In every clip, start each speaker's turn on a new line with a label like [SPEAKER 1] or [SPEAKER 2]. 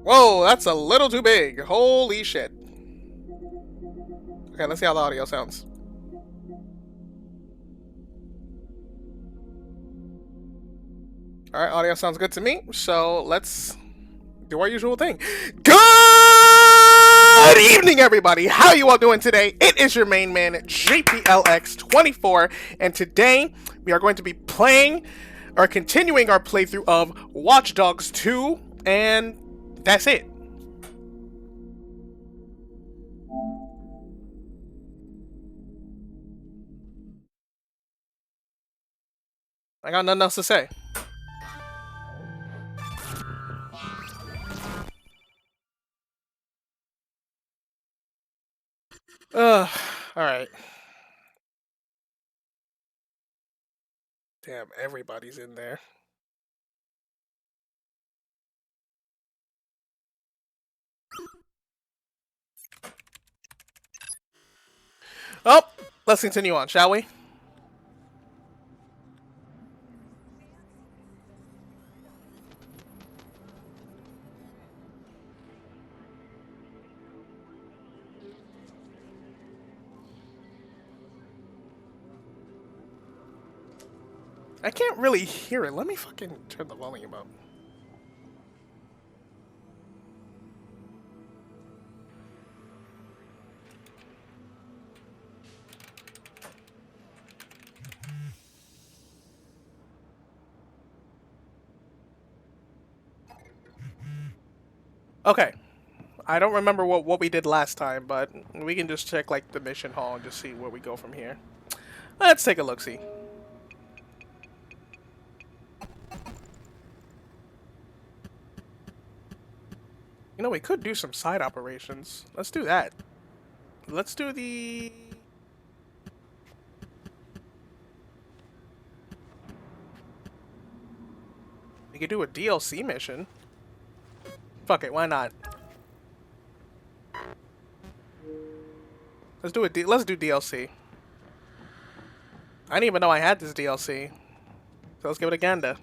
[SPEAKER 1] Whoa, that's a little too big. Holy shit. Okay, let's see how the audio sounds. Alright, audio sounds good to me. So let's do our usual thing. Good evening, everybody. How you all doing today? It is your main man, JPLX24, and today we are going to be playing or continuing our playthrough of Watch Dogs 2, and that's it. I got nothing else to say. Alright. Damn, everybody's in there. Oh, let's continue on, shall we? I can't really hear it. Let me fucking turn the volume up. Okay. I don't remember what we did last time, but we can just check like the mission hall and just see where we go from here. Let's take a look-see. You know, we could do some side operations. Let's do that. Let's do the... We could do a DLC mission. Fuck it, why not? Let's do DLC. I didn't even know I had this DLC. So let's give it a gander.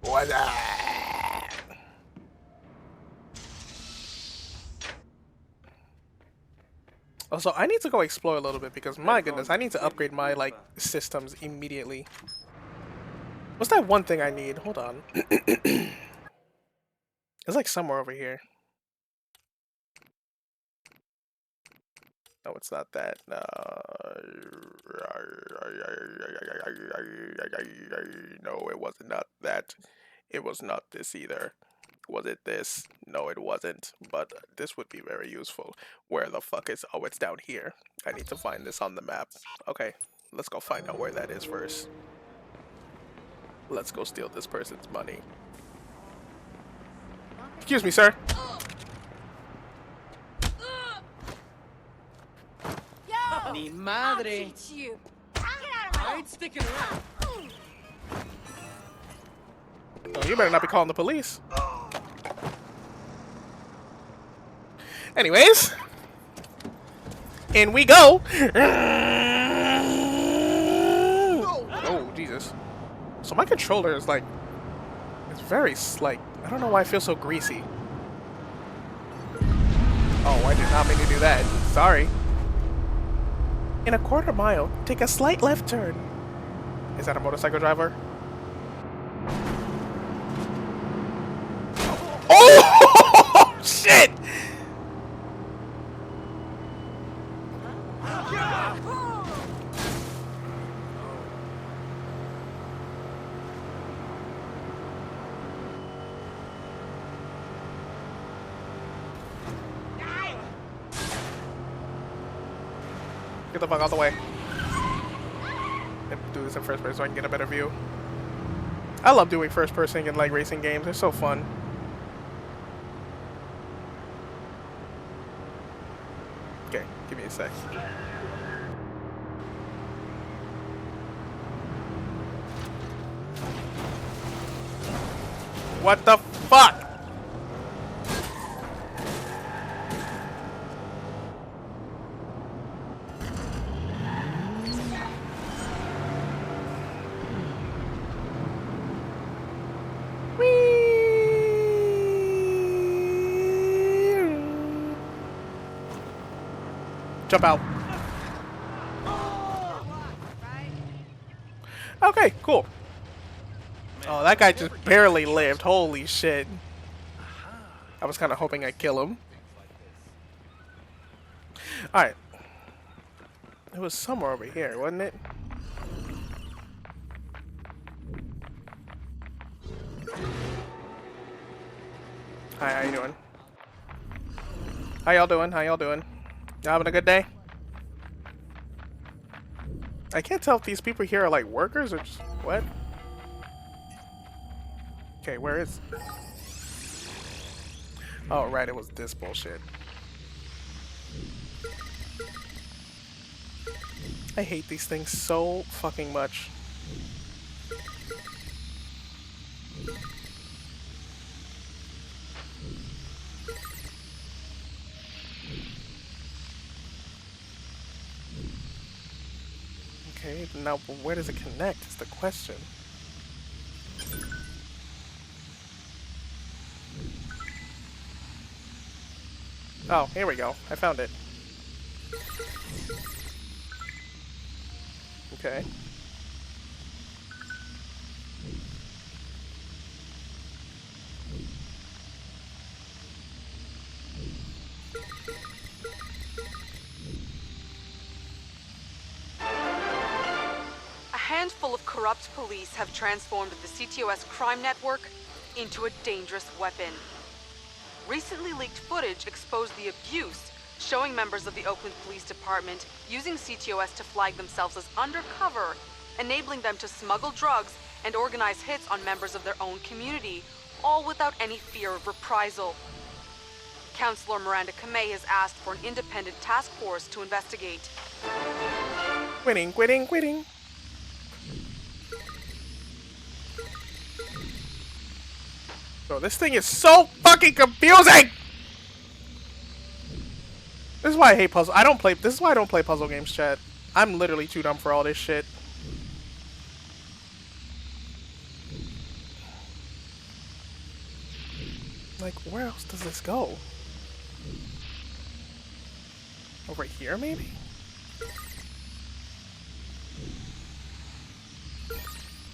[SPEAKER 1] What's that? Also, I need to go explore a little bit because my goodness, I need to upgrade my like systems immediately. What's that one thing I need? Hold on. It's like somewhere over here. No, it's not that. No, it wasn't not that. It was not this either. Was it this? No, it wasn't. But this would be very useful. Where the fuck is... Oh, it's down here. I need to find this on the map. Okay, let's go find out where that is first. Let's go steal this person's money. Excuse me, sir.
[SPEAKER 2] Mi madre. I ain't sticking around.
[SPEAKER 1] Oh, you better not be calling the police. Anyways, in we go. Oh, Jesus. So my controller is like, it's very like, I don't know why I feel so greasy. Oh, I did not mean to do that. Sorry. In a quarter mile, take a slight left turn. Is that a motorcycle driver? Oh, shit! Get the fuck out of the way. Let me do this in first person so I can get a better view. I love doing first person in like racing games. They're so fun. Okay, give me a sec. What the fuck? Jump out. Okay, cool. Oh, that guy just barely lived. Holy shit. I was kind of hoping I'd kill him. Alright. It was somewhere over here, wasn't it? Hi, how you doing? How y'all doing? How y'all doing? Y'all having a good day? I can't tell if these people here are like workers or just what? Okay, where is... Oh, right, it was this bullshit. I hate these things so fucking much. Okay, now where does it connect is the question. Oh, here we go. I found it. Okay.
[SPEAKER 3] A handful of corrupt police have transformed the CTOS crime network into a dangerous weapon. Recently leaked footage exposed the abuse, showing members of the Oakland Police Department using CTOS to flag themselves as undercover, enabling them to smuggle drugs and organize hits on members of their own community, all without any fear of reprisal. Councilor Miranda Kamei has asked for an independent task force to investigate.
[SPEAKER 1] Quitting, quitting, quitting. Bro, this thing is so fucking confusing! This is why I hate puzzle. This is why I don't play puzzle games, chat. I'm literally too dumb for all this shit. Like, where else does this go? Over here, maybe?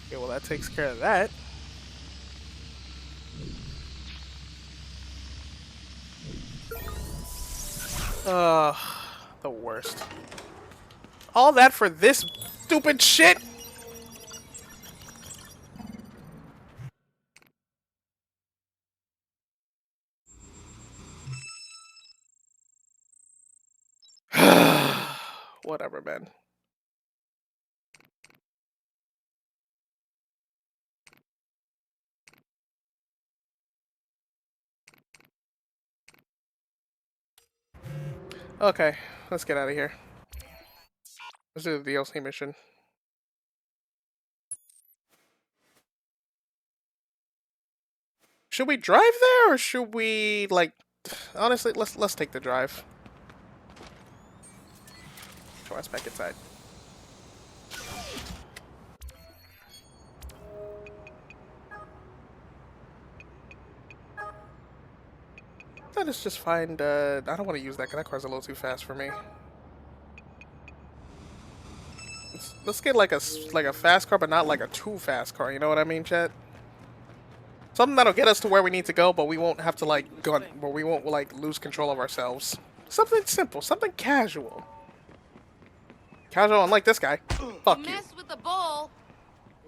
[SPEAKER 1] Okay, well that takes care of that. The worst. All that for this stupid shit? Whatever, man. Okay, let's get out of here. Let's do the DLC mission. Should we drive there or should we like honestly let's take the drive. Show us back inside. Let's just find I don't want to use that because that car's a little too fast for me. Let's get like a fast car, but not like a too fast car. You know what I mean, chat? Something that'll get us to where we need to go, but we won't have to like but we won't like lose control of ourselves. Something simple, something casual. Casual, unlike this guy. Fuck you.
[SPEAKER 2] Mess with the ball,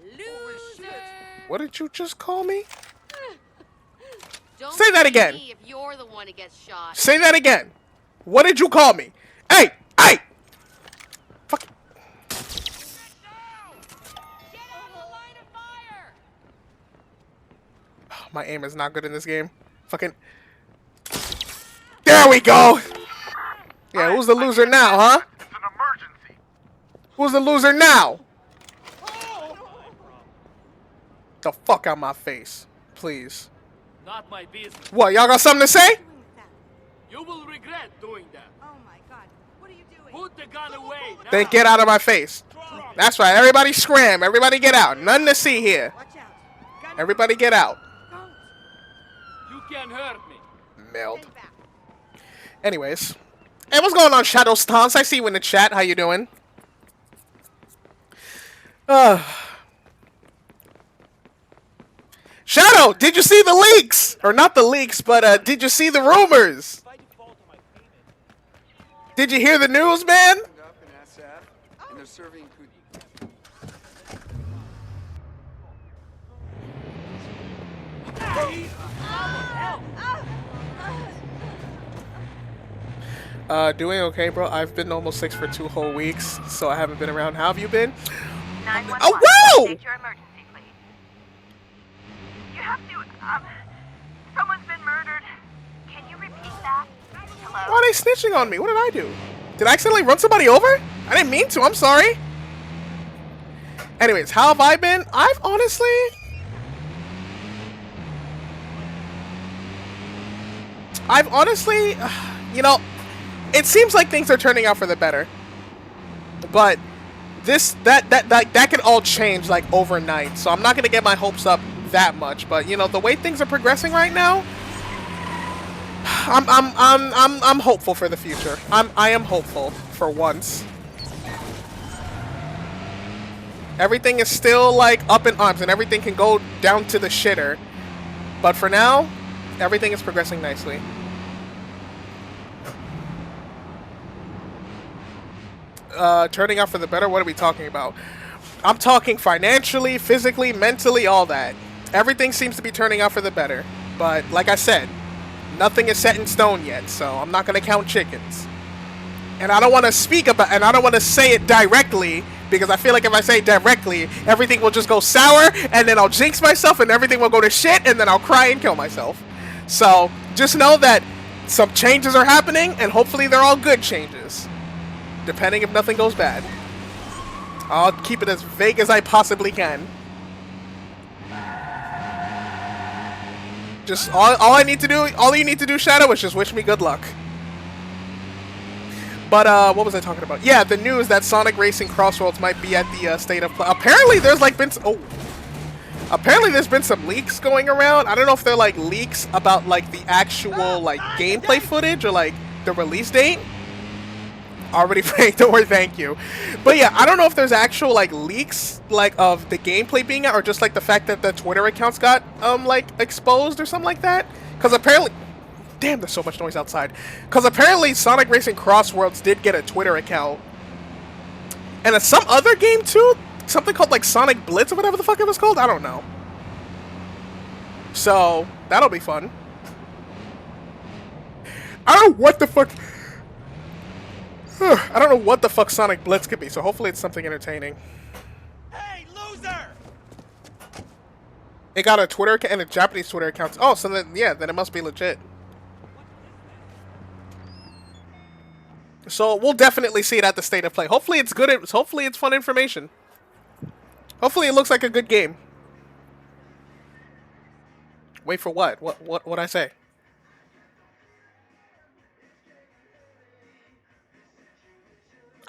[SPEAKER 2] loser.
[SPEAKER 1] What did you just call me?
[SPEAKER 2] Don't
[SPEAKER 1] Say that
[SPEAKER 2] blame
[SPEAKER 1] again.
[SPEAKER 2] me if you're the one who gets shot.
[SPEAKER 1] Say that again. What did you call me? Hey! Hey! Fuck. Oh, my aim is not good in this game. Fucking. There we go! Yeah, who's the loser now, huh?
[SPEAKER 4] It's an emergency.
[SPEAKER 1] Who's the loser now? The fuck out my face. Please.
[SPEAKER 5] Not my business.
[SPEAKER 1] What, y'all got something to say?
[SPEAKER 5] You will regret doing that.
[SPEAKER 3] Oh my god, what are you doing?
[SPEAKER 5] Put the gun away now.
[SPEAKER 1] Then get out of my face. That's right, everybody scram. Everybody get out. Nothing to see here.
[SPEAKER 3] Watch out.
[SPEAKER 1] Everybody get out.
[SPEAKER 5] You can hurt me.
[SPEAKER 1] Meld. Anyways. Hey, what's going on, Shadow Stance? I see you in the chat. How you doing? Yo, did you see the leaks? Or not the leaks, but did you see the rumors? Did you hear the news, man?
[SPEAKER 4] Up in SF, and they're serving food.
[SPEAKER 1] Doing okay, bro. I've been almost sick for 2 whole weeks, so I haven't been around. How have you been?
[SPEAKER 6] 911.
[SPEAKER 1] Oh, whoa!
[SPEAKER 6] State your emergency, please. You have to, someone's been murdered. Can you repeat that? Hello?
[SPEAKER 1] Why are they snitching on me? What did I do? Did I accidentally run somebody over? I didn't mean to. I'm sorry. Anyways, how have I been? I've honestly... you know, it seems like things are turning out for the better. But that can all change like overnight. So I'm not gonna get my hopes up that much. But you know, the way things are progressing right now, I'm hopeful for the future. I am hopeful for once. Everything is still like up in arms, and everything can go down to the shitter. But for now, everything is progressing nicely. Turning out for the better? What are we talking about? I'm talking financially, physically, mentally, all that. Everything seems to be turning out for the better. But like I said, nothing is set in stone yet, so I'm not going to count chickens. And I don't want to speak about, and I don't want to say it directly, because I feel like if I say it directly, everything will just go sour, and then I'll jinx myself, and everything will go to shit, and then I'll cry and kill myself. So just know that some changes are happening, and hopefully they're all good changes. Depending if nothing goes bad. I'll keep it as vague as I possibly can. Just all you need to do, Shadow, is just wish me good luck. But what was I talking about? Yeah, the news that Sonic Racing Crossroads might be at the State of Play. Apparently there's like been apparently there's been some leaks going around. I don't know if they're like leaks about like the actual like gameplay footage or like the release date. Already praying, don't worry, thank you. But yeah, I don't know if there's actual like leaks like of the gameplay being out, or just like the fact that the Twitter accounts got like exposed or something like that. Because apparently, damn, there's so much noise outside. Because apparently Sonic Racing Crossworlds did get a Twitter account, and some other game too, something called like Sonic Blitz or whatever the fuck it was called. I don't know. So that'll be fun. I don't know what the fuck. I don't know what the fuck Sonic Blitz could be, so hopefully it's something entertaining.
[SPEAKER 5] Hey, loser!
[SPEAKER 1] It got a Twitter account and a Japanese Twitter account. Oh, so then, yeah, then it must be legit. So we'll definitely see it at the State of Play. Hopefully it's good. Hopefully it's fun information. Hopefully it looks like a good game. Wait for what? What'd I say?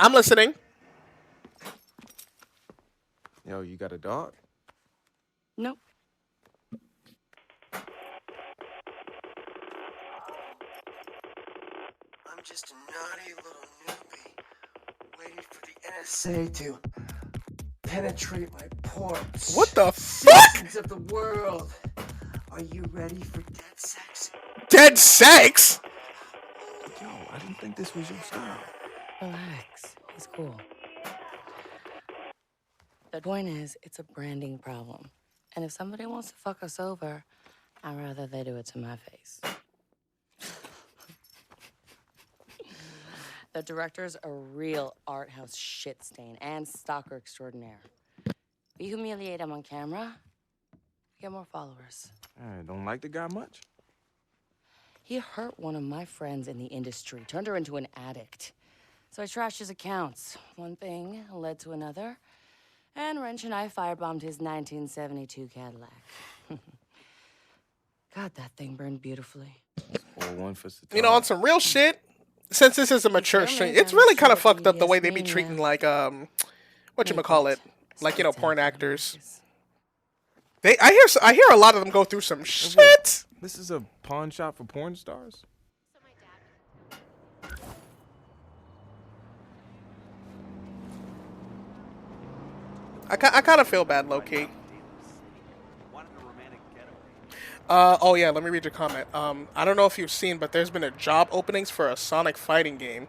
[SPEAKER 1] I'm listening.
[SPEAKER 4] Yo, you got a dog?
[SPEAKER 3] Nope.
[SPEAKER 7] I'm just a naughty little newbie waiting for the NSA to penetrate my ports.
[SPEAKER 1] What the fuck?
[SPEAKER 7] Citizens of the world, are you ready for dead sex?
[SPEAKER 1] Dead sex?
[SPEAKER 4] Yo, I didn't think this was your style.
[SPEAKER 8] Relax. He's cool. The point is, it's a branding problem. And if somebody wants to fuck us over, I'd rather they do it to my face. The director's a real art house shit stain and stalker extraordinaire. If you humiliate him on camera, you get more followers.
[SPEAKER 4] I don't like the guy much.
[SPEAKER 8] He hurt one of my friends in the industry, turned her into an addict. So I trashed his accounts. One thing led to another. And Wrench and I firebombed his 1972 Cadillac. God, that thing burned beautifully.
[SPEAKER 4] Or one for
[SPEAKER 1] You know, on some real shit, since this is a mature stream, it's really kind of fucked up the way they be treating like whatchamacallit, like, you know, porn actors. I hear a lot of them go through some shit.
[SPEAKER 4] This is a pawn shop for porn stars?
[SPEAKER 1] I kind of feel bad, low-key. Oh yeah, let me read your comment. I don't know if you've seen, but there's been a job openings for a Sonic fighting game.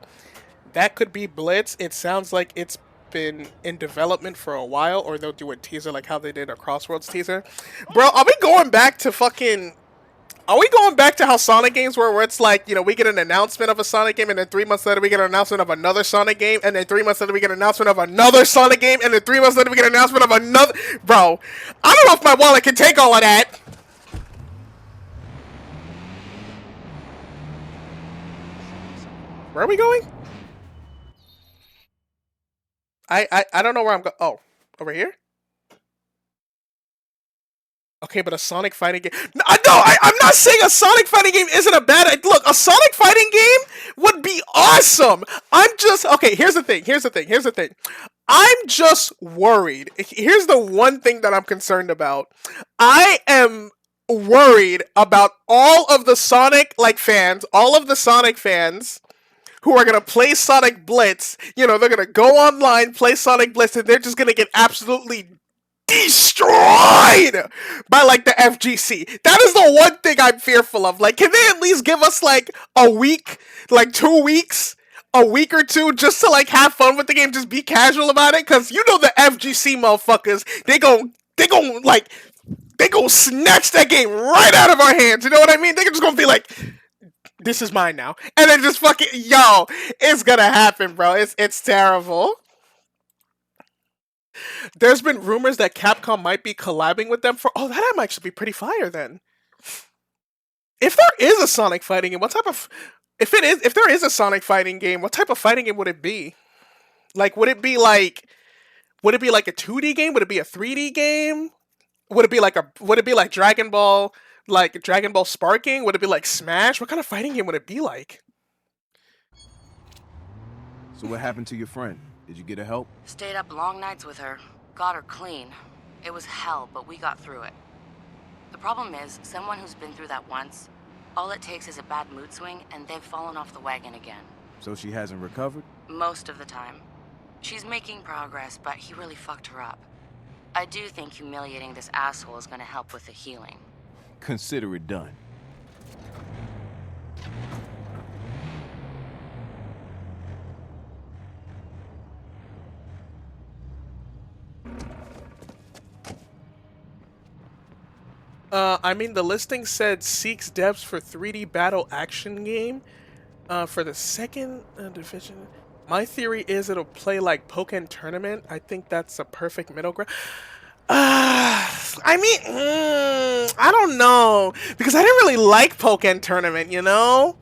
[SPEAKER 1] That could be Blitz. It sounds like it's been in development for a while, or they'll do a teaser like how they did a Crossroads teaser. Bro, are we going back to fucking... Are we going back to how Sonic games were, where it's like, you know, we get an announcement of a Sonic game, and then 3 months later we get an announcement of another Sonic game, and then 3 months later we get an announcement of another Sonic game, and then 3 months later we get an announcement of another... Bro, I don't know if my wallet can take all of that. Where are we going? I don't know where I'm going. Oh, over here? Okay, but a Sonic fighting game... No, I'm not saying a Sonic fighting game isn't a bad... Look, a Sonic fighting game would be awesome. I'm just... Okay, here's the thing. I'm just worried. Here's the one thing that I'm concerned about. I am worried about all of the Sonic, fans, who are going to play Sonic Blitz. You know, they're going to go online, play Sonic Blitz, and they're just going to get absolutely destroyed by the FGC. That is the one thing I'm fearful of. Can they at least give us a week, 2 weeks, a week or two, just to have fun with the game, just be casual about it? Because you know the FGC motherfuckers, they gon' snatch that game right out of our hands. You know what I mean? They're just gonna be like, this is mine now, and then just fucking, yo, it's gonna happen, bro. It's terrible. There's been rumors that Capcom might be collabing with them for... Oh, that might actually be pretty fire then. If there is a Sonic fighting game, what type of... If there is a Sonic fighting game, what type of fighting game would it be? Would it be like a 2D game? Would it be a 3D game? Would it be like Dragon Ball, Dragon Ball Sparking? Would it be like Smash? What kind of fighting game would it be like?
[SPEAKER 4] So what happened to your friend? Did you get her help?
[SPEAKER 8] Stayed up long nights with her. Got her clean. It was hell, but we got through it. The problem is, someone who's been through that once, all it takes is a bad mood swing and they've fallen off the wagon again.
[SPEAKER 4] So she hasn't recovered?
[SPEAKER 8] Most of the time. She's making progress, but he really fucked her up. I do think humiliating this asshole is gonna help with the healing.
[SPEAKER 4] Consider it done.
[SPEAKER 1] I mean, the listing said seeks devs for 3D battle action game for the second division. My theory is it'll play like Pokken Tournament. I think that's a perfect middle ground. I mean, I don't know, because I didn't really like Pokken Tournament, you know?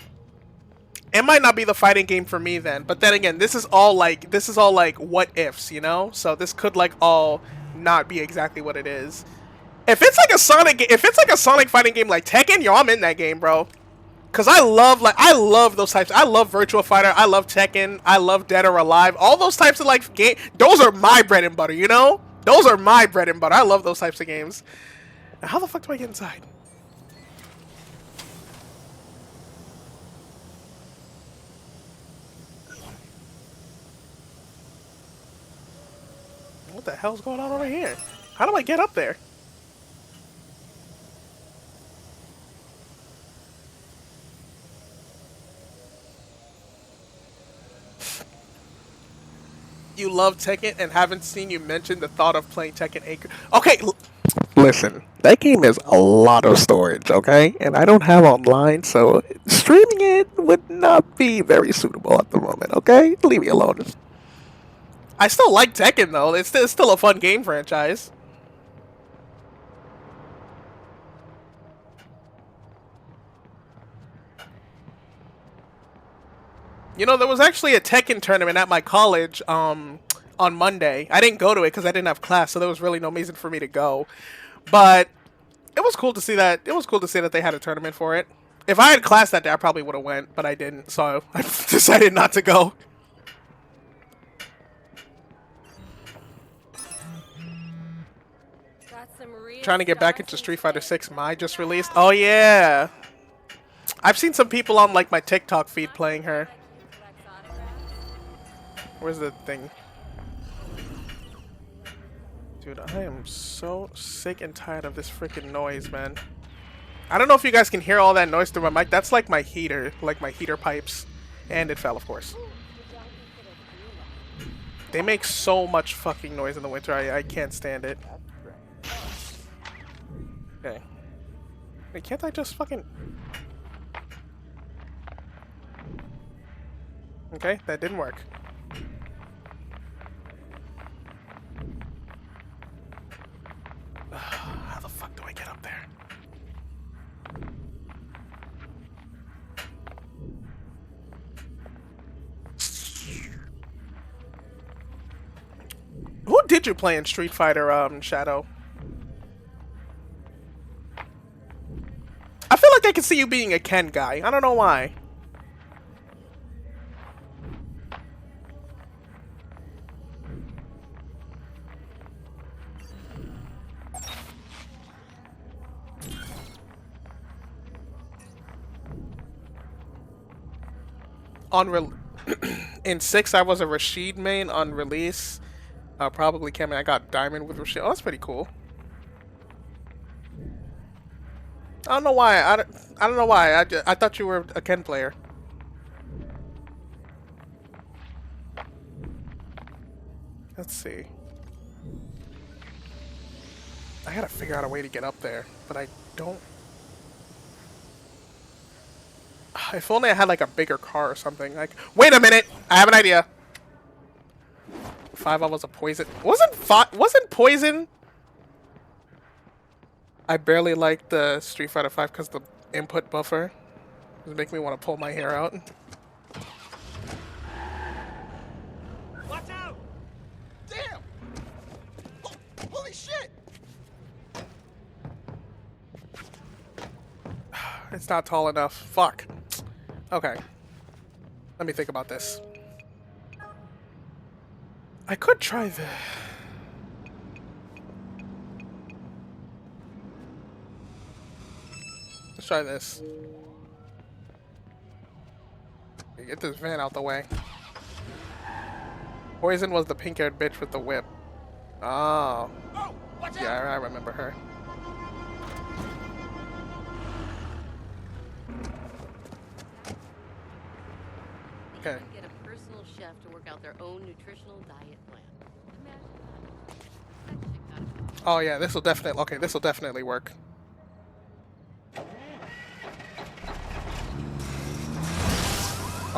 [SPEAKER 1] It might not be the fighting game for me then, but then again, this is all like what ifs, you know? So this could all not be exactly what it is. If it's like a Sonic fighting game like Tekken, yo, I'm in that game, bro. Cause I love those types. I love Virtua Fighter. I love Tekken. I love Dead or Alive. All those types of game. Those are my bread and butter. You know, those are my bread and butter. I love those types of games. Now, how the fuck do I get inside? What the hell's going on over here? How do I get up there? You love Tekken and haven't seen you mention the thought of playing Tekken 8. Okay, listen, that game is a lot of storage, okay? And I don't have online, so streaming it would not be very suitable at the moment, okay? Leave me alone. I still like Tekken, though. It's still a fun game franchise. You know, there was actually a Tekken tournament at my college on Monday. I didn't go to it because I didn't have class, so there was really no reason for me to go. But it was cool to see that. It was cool to see that they had a tournament for it. If I had class that day, I probably would have went, but I didn't, so I decided not to go. Trying to get back into Street Fighter 6. Mai just released. Oh yeah, I've seen some people on my TikTok feed playing her. Where's the thing? Dude, I am so sick and tired of this freaking noise, man. I don't know if you guys can hear all that noise through my mic. That's like my heater pipes. And it fell, of course. They make so much fucking noise in the winter. I can't stand it. Okay. Wait, can't I just fucking... Okay, that didn't work. How the fuck do I get up there? Who did you play in Street Fighter, Shadow? I feel like I can see you being a Ken guy. I don't know why. In 6, I was a Rashid main. On release, probably Ken. I got Diamond with Rashid. Oh, that's pretty cool. I don't know why. I don't know why. I thought you were a Ken player. Let's see. I gotta figure out a way to get up there, but I don't. If only I had like a bigger car or something. Like, wait a minute, I have an idea. 5 was a poison. Wasn't poison? I barely liked the Street Fighter 5 because the input buffer was making me want to pull my hair out.
[SPEAKER 5] Watch out! Damn! Holy shit!
[SPEAKER 1] It's not tall enough. Fuck. Okay. Let me think about this. I could try the... Let's try this. Get this van out the way. Poison was the pink-haired bitch with the whip. Oh.
[SPEAKER 5] Oh, watch out!
[SPEAKER 1] Yeah, I remember her.
[SPEAKER 2] They
[SPEAKER 1] Okay.
[SPEAKER 2] can get a personal chef to work out their own nutritional diet plan. Imagine that. That shit gotta go.
[SPEAKER 1] Oh yeah, this will definitely. Okay, this will definitely work.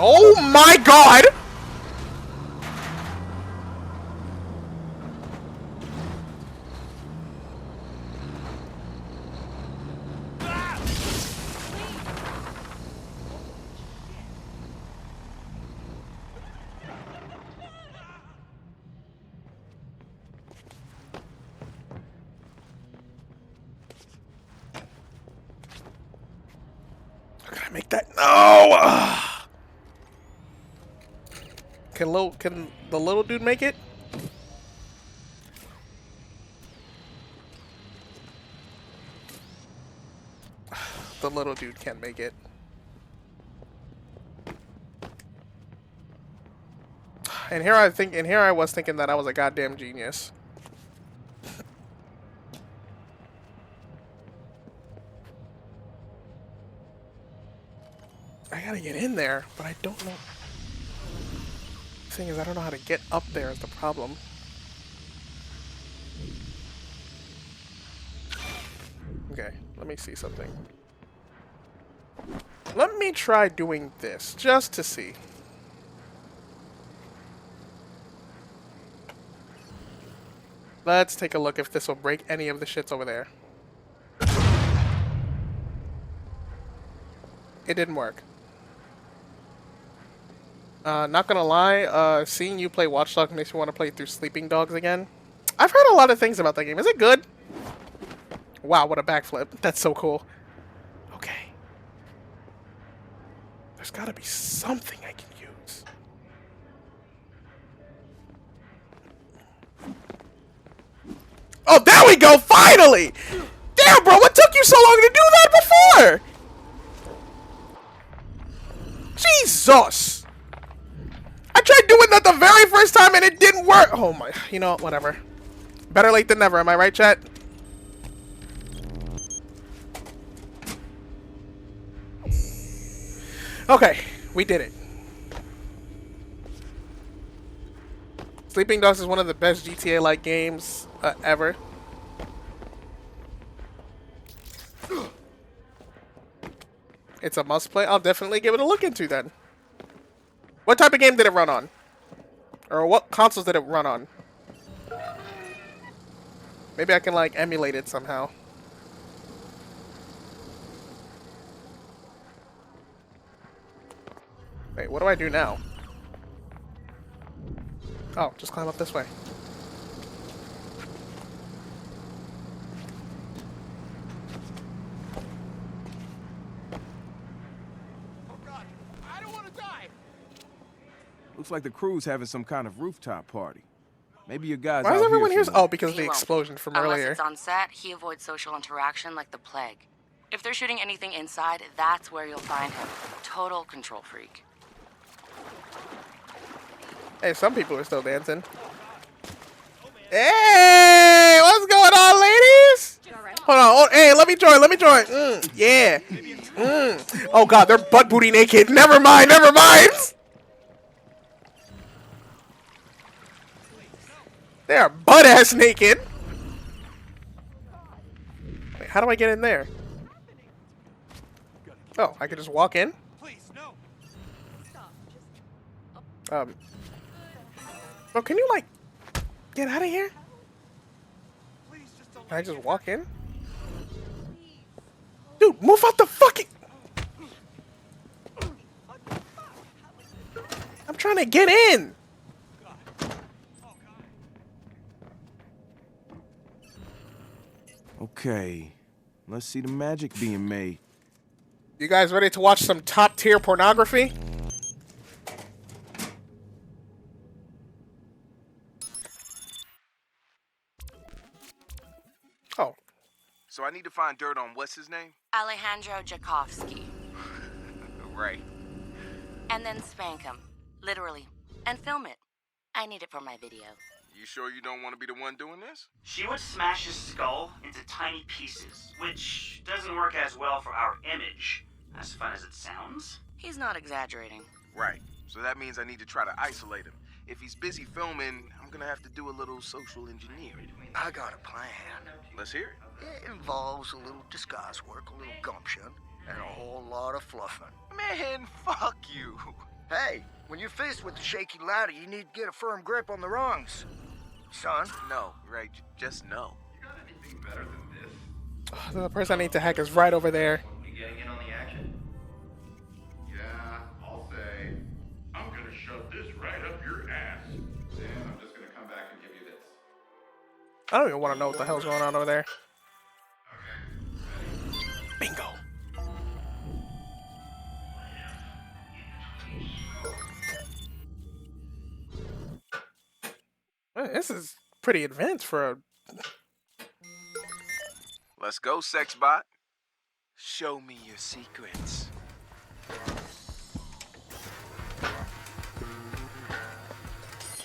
[SPEAKER 1] Oh my god! How can I make that? No! Ugh. Can the little dude make it? The little dude can't make it. And here I was thinking that I was a goddamn genius. I gotta get in there, but I don't know. The thing is, I don't know how to get up there is the problem. Okay, let me see something. Let me try doing this, just to see. Let's take a look if this will break any of the shits over there. It didn't work. Not gonna lie, seeing you play Watch Dogs makes me want to play through Sleeping Dogs again. I've heard a lot of things about that game. Is it good? Wow, what a backflip. That's so cool. Okay. There's gotta be something I can use. Oh, there we go! Finally! Damn, bro, what took you so long to do that before? Jesus! I tried doing that the very first time and it didn't work! Oh my, you know, whatever. Better late than never, am I right, chat? Okay, we did it. Sleeping Dogs is one of the best GTA-like games ever. It's a must-play. I'll definitely give it a look into then. What type of game did it run on? Or what consoles did it run on? Maybe I can, like, emulate it somehow. Wait, what do I do now? Oh, just climb up this way.
[SPEAKER 5] Oh God, I don't want to die.
[SPEAKER 4] Looks like the crew's having some kind of rooftop party. Maybe your guys
[SPEAKER 1] Why
[SPEAKER 4] out
[SPEAKER 1] is everyone here?
[SPEAKER 4] somewhere.
[SPEAKER 1] Oh, because of the
[SPEAKER 8] He won't.
[SPEAKER 1] explosion from
[SPEAKER 8] Unless
[SPEAKER 1] earlier.
[SPEAKER 8] it's on set, he avoids social interaction like the plague. If they're shooting anything inside, that's where you'll find him. Total control freak.
[SPEAKER 1] Hey, some people are still dancing. Hey, what's going on, ladies? Hold on. Oh, hey, let me join. Let me join. Yeah. Oh God, they're butt booty naked. Never mind. Never mind. They are butt ass naked. Wait, how do I get in there? Oh, I can just walk in.
[SPEAKER 5] Please, no.
[SPEAKER 1] Bro, can you like get out of here?
[SPEAKER 5] Please, just don't.
[SPEAKER 1] Can I just walk in? Dude, move out the fucking... I'm trying to get in.
[SPEAKER 4] Okay, let's see the magic being made.
[SPEAKER 1] You guys ready to watch some top tier pornography? Oh,
[SPEAKER 9] So I need to find dirt on what's his name?
[SPEAKER 8] Alejandro Jakovsky.
[SPEAKER 9] Right.
[SPEAKER 8] And then spank him. Literally. And film it. I need it for my video.
[SPEAKER 9] You sure you don't want to be the one doing this?
[SPEAKER 10] She would smash his skull into tiny pieces, which doesn't work as well for our image, as fun as it sounds.
[SPEAKER 8] He's not exaggerating.
[SPEAKER 9] Right. So that means I need to try to isolate him. If he's busy filming, I'm gonna have to do a little social engineering.
[SPEAKER 7] I got a plan.
[SPEAKER 9] Let's hear it.
[SPEAKER 7] It involves a little disguise work, a little gumption, and a whole lot of fluffing.
[SPEAKER 9] Man, fuck you.
[SPEAKER 7] Hey, when you're faced with a shaky ladder, you need to get a firm grip on the rungs. Son?
[SPEAKER 9] No, right, just no.
[SPEAKER 11] You got anything better than this?
[SPEAKER 1] the person I need to hack is right over there.
[SPEAKER 11] You getting in on the action? Yeah, I'll say. I'm gonna shove this right up your ass. Then I'm just gonna come back and give you this.
[SPEAKER 1] I don't even want to know what the hell's going on over there.
[SPEAKER 11] Okay, ready?
[SPEAKER 1] Bingo. This is pretty advanced for a...
[SPEAKER 9] Let's go, Sexbot. Show me your secrets.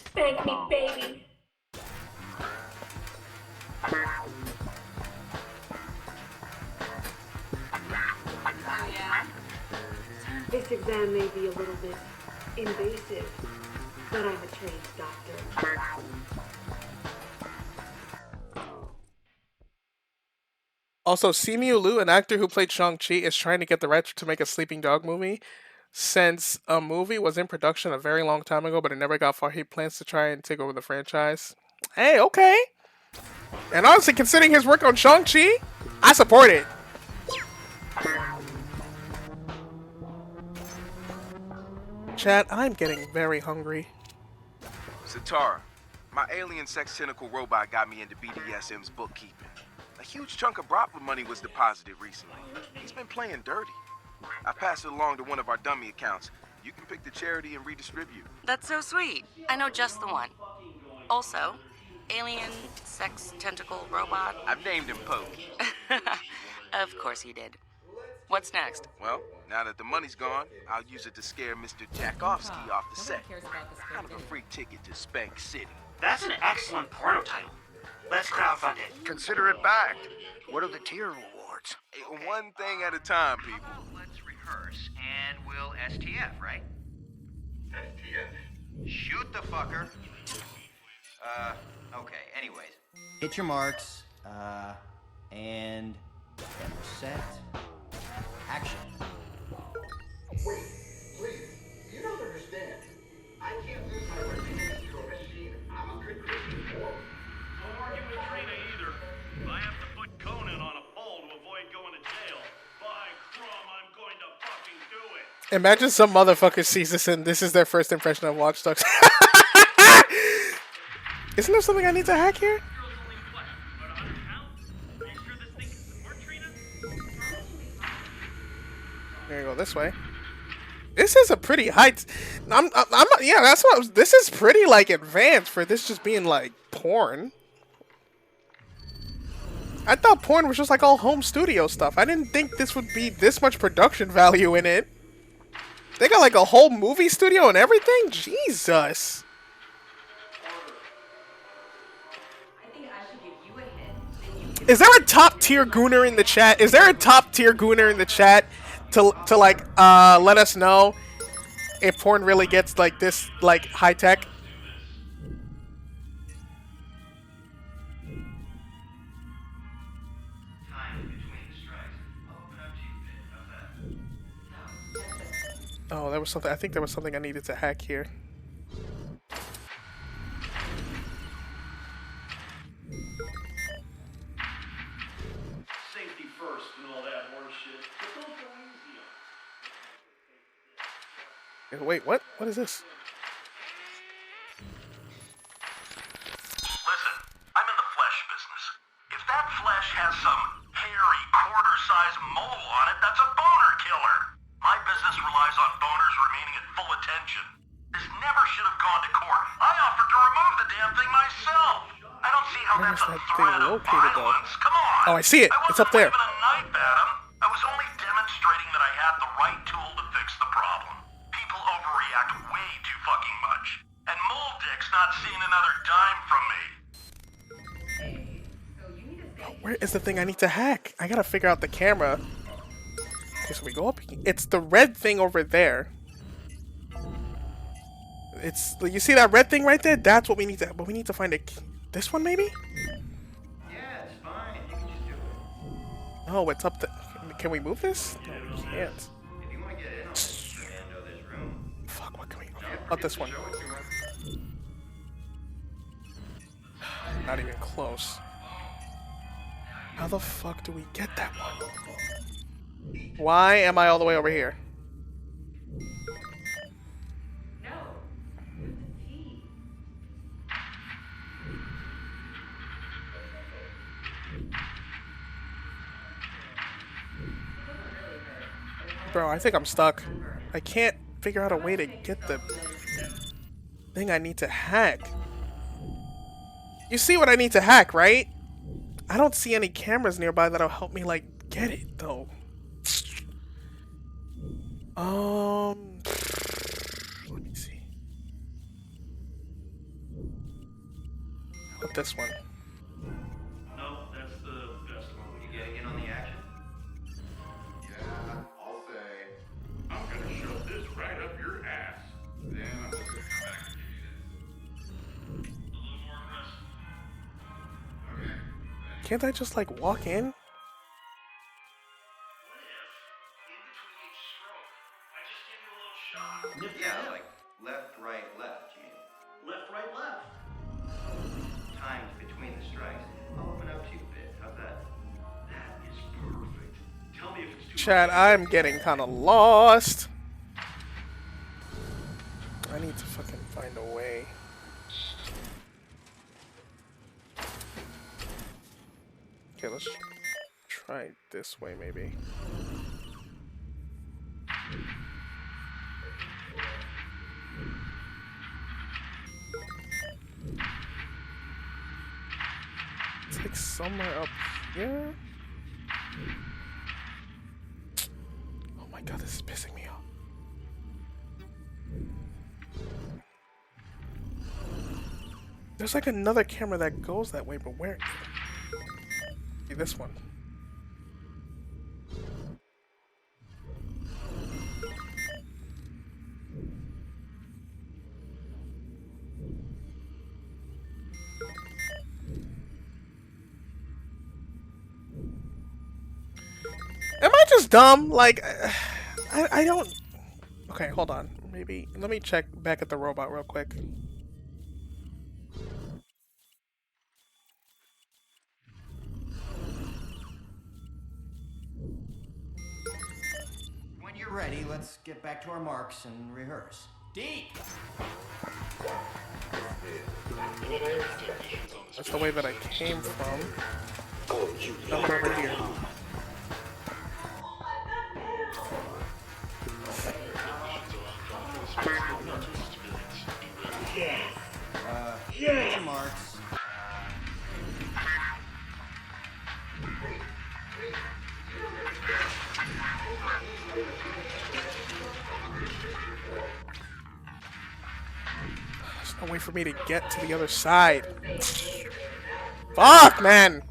[SPEAKER 6] Spank me, baby. This exam may be a little bit invasive, but I'm a trained doctor.
[SPEAKER 1] Also, Simu Liu, an actor who played Shang-Chi, is trying to get the rights to make a Sleeping Dog movie. Since a movie was in production a very long time ago, but it never got far, he plans to try and take over the franchise. Hey, okay. And honestly, considering his work on Shang-Chi, I support it. Chat, I'm getting very hungry.
[SPEAKER 9] Zatara, my alien sex tentacle robot got me into BDSM's bookkeeping. A huge chunk of Bratva money was deposited recently. He's been playing dirty. I passed it along to one of our dummy accounts. You can pick the charity and redistribute.
[SPEAKER 8] That's so sweet. I know just the one. Also, alien, sex, tentacle, robot.
[SPEAKER 9] I've named him Pokey.
[SPEAKER 8] Of course you did. What's next?
[SPEAKER 9] Well, now that the money's gone, I'll use it to scare Mr. Jakovsky off the set. Kind of a free ticket to Spank City.
[SPEAKER 10] That's an excellent porno title. Let's crowdfund it.
[SPEAKER 7] Consider it backed. What are the tier rewards?
[SPEAKER 9] One thing at a time, people.
[SPEAKER 10] Let's rehearse,
[SPEAKER 12] and we'll STF, right?
[SPEAKER 11] STF.
[SPEAKER 12] Shoot the fucker. Okay, anyways. Hit your marks, and camera set. Action.
[SPEAKER 11] Wait, please. You don't understand. I can't lose my reputation to a machine. I'm a good Christian boy.
[SPEAKER 13] Don't argue with Trina either. If I have to put Conan on a pole to avoid going to jail, by Crum, I'm going to fucking do it.
[SPEAKER 1] Imagine some motherfucker sees this and this is their first impression of Watch Dogs. Isn't there something I need to hack here? There you go, this way. This is a pretty height. Yeah, that's what I was. This is pretty like advanced for this just being like porn. I thought porn was just like all home studio stuff. I didn't think this would be this much production value in it. They got like a whole movie studio and everything? Jesus. Is there a top tier gooner in the chat? Is there a top tier gooner in the chat to like let us know if porn really gets like this like high tech? Oh, there was something. I think there was something I needed to hack here.
[SPEAKER 13] Safety first and all that horseshit. But don't go easy on.
[SPEAKER 1] Wait, what? What is this?
[SPEAKER 14] Listen, I'm in the flesh business. If that flesh has some hairy, quarter-sized mole on it, that's a boner killer. My business relies on boners remaining at full attention. This never should have gone to court. I offered to remove the damn thing myself. I don't see how
[SPEAKER 1] Where
[SPEAKER 14] that's
[SPEAKER 1] is
[SPEAKER 14] a
[SPEAKER 1] that
[SPEAKER 14] threat
[SPEAKER 1] thing
[SPEAKER 14] of
[SPEAKER 1] located, though?
[SPEAKER 14] violence. Come on.
[SPEAKER 1] Oh, I see it. It's up there.
[SPEAKER 14] I wasn't waving a knife at him. I was only demonstrating that I had the right tool to fix the problem. People overreact way too fucking much. And Mole Dick's not seeing another dime from me.
[SPEAKER 1] Where is the thing I need to hack? I gotta figure out the camera. Okay, so we go up. It's the red thing over there. It's, you see that red thing right there? That's what we need to. But we need to find a. This one maybe?
[SPEAKER 12] Yeah, it's fine. You can just do it.
[SPEAKER 1] Oh, it's up the. Can we move this? No, we can't.
[SPEAKER 12] If you want to get in on this, Fernando, there's room.
[SPEAKER 1] Fuck, what can we? Up this one. Not even close. How the fuck do we get that one? Why am I all the way over here? Bro, I think I'm stuck. I can't figure out a way to get the thing I need to hack. You see what I need to hack, right? I don't see any cameras nearby that'll help me, like, get it, though. Let me see. How about this one?
[SPEAKER 13] No, that's the best one.
[SPEAKER 12] You getting in on the action?
[SPEAKER 11] Yeah, I'll say. I'm gonna shove this right up your ass. Then I'm just gonna come back and give you this.
[SPEAKER 13] A little more aggressive.
[SPEAKER 11] Okay.
[SPEAKER 1] Can't I just, like, walk in?
[SPEAKER 12] Yeah, like left, right, left, you mean?
[SPEAKER 13] Left, right, left.
[SPEAKER 12] Times between the strikes. I'll open up to you a bit. How's that?
[SPEAKER 13] That is perfect. Tell me if it's too
[SPEAKER 1] Chad, I'm getting kind of lost. I need to fucking find a way. Okay, let's try it this way, maybe. It's like somewhere up here. Oh my god, this is pissing me off. There's like another camera that goes that way, but where? See this one. dumb? Like, I don't... Okay, hold on. Maybe, let me check back at the robot real quick.
[SPEAKER 15] When you're ready, let's get back to our marks and rehearse. Deke!
[SPEAKER 1] That's the way that I came from. Jump over here.
[SPEAKER 15] Get your marks.
[SPEAKER 1] There's no way for me to get to the other side. Fuck, man!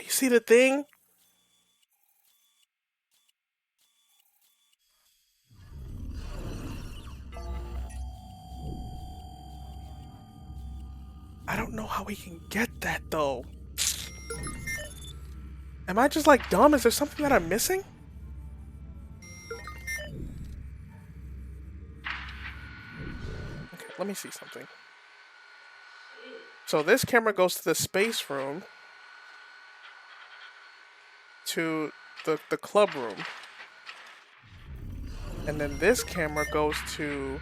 [SPEAKER 1] You see the thing? I don't know how we can get that though. Am I just like dumb? Is there something that I'm missing? Okay, let me see something. So this camera goes to the space room, to the club room, and then this camera goes to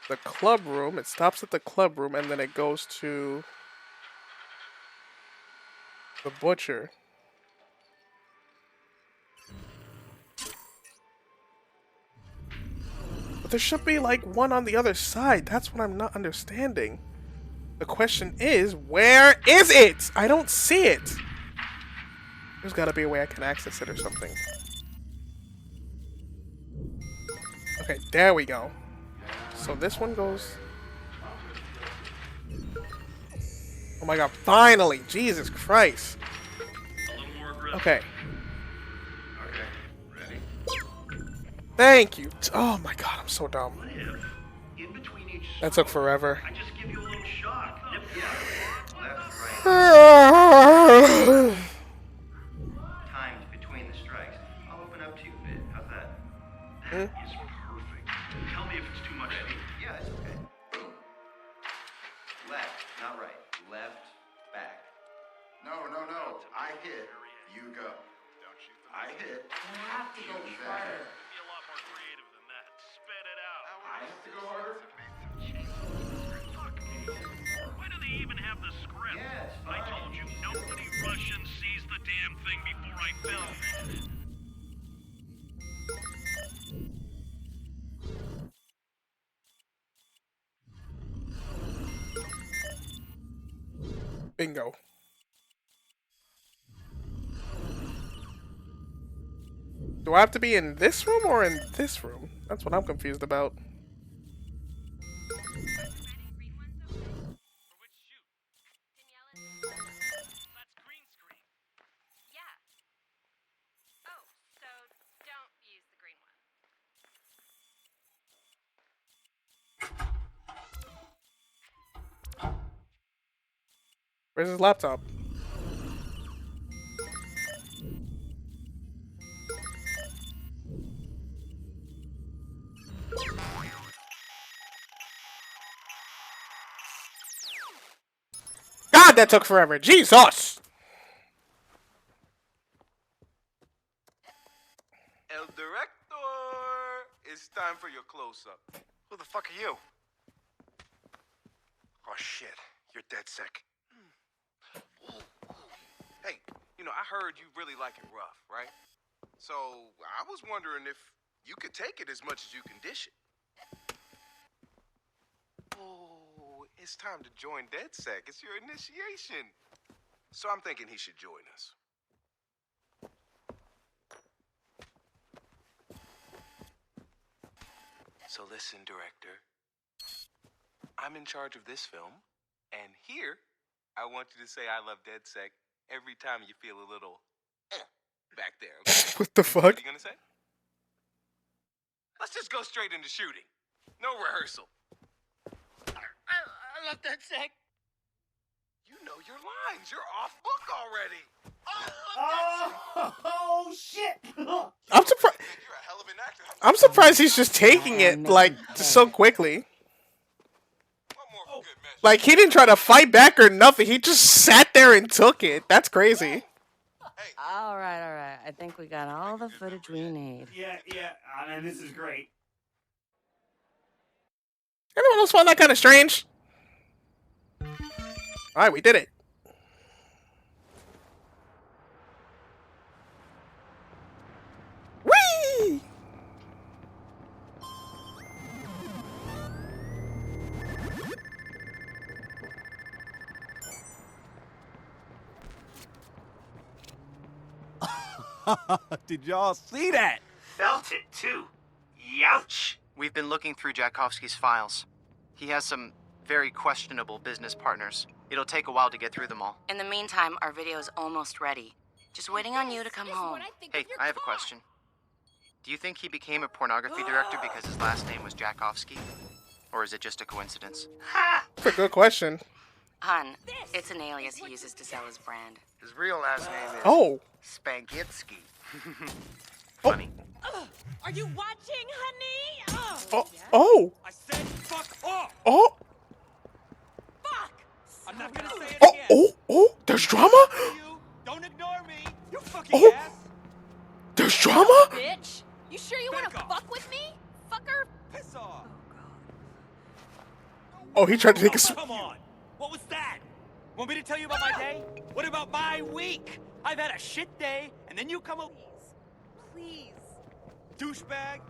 [SPEAKER 1] the club room. It stops at the club room, and then it goes to the butcher. But there should be like one on the other side. That's what I'm not understanding. The question is, where is it? I don't see it. There's gotta be a way I can access it or something. Okay, there we go. So this one goes... Oh my god, finally! Jesus Christ! Okay. Thank you! Oh my god, I'm so dumb. That took forever.
[SPEAKER 10] I just give you a little shock.
[SPEAKER 12] Timed between the strikes. I'll open up to you a bit. How's that?
[SPEAKER 10] That is perfect. Tell me if it's too much.
[SPEAKER 12] Yeah, it's okay. Boom. Left, not right. Left, back.
[SPEAKER 11] No. I hit, you go. I hit.
[SPEAKER 10] You have to go harder. Be a lot more creative than that. Spit it out.
[SPEAKER 11] I have to go harder?
[SPEAKER 10] Fuck me. Why do they even have the script?
[SPEAKER 12] Yes,
[SPEAKER 10] I told you nobody Russian sees the damn thing before I film it.
[SPEAKER 1] Bingo. Do I have to be in this room or in this room? That's what I'm confused about. Where's his laptop? God, that took forever. Jesus!
[SPEAKER 9] El Director! It's time for your close-up.
[SPEAKER 5] Who the fuck are you? Oh shit, you're dead sick.
[SPEAKER 9] Hey, you know, I heard you really like it rough, right? So, I was wondering if you could take it as much as you can dish it. Oh, it's time to join DedSec. It's your initiation. So I'm thinking he should join us. So listen, director. I'm in charge of this film, and here, I want you to say I love DedSec every time you feel a little back there. Okay?
[SPEAKER 1] What the fuck?
[SPEAKER 9] What are you gonna say? Let's just go straight into shooting. No rehearsal.
[SPEAKER 10] I love that sec.
[SPEAKER 9] You know your lines. You're off book already.
[SPEAKER 15] Oh shit!
[SPEAKER 1] I'm surprised.
[SPEAKER 9] You're a hell of an actor.
[SPEAKER 1] I'm surprised he's just taking it like so quickly. Like he didn't try to fight back or nothing. He just sat there and took it. That's crazy.
[SPEAKER 8] All right. I think we got all the footage we need.
[SPEAKER 10] Yeah. I mean, this is great.
[SPEAKER 1] Anyone else find that kind of strange? Alright, we did it. Whee!
[SPEAKER 4] Did y'all see that?
[SPEAKER 10] Felt it too. Youch.
[SPEAKER 16] We've been looking through Jakovsky's files. He has some very questionable business partners. It'll take a while to get through them all.
[SPEAKER 8] In the meantime, our video is almost ready. Just waiting on you to come home.
[SPEAKER 16] Hey, I have a question. Do you think he became a pornography director because his last name was Jakovsky? Or is it just a coincidence?
[SPEAKER 1] That's a good question.
[SPEAKER 8] Hun, it's an alias he uses to sell his brand.
[SPEAKER 9] His real last name is
[SPEAKER 1] Oh.
[SPEAKER 9] Spaghetti.
[SPEAKER 16] Funny.
[SPEAKER 17] Are you watching, honey?
[SPEAKER 1] Oh.
[SPEAKER 17] I said fuck off.
[SPEAKER 1] Oh.
[SPEAKER 17] Fuck. I'm not gonna say it
[SPEAKER 1] Oh.
[SPEAKER 17] again.
[SPEAKER 1] Oh. There's drama?
[SPEAKER 17] Don't ignore me. You fucking
[SPEAKER 1] Oh.
[SPEAKER 17] ass.
[SPEAKER 1] There's drama?
[SPEAKER 2] Bitch, you sure you want to fuck with me? Fucker.
[SPEAKER 17] Piss off.
[SPEAKER 1] Oh, he tried to take a...
[SPEAKER 17] Come on. What was that? Want me to tell you about my day? What about my week? I've had a shit day, and then you come up. Please. Douchebag.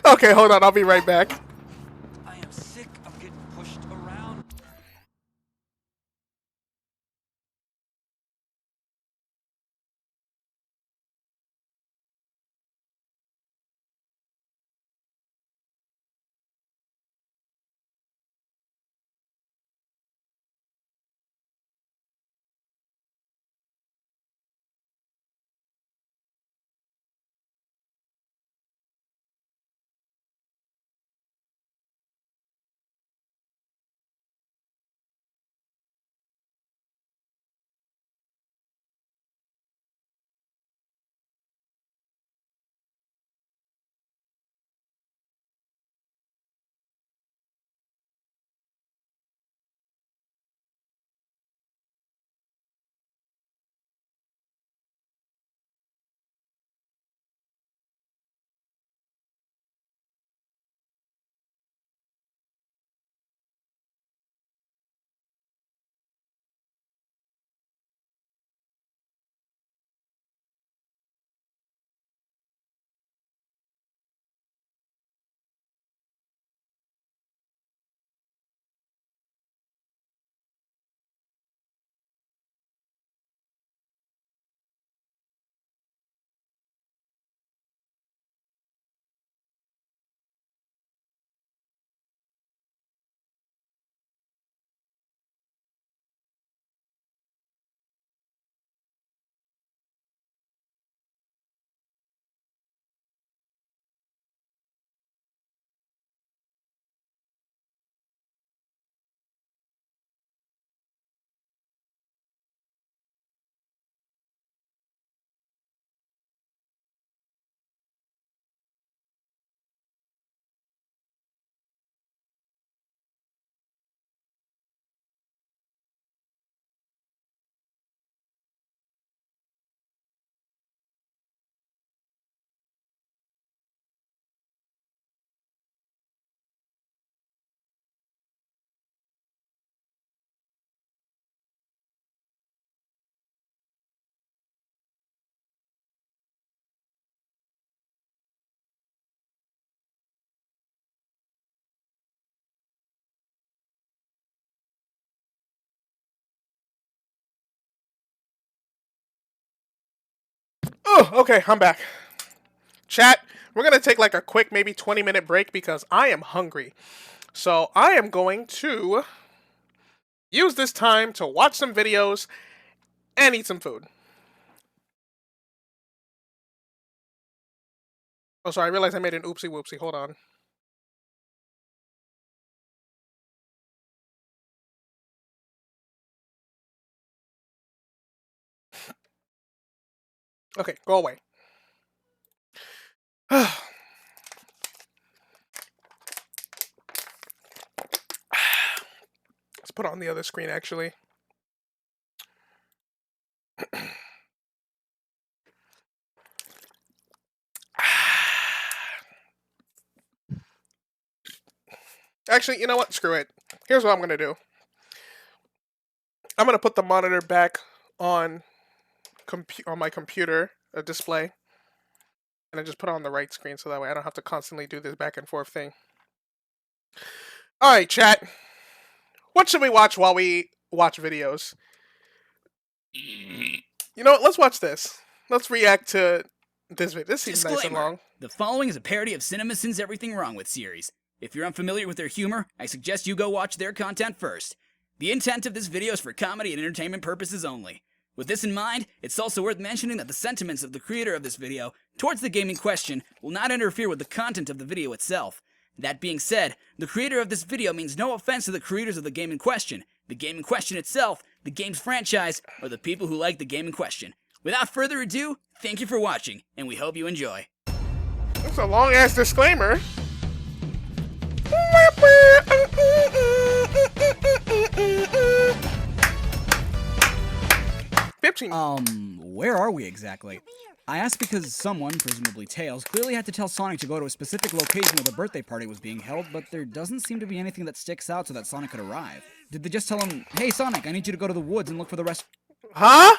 [SPEAKER 1] Okay, hold on. I'll be right back.
[SPEAKER 17] I am sick of getting pushed around.
[SPEAKER 1] Oh, okay, I'm back. Chat, we're going to take like a quick maybe 20-minute break because I am hungry. So I am going to use this time to watch some videos and eat some food. Oh, sorry, I realized I made an oopsie whoopsie. Hold on. Okay, go away. Let's put on the other screen, actually. Actually, you know what? Screw it. Here's what I'm going to do. I'm going to put the monitor back on my computer display. And I just put it on the right screen so that way I don't have to constantly do this back and forth thing. Alright, chat. What should we watch while we watch videos? You know what? Let's watch this. Let's react to this video. This seems nice and long.
[SPEAKER 18] The following is a parody of CinemaSin's Everything Wrong With series. If you're unfamiliar with their humor, I suggest you go watch their content first. The intent of this video is for comedy and entertainment purposes only. With this in mind, it's also worth mentioning that the sentiments of the creator of this video towards the game in question will not interfere with the content of the video itself. That being said, the creator of this video means no offense to the creators of the game in question, the game in question itself, the game's franchise, or the people who like the game in question. Without further ado, thank you for watching, and we hope you enjoy.
[SPEAKER 1] That's a long-ass disclaimer.
[SPEAKER 19] Where are we exactly? I asked because someone, presumably Tails, clearly had to tell Sonic to go to a specific location where the birthday party was being held, but there doesn't seem to be anything that sticks out so that Sonic could arrive. Did they just tell him, hey Sonic, I need you to go to the woods and look for the rest—
[SPEAKER 1] Huh?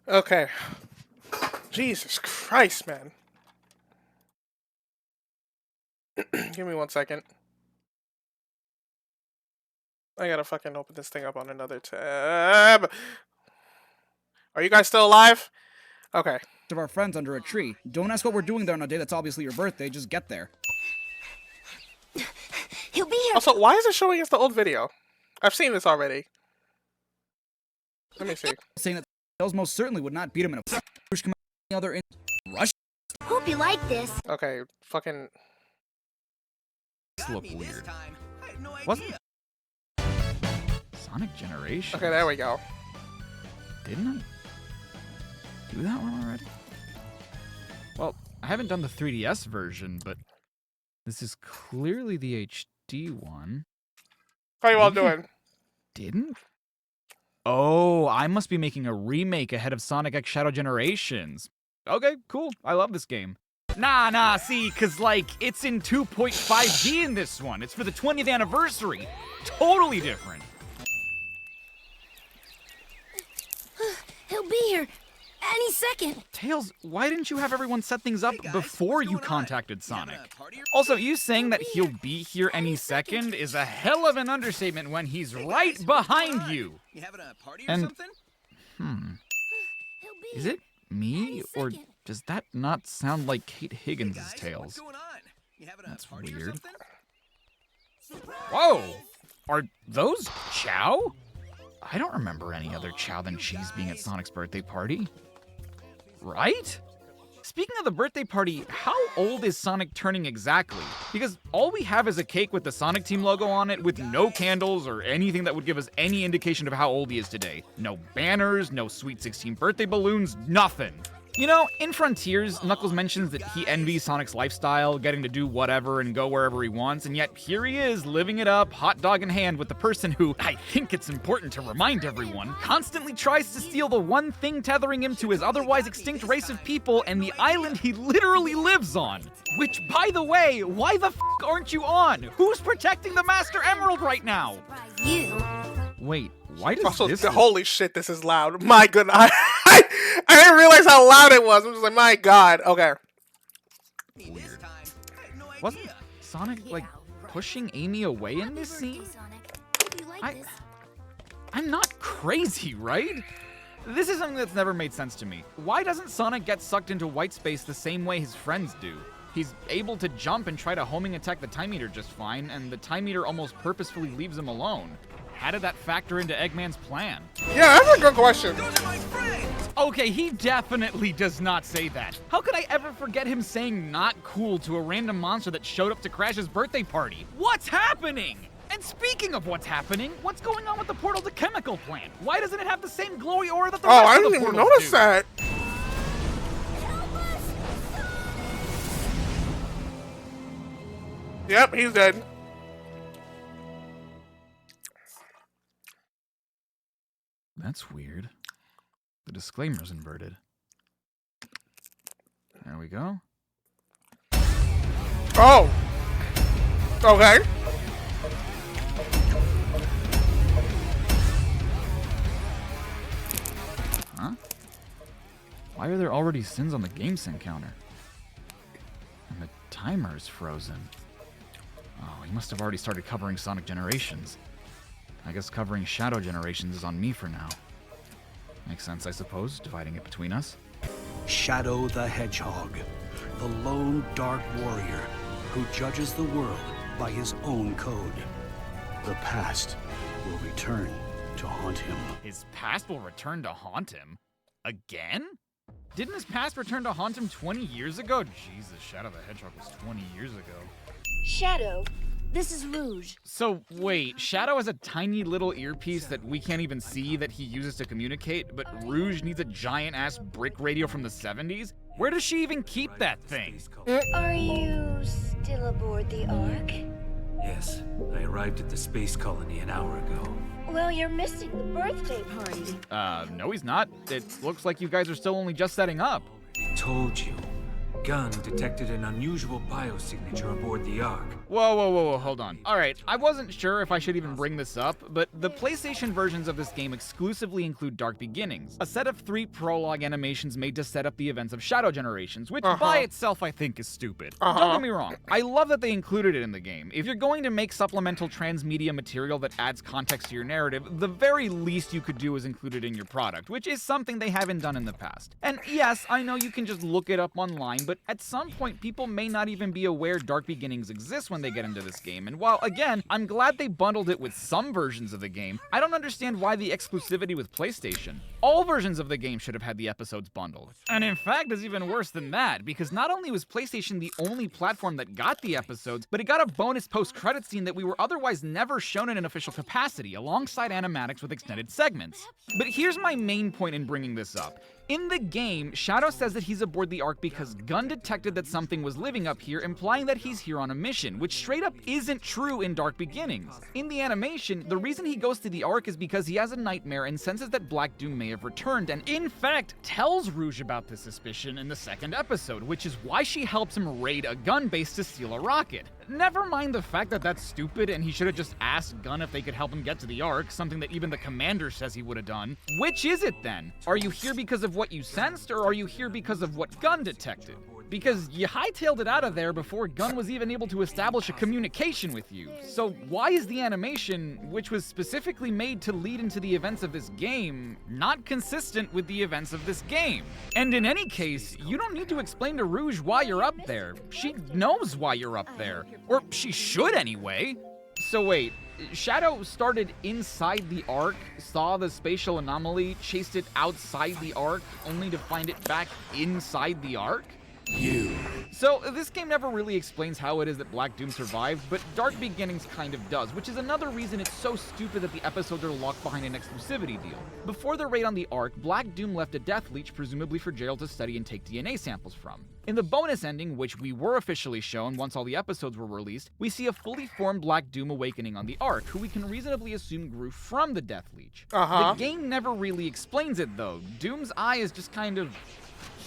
[SPEAKER 1] Okay. Jesus Christ, man. Give me 1 second. I gotta fucking open this thing up on another tab. Are you guys still alive? Okay.
[SPEAKER 19] Of our friends under a tree. Don't ask what we're doing there on a day that's obviously your birthday. Just get there.
[SPEAKER 6] He'll be here.
[SPEAKER 1] Also, why is it showing us the old video? I've seen this already. Let me see.
[SPEAKER 19] Saying that Tails most certainly would not beat him in a push come any other in rush.
[SPEAKER 6] Hope you like this.
[SPEAKER 1] Okay, fucking.
[SPEAKER 20] This look weird. Wasn't Sonic Generation?
[SPEAKER 1] Okay, there we go.
[SPEAKER 20] Didn't I do that one already? Well, I haven't done the 3DS version, but this is clearly the HD one.
[SPEAKER 1] How you all doing?
[SPEAKER 20] Didn't? Oh, I must be making a remake ahead of Sonic X Shadow Generations. Okay, cool. I love this game. Nah, see, cause like, it's in 2.5D in this one. It's for the 20th anniversary. Totally different.
[SPEAKER 6] He'll be here any second.
[SPEAKER 20] Tails, why didn't you have everyone set things up before you contacted Sonic? Also, you saying that he'll be here any second is a hell of an understatement when he's right behind you.
[SPEAKER 17] You having a party or something?
[SPEAKER 20] Is it me, or does that not sound like Kate Higgins' Tails? That's weird. Whoa! Are those Chow? I don't remember any other Chow than Cheese being at Sonic's birthday party. Right? Speaking of the birthday party, how old is Sonic turning exactly? Because all we have is a cake with the Sonic Team logo on it with no candles or anything that would give us any indication of how old he is today. No banners, no Sweet 16 birthday balloons, nothing. You know, in Frontiers, Knuckles mentions that he envies Sonic's lifestyle, getting to do whatever and go wherever he wants, and yet here he is, living it up, hot dog in hand, with the person who, I think it's important to remind everyone, constantly tries to steal the one thing tethering him to his otherwise extinct race of people and the island he literally lives on. Which, by the way, why the f*** aren't you on? Who's protecting the Master Emerald right now?
[SPEAKER 6] You.
[SPEAKER 20] Wait, why does
[SPEAKER 1] Also,
[SPEAKER 20] this...
[SPEAKER 1] holy shit, this is loud. My goodness. I didn't realize how loud it was. I'm just like, my god. Okay.
[SPEAKER 20] Weird. Wasn't Sonic, like, pushing Amy away in this scene? I'm not crazy, right? This is something that's never made sense to me. Why doesn't Sonic get sucked into white space the same way his friends do? He's able to jump and try to homing attack the Time Eater just fine, and the Time Eater almost purposefully leaves him alone. How did that factor into Eggman's plan?
[SPEAKER 1] Yeah, that's a good question.
[SPEAKER 20] Okay, he definitely does not say that. How could I ever forget him saying not cool to a random monster that showed up to Crash's birthday party? What's happening? And speaking of what's happening, what's going on with the portal to Chemical Plant? Why doesn't it have the same glowy aura that the rest
[SPEAKER 1] I
[SPEAKER 20] of the
[SPEAKER 1] didn't even
[SPEAKER 20] portals
[SPEAKER 1] notice
[SPEAKER 20] do?
[SPEAKER 1] that. Yep, he's dead.
[SPEAKER 20] That's weird. The disclaimer's inverted. There we go.
[SPEAKER 1] Oh! Okay.
[SPEAKER 20] Huh? Why are there already sins on the game sync counter? And the timer is frozen. Oh, he must have already started covering Sonic Generations. I guess covering Shadow Generations is on me for now. Makes sense, I suppose, dividing it between us.
[SPEAKER 21] Shadow the Hedgehog, the lone dark warrior who judges the world by his own code. The past will return to haunt him.
[SPEAKER 20] His past will return to haunt him? Again? Didn't his past return to haunt him 20 years ago? Jesus, Shadow the Hedgehog was 20 years ago.
[SPEAKER 6] Shadow, this is Rouge.
[SPEAKER 20] So, wait, Shadow has a tiny little earpiece that we can't even see that he uses to communicate, but Rouge needs a giant-ass brick radio from the 70s? Where does she even keep that thing?
[SPEAKER 6] Are you still aboard the Ark?
[SPEAKER 22] Yes, I arrived at the space colony an hour ago.
[SPEAKER 6] Well, you're missing the birthday party.
[SPEAKER 20] No he's not. It looks like you guys are still only just setting up.
[SPEAKER 22] Told you. Gunn detected an unusual biosignature aboard the Ark.
[SPEAKER 20] Whoa, hold on. Alright, I wasn't sure if I should even bring this up, but the PlayStation versions of this game exclusively include Dark Beginnings, a set of 3 prologue animations made to set up the events of Shadow Generations, which by itself I think is stupid. Don't get me wrong, I love that they included it in the game. If you're going to make supplemental transmedia material that adds context to your narrative, the very least you could do is include it in your product, which is something they haven't done in the past. And yes, I know you can just look it up online, but at some point people may not even be aware Dark Beginnings exists when they get into this game, and while, again, I'm glad they bundled it with some versions of the game, I don't understand why the exclusivity with PlayStation. All versions of the game should have had the episodes bundled. And in fact, it's even worse than that, because not only was PlayStation the only platform that got the episodes, but it got a bonus post-credit scene that we were otherwise never shown in an official capacity, alongside animatics with extended segments. But here's my main point in bringing this up. In the game, Shadow says that he's aboard the Ark because Gunn detected that something was living up here, implying that he's here on a mission, which straight up isn't true in Dark Beginnings. In the animation, the reason he goes to the Ark is because he has a nightmare and senses that Black Doom may have returned, and in fact, tells Rouge about this suspicion in the 2nd episode, which is why she helps him raid a gun base to steal a rocket. Never mind the fact that that's stupid and he should have just asked Gunn if they could help him get to the Ark, something that even the commander says he would have done. Which is it then? Are you here because of what you sensed, or are you here because of what Gunn detected? Because you hightailed it out of there before Gunn was even able to establish a communication with you. So why is the animation, which was specifically made to lead into the events of this game, not consistent with the events of this game? And in any case, you don't need to explain to Rouge why you're up there. She knows why you're up there. Or she should anyway. So wait, Shadow started inside the Ark, saw the spatial anomaly, chased it outside the Ark, only to find it back inside the Ark? So, this game never really explains how it is that Black Doom survived, but Dark Beginnings kind of does, which is another reason it's so stupid that the episodes are locked behind an exclusivity deal. Before the raid on the Ark, Black Doom left a Death Leech, presumably for Gerald to study and take DNA samples from. In the bonus ending, which we were officially shown once all the episodes were released, we see a fully formed Black Doom awakening on the Ark, who we can reasonably assume grew from the Death Leech. The game never really explains it though. Doom's eye is just kind of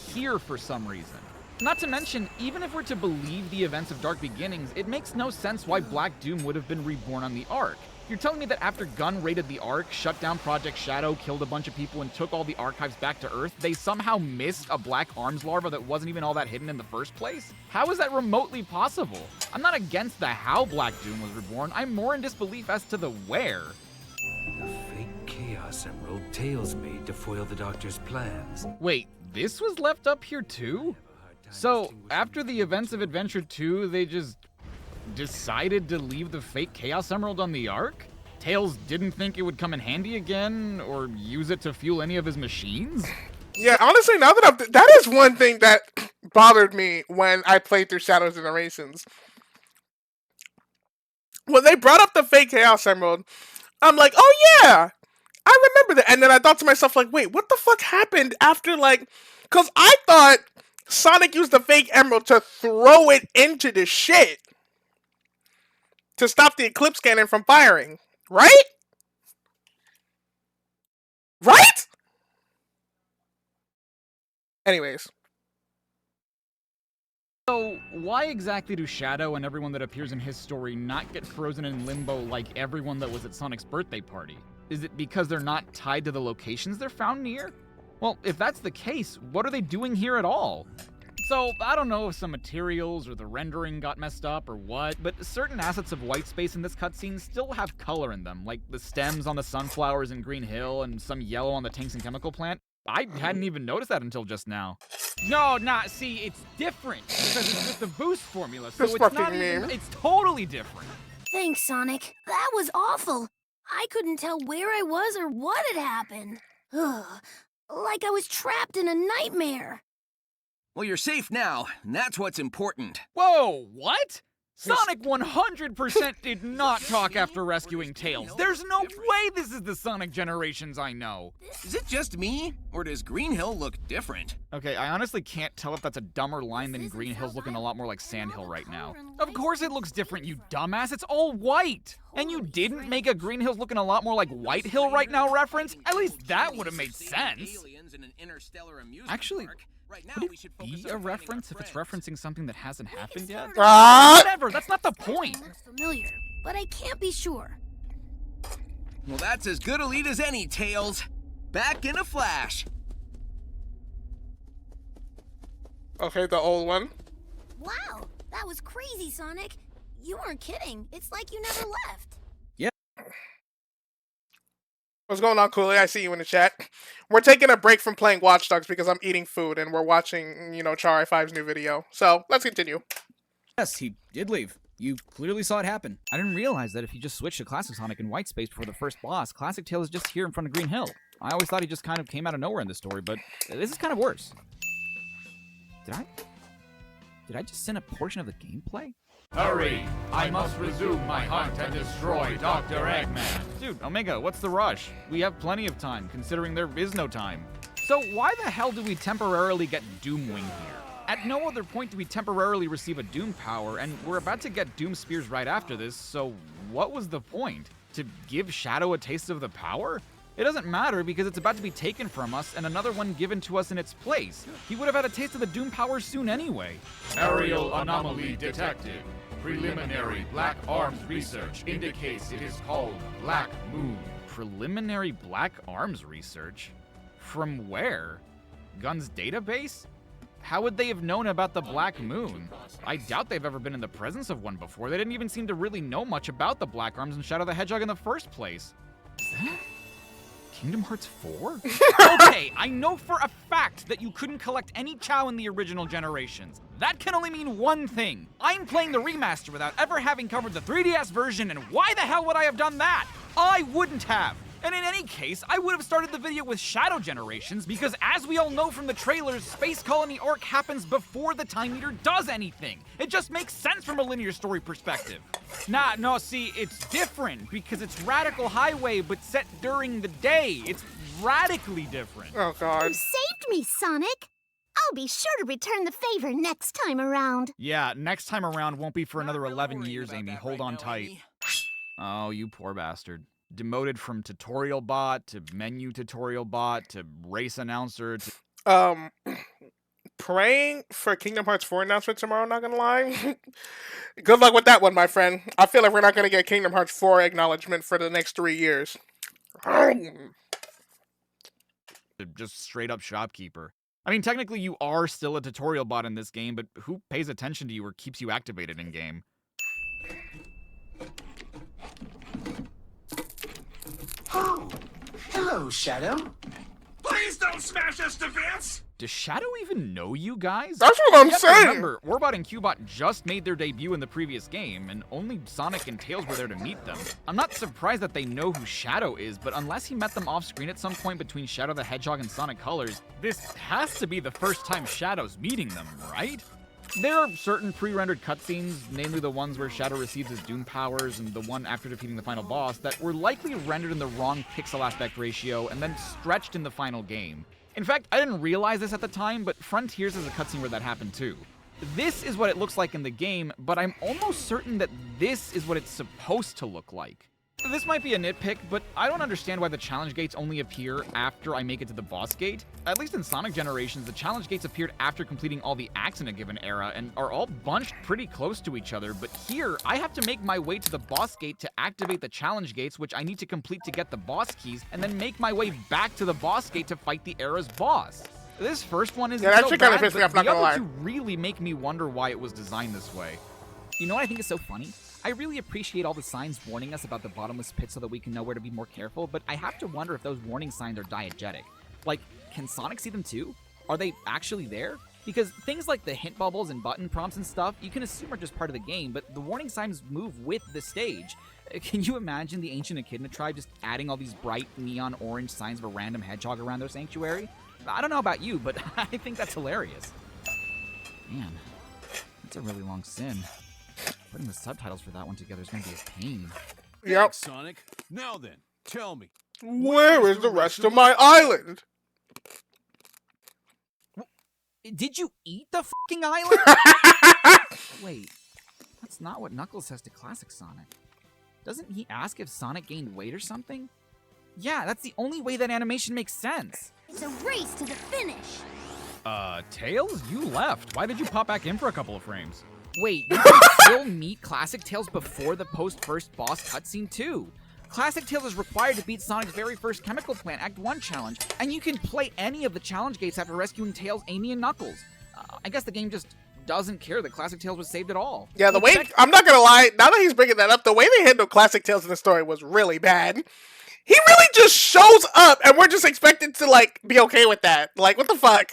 [SPEAKER 20] here for some reason. Not to mention, even if we're to believe the events of Dark Beginnings, it makes no sense why Black Doom would have been reborn on the Ark. You're telling me that after Gunn raided the Ark, shut down Project Shadow, killed a bunch of people, and took all the archives back to Earth, they somehow missed a black arms larva that wasn't even all that hidden in the first place? How is that remotely possible? I'm not against the how Black Doom was reborn, I'm more in disbelief as to the where.
[SPEAKER 22] The fake Chaos Emerald Tails made to foil the Doctor's plans.
[SPEAKER 20] Wait, this was left up here too? So, after the events of Adventure 2, they just decided to leave the fake Chaos Emerald on the Ark? Tails didn't think it would come in handy again, or use it to fuel any of his machines?
[SPEAKER 1] Yeah, honestly, now that that is one thing that bothered me when I played through Shadow Generations. When they brought up the fake Chaos Emerald, I'm like, oh yeah, I remember that. And then I thought to myself, like, wait, what the fuck happened after, like, because I thought Sonic used the fake emerald to throw it into the shit to stop the Eclipse cannon from firing, right? Right? Anyways.
[SPEAKER 20] So, why exactly do Shadow and everyone that appears in his story not get frozen in limbo like everyone that was at Sonic's birthday party? Is it because they're not tied to the locations they're found near? Well, if that's the case, what are they doing here at all? So, I don't know if some materials or the rendering got messed up or what, but certain assets of white space in this cutscene still have color in them, like the stems on the sunflowers in Green Hill and some yellow on the tanks and chemical plant. I hadn't even noticed that until just now.
[SPEAKER 17] No, see, it's different, because it's just a boost formula, so
[SPEAKER 1] This
[SPEAKER 17] it's not
[SPEAKER 1] fucking
[SPEAKER 17] even,
[SPEAKER 1] meme.
[SPEAKER 17] it's totally different.
[SPEAKER 3] Thanks, Sonic. That was awful. I couldn't tell where I was or what had happened. Ugh. Like I was trapped in a nightmare.
[SPEAKER 7] Well, you're safe now, and that's what's important.
[SPEAKER 20] Whoa, what? Sonic 100% did not talk after rescuing Tails. There's no way this is the Sonic Generations I know.
[SPEAKER 7] Is it just me, or does Green Hill look different?
[SPEAKER 20] Okay, I honestly can't tell if that's a dumber line than Green Hill's looking a lot more like Sand Hill right now. Of course it looks different, you dumbass. It's all white. And you didn't make a Green Hill's looking a lot more like White Hill right now reference? At least that would have made sense.
[SPEAKER 7] Aliens in an interstellar amusement
[SPEAKER 20] Actually,
[SPEAKER 7] park.
[SPEAKER 20] Would it be a reference if it's referencing something that hasn't happened yet?
[SPEAKER 1] Ah!
[SPEAKER 20] Whatever, that's not the point!
[SPEAKER 3] Looks familiar, but I can't be sure.
[SPEAKER 7] Well, that's as good a lead as any, Tails. Back in a flash.
[SPEAKER 1] Okay, the old one.
[SPEAKER 3] Wow, that was crazy, Sonic. You weren't kidding. It's like you never left.
[SPEAKER 1] What's going on, Cooley? I see you in the chat. We're taking a break from playing Watch Dogs because I'm eating food and we're watching, you know, Char5's new video. So, let's continue.
[SPEAKER 19] Yes, he did leave. You clearly saw it happen.
[SPEAKER 20] I didn't realize that if you just switched to Classic Sonic in White Space before the first boss, Classic Tails is just here in front of Green Hill. I always thought he just kind of came out of nowhere in the story, but this is kind of worse. Did I just send a portion of the gameplay?
[SPEAKER 11] Hurry! I must resume my hunt and destroy Dr. Eggman.
[SPEAKER 20] Dude, Omega, what's the rush? We have plenty of time, considering there is no time. So why the hell do we temporarily get Doomwing here? At no other point do we temporarily receive a Doom power, and we're about to get Doom Spears right after this, so what was the point? To give Shadow a taste of the power? It doesn't matter because it's about to be taken from us and another one given to us in its place. He would have had a taste of the Doom power soon anyway.
[SPEAKER 11] Aerial anomaly detected. Preliminary Black Arms research indicates it is called Black Moon.
[SPEAKER 20] Preliminary Black Arms research? From where? Gun's database? How would they have known about the Black Moon? I doubt they've ever been in the presence of one before. They didn't even seem to really know much about the Black Arms and Shadow the Hedgehog in the first place. Is that Kingdom Hearts 4? Okay, I know for a fact that you couldn't collect any Chao in the original generations. That can only mean one thing. I'm playing the remaster without ever having covered the 3DS version, and why the hell would I have done that? I wouldn't have. And in any case, I would have started the video with Shadow Generations because as we all know from the trailers, Space Colony Orc happens before the Time Meter does anything. It just makes sense from a linear story perspective. No, see, it's different because it's Radical Highway but set during the day. It's radically different.
[SPEAKER 1] Oh, God.
[SPEAKER 13] You saved me, Sonic. I'll be sure to return the favor next time around.
[SPEAKER 20] Yeah, next time around won't be for another 11 years, Amy. Hold on tight. Oh, you poor bastard. Demoted from tutorial bot to menu tutorial bot to race announcer to...
[SPEAKER 1] Praying for Kingdom Hearts 4 announcement tomorrow, not gonna lie. Good luck with that one, my friend. I feel like we're not gonna get Kingdom Hearts 4 acknowledgement for the next 3 years.
[SPEAKER 20] Just straight up shopkeeper. I mean, technically you are still a tutorial bot in this game, but who pays attention to you or keeps you activated in game?
[SPEAKER 7] Oh, hello, Shadow.
[SPEAKER 9] Please don't smash us, Vince!
[SPEAKER 20] Does Shadow even know you guys?
[SPEAKER 1] That's what I'm saying!
[SPEAKER 20] Remember, Warbot and Cubot just made their debut in the previous game, and only Sonic and Tails were there to meet them. I'm not surprised that they know who Shadow is, but unless he met them off-screen at some point between Shadow the Hedgehog and Sonic Colors, this has to be the first time Shadow's meeting them, right? There are certain pre-rendered cutscenes, namely the ones where Shadow receives his Doom powers and the one after defeating the final boss, that were likely rendered in the wrong pixel aspect ratio and then stretched in the final game. In fact, I didn't realize this at the time, but Frontiers is a cutscene where that happened too. This is what it looks like in the game, but I'm almost certain that this is what it's supposed to look like. This might be a nitpick, but I don't understand why the challenge gates only appear after I make it to the boss gate. At least in Sonic Generations, the challenge gates appeared after completing all the acts in a given era and are all bunched pretty close to each other, but here, I have to make my way to the boss gate to activate the challenge gates, which I need to complete to get the boss keys, and then make my way back to the boss gate to fight the era's boss. This first one isn't so bad,
[SPEAKER 1] kind of pissed me off, not
[SPEAKER 20] the
[SPEAKER 1] gonna lie.
[SPEAKER 20] other two really make me wonder why it was designed this way.
[SPEAKER 19] You know what I think is so funny? I really appreciate all the signs warning us about the bottomless pit so that we can know where to be more careful, but I have to wonder if those warning signs are diegetic. Like, can Sonic see them too? Are they actually there? Because things like the hint bubbles and button prompts and stuff, you can assume are just part of the game, but the warning signs move with the stage. Can you imagine the ancient Echidna tribe just adding all these bright neon orange signs of a random hedgehog around their sanctuary? I don't know about you, but I think that's hilarious. Man, that's a really long sin. Putting the subtitles for that one together is going to be a pain.
[SPEAKER 1] Yep.
[SPEAKER 14] Thanks, Sonic. Now then, tell me.
[SPEAKER 1] Where is the rest of my island?
[SPEAKER 19] Did you eat the fucking island? Wait, that's not what Knuckles says to Classic Sonic. Doesn't he ask if Sonic gained weight or something? Yeah, that's the only way that animation makes sense.
[SPEAKER 3] It's a race to the finish.
[SPEAKER 20] Tails? You left. Why did you pop back in for a couple of frames?
[SPEAKER 5] Wait, you can still meet Classic Tails before the post-first boss cutscene too. Classic Tails is required to beat Sonic's very first Chemical Plant Act 1 challenge, and you can play any of the challenge gates after rescuing Tails, Amy, and Knuckles. I guess the game just doesn't care that Classic Tails was saved at all.
[SPEAKER 1] Yeah, the way, I'm not gonna lie, now that he's bringing that up, the way they handled Classic Tails in the story was really bad. He really just shows up, and we're just expected to, like, be okay with that. Like, what the fuck?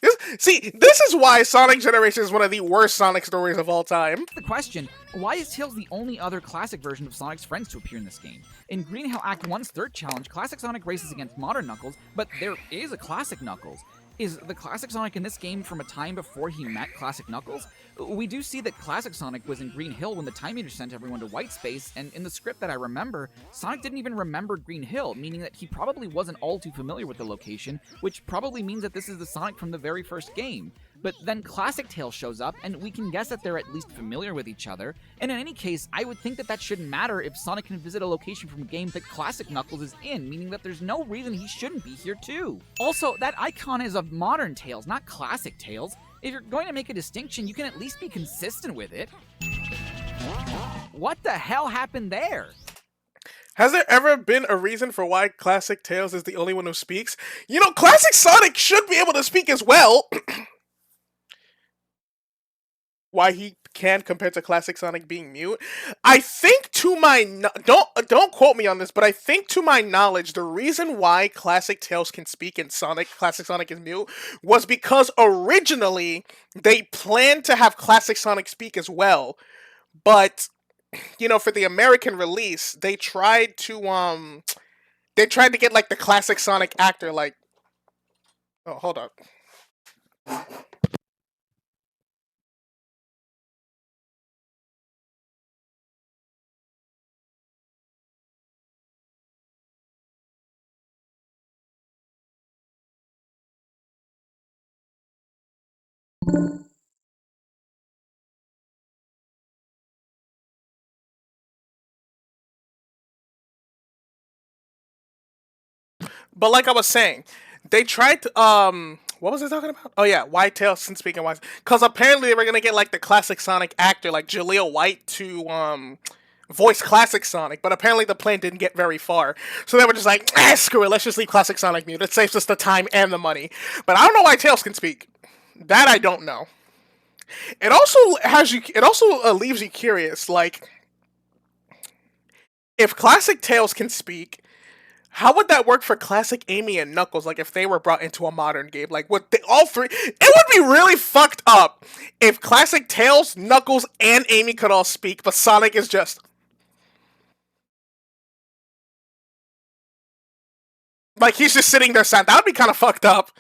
[SPEAKER 1] This is why Sonic Generation is one of the worst Sonic stories of all time.
[SPEAKER 5] The question, why is Tails the only other classic version of Sonic's friends to appear in this game? In Green Hill Act 1's third challenge, Classic Sonic races against modern Knuckles, but there is a Classic Knuckles. Is the Classic Sonic in this game from a time before he met Classic Knuckles? We do see that Classic Sonic was in Green Hill when the Time Eater sent everyone to White Space, and in the script that I remember, Sonic didn't even remember Green Hill, meaning that he probably wasn't all too familiar with the location, which probably means that this is the Sonic from the very first game. But then Classic Tails shows up, and we can guess that they're at least familiar with each other, and in any case, I would think that that shouldn't matter if Sonic can visit a location from a game that Classic Knuckles is in, meaning that there's no reason he shouldn't be here too. Also, that icon is of modern Tails, not Classic Tails. If you're going to make a distinction, you can at least be consistent with it. What the hell happened there?
[SPEAKER 1] Has there ever been a reason for why Classic Tails is the only one who speaks? You know, Classic Sonic should be able to speak as well. Why he can compared to Classic Sonic being mute? I think to my don't quote me on this, but I think to my knowledge, the reason why Classic Tails can speak and Classic Sonic is mute was because originally they planned to have Classic Sonic speak as well, but you know, for the American release, they tried to get like the Classic Sonic actor, like, oh, hold up. But like I was saying, they tried to, what was I talking about? Oh yeah, why Tails can speak and why, because apparently they were gonna get like the Classic Sonic actor, like Jaleel White, to voice Classic Sonic, but apparently the plan didn't get very far. So they were just like, screw it, let's just leave Classic Sonic mute. It saves us the time and the money. But I don't know why Tails can speak. That I don't know. It also leaves you curious, like, if Classic Tails can speak, how would that work for Classic Amy and Knuckles? Like, if they were brought into a modern game, like, would they, all three? It would be really fucked up if Classic Tails, Knuckles, and Amy could all speak, but Sonic is just like, he's just sitting there silent. That would be kind of fucked up.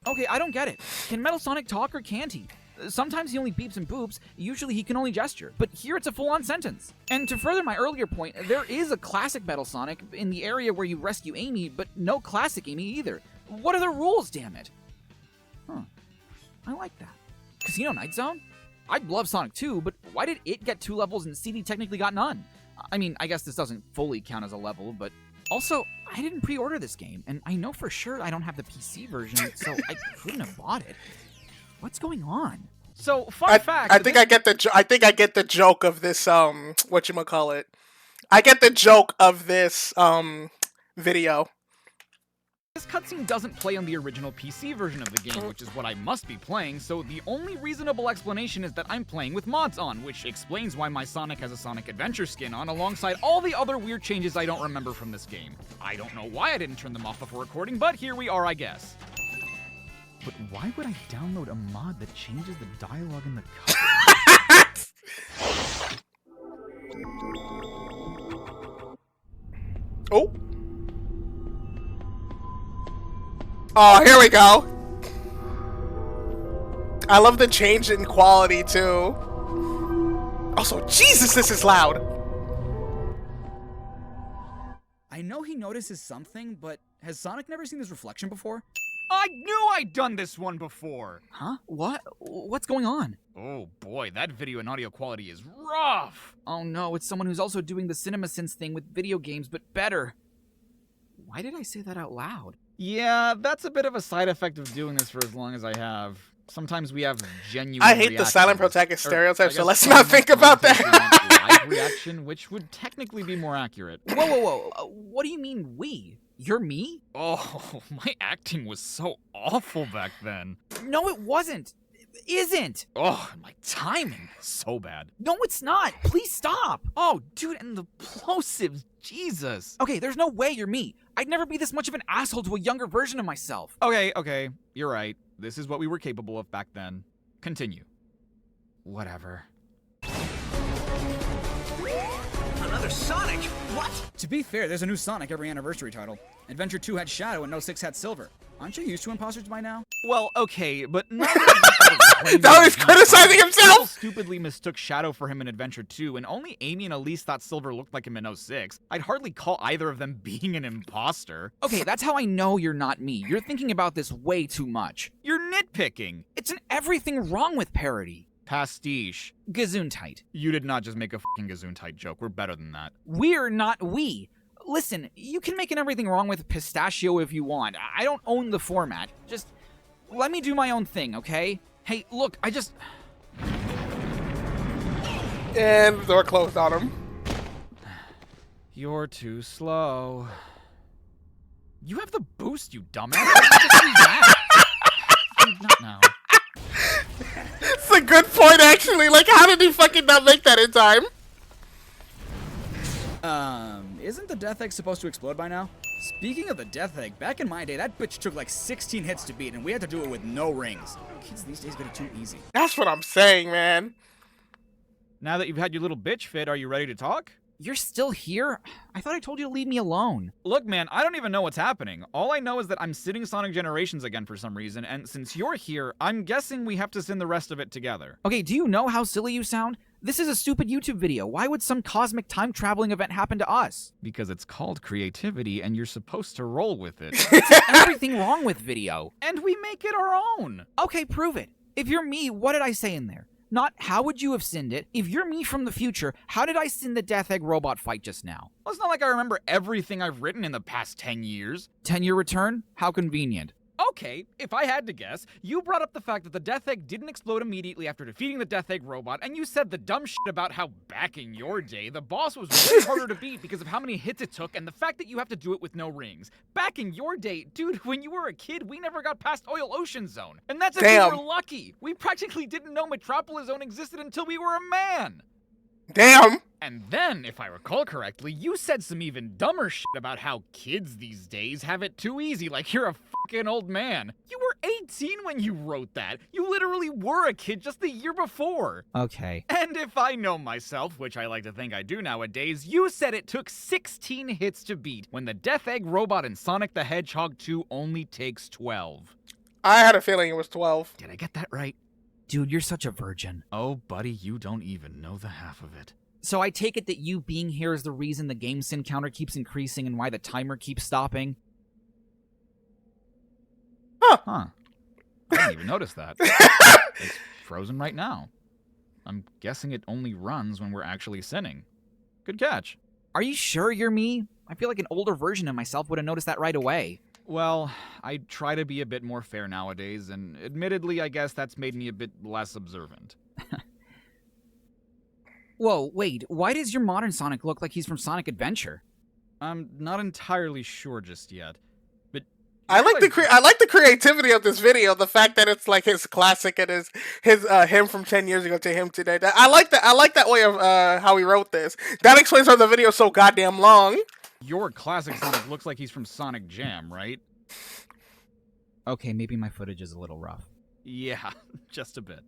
[SPEAKER 5] Okay, I don't get it. Can Metal Sonic talk or can't he? Sometimes he only beeps and boops, usually he can only gesture, but here it's a full-on sentence. And to further my earlier point, there is a classic Metal Sonic in the area where you rescue Amy, but no classic Amy either. What are the rules, damn it? Huh. I like that. Casino Night Zone? I'd love Sonic 2, but why did it get 2 levels and CD technically got none? I mean, I guess this doesn't fully count as a level, but also, I didn't pre-order this game, and I know for sure I don't have the PC version, so I couldn't have bought it. What's going on?
[SPEAKER 20] So, fun fact.
[SPEAKER 1] I think I get the joke of this whatchamacallit. I get the joke of this video.
[SPEAKER 20] This cutscene doesn't play on the original PC version of the game, which is what I must be playing, so the only reasonable explanation is that I'm playing with mods on, which explains why my Sonic has a Sonic Adventure skin on, alongside all the other weird changes I don't remember from this game. I don't know why I didn't turn them off before recording, but here we are, I guess. But why would I download a mod that changes the dialogue in the cutscene?
[SPEAKER 1] Oh. Oh, here we go. I love the change in quality, too. Also, Jesus, this is loud.
[SPEAKER 19] I know he notices something, but has Sonic never seen his reflection before?
[SPEAKER 20] I knew I'd done this one before!
[SPEAKER 5] Huh? What? What's going on?
[SPEAKER 20] Oh boy, that video and audio quality is rough!
[SPEAKER 5] Oh no, it's someone who's also doing the CinemaSins thing with video games, but better. Why did I say that out loud?
[SPEAKER 20] Yeah, that's a bit of a side effect of doing this for as long as I have. Sometimes we have genuine
[SPEAKER 1] I hate the silent
[SPEAKER 20] reactions.
[SPEAKER 1] protagonist
[SPEAKER 20] Or,
[SPEAKER 1] stereotype,
[SPEAKER 20] I
[SPEAKER 1] so
[SPEAKER 20] guess
[SPEAKER 1] let's not think about that.
[SPEAKER 20] live reaction, which would technically be more accurate.
[SPEAKER 5] Whoa. What do you mean we? You're me?
[SPEAKER 20] Oh, my acting was so awful back then.
[SPEAKER 5] No, it wasn't. It isn't.
[SPEAKER 20] Oh, my timing was so bad.
[SPEAKER 5] No, it's not. Please stop.
[SPEAKER 20] Oh, dude, and the plosives, Jesus.
[SPEAKER 5] Okay, there's no way you're me. I'd never be this much of an asshole to a younger version of myself.
[SPEAKER 20] Okay, you're right. This is what we were capable of back then. Continue. Whatever.
[SPEAKER 7] Another Sonic? What?
[SPEAKER 19] To be fair, there's a new Sonic every anniversary title. Adventure 2 had Shadow and 06 had Silver. Aren't you used to imposters by now?
[SPEAKER 20] Well, okay, but not
[SPEAKER 1] Now he's criticizing himself!
[SPEAKER 20] Stupidly mistook Shadow for him in Adventure 2, and only Amy and Elise thought Silver looked like him in 06. I'd hardly call either of them being an imposter.
[SPEAKER 5] Okay, that's how I know you're not me. You're thinking about this way too much.
[SPEAKER 20] You're nitpicking.
[SPEAKER 5] It's an everything wrong with parody.
[SPEAKER 20] Pastiche.
[SPEAKER 5] Gesundheit.
[SPEAKER 20] You did not just make a fucking Gesundheit joke. We're better than that.
[SPEAKER 5] We're not we. Listen, you can make an everything wrong with pistachio if you want. I don't own the format. Just let me do my own thing, okay? Hey, look, I just...
[SPEAKER 1] And the door closed on him.
[SPEAKER 20] You're too slow. You have the boost, you dumbass. Just do that. Not now.
[SPEAKER 1] It's a good point, actually. Like, how did he fucking not make that in time?
[SPEAKER 19] Isn't the Death Egg supposed to explode by now? Speaking of the Death Egg, back in my day, that bitch took like 16 hits to beat, and we had to do it with no rings. Kids these days get it too easy.
[SPEAKER 1] That's what I'm saying, man.
[SPEAKER 20] Now that you've had your little bitch fit, are you ready to talk?
[SPEAKER 5] You're still here? I thought I told you to leave me alone.
[SPEAKER 20] Look, man, I don't even know what's happening. All I know is that I'm sitting Sonic Generations again for some reason, and since you're here, I'm guessing we have to send the rest of it together.
[SPEAKER 5] Okay, do you know how silly you sound? This is a stupid YouTube video. Why would some cosmic time-traveling event happen to us?
[SPEAKER 20] Because it's called creativity, and you're supposed to roll with it.
[SPEAKER 5] It's everything wrong with video.
[SPEAKER 20] And we make it our own.
[SPEAKER 5] Okay, prove it. If you're me, what did I say in there? Not how would you have sinned it. If you're me from the future, how did I sin the Death Egg robot fight just now?
[SPEAKER 20] Well, it's not like I remember everything I've written in the past 10 years.
[SPEAKER 5] 10-year return? How convenient.
[SPEAKER 20] Okay, if I had to guess, you brought up the fact that the Death Egg didn't explode immediately after defeating the Death Egg robot, and you said the dumb shit about how back in your day, the boss was way harder to beat because of how many hits it took and the fact that you have to do it with no rings. Back in your day, dude, when you were a kid, we never got past Oil Ocean Zone. And that's if we were lucky. We practically didn't know Metropolis Zone existed until we were a man.
[SPEAKER 1] Damn.
[SPEAKER 20] And then, if I recall correctly, you said some even dumber shit about how kids these days have it too easy, like you're a fucking old man. You were 18 when you wrote that. You literally were a kid just the year before.
[SPEAKER 5] Okay.
[SPEAKER 20] And if I know myself, which I like to think I do nowadays, you said it took 16 hits to beat, when the Death Egg robot in Sonic the Hedgehog 2 only takes 12.
[SPEAKER 1] I had a feeling it was 12.
[SPEAKER 20] Did I get that right?
[SPEAKER 5] Dude, you're such a virgin.
[SPEAKER 20] Oh, buddy, you don't even know the half of it.
[SPEAKER 5] So I take it that you being here is the reason the game sin counter keeps increasing and why the timer keeps stopping?
[SPEAKER 20] Huh. I didn't even notice that. It's frozen right now. I'm guessing it only runs when we're actually sinning. Good catch.
[SPEAKER 5] Are you sure you're me? I feel like an older version of myself would have noticed that right away.
[SPEAKER 20] Well, I try to be a bit more fair nowadays, and admittedly, I guess that's made me a bit less observant.
[SPEAKER 5] Whoa, wait, why does your modern Sonic look like he's from Sonic Adventure?
[SPEAKER 20] I'm not entirely sure just yet, but
[SPEAKER 1] I like the creativity of this video. The fact that it's like his classic and his him from 10 years ago to him today. I like that way of how he wrote this. That explains why the video's so goddamn long.
[SPEAKER 20] Your classic Sonic looks like he's from Sonic Jam, right?
[SPEAKER 5] Okay, maybe my footage is a little rough.
[SPEAKER 20] Yeah, just a bit.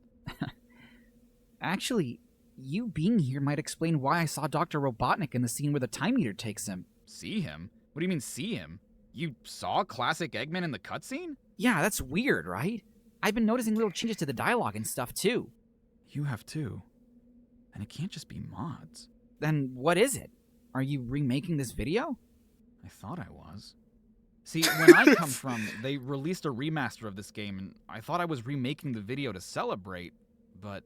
[SPEAKER 5] Actually, you being here might explain why I saw Dr. Robotnik in the scene where the time meter takes him.
[SPEAKER 20] See him? What do you mean, see him? You saw Classic Eggman in the cutscene?
[SPEAKER 5] Yeah, that's weird, right? I've been noticing little changes to the dialogue and stuff, too.
[SPEAKER 20] You have too. And it can't just be mods.
[SPEAKER 5] Then what is it? Are you remaking this video?
[SPEAKER 20] I thought I was. See, when I come from, they released a remaster of this game, and I thought I was remaking the video to celebrate, but...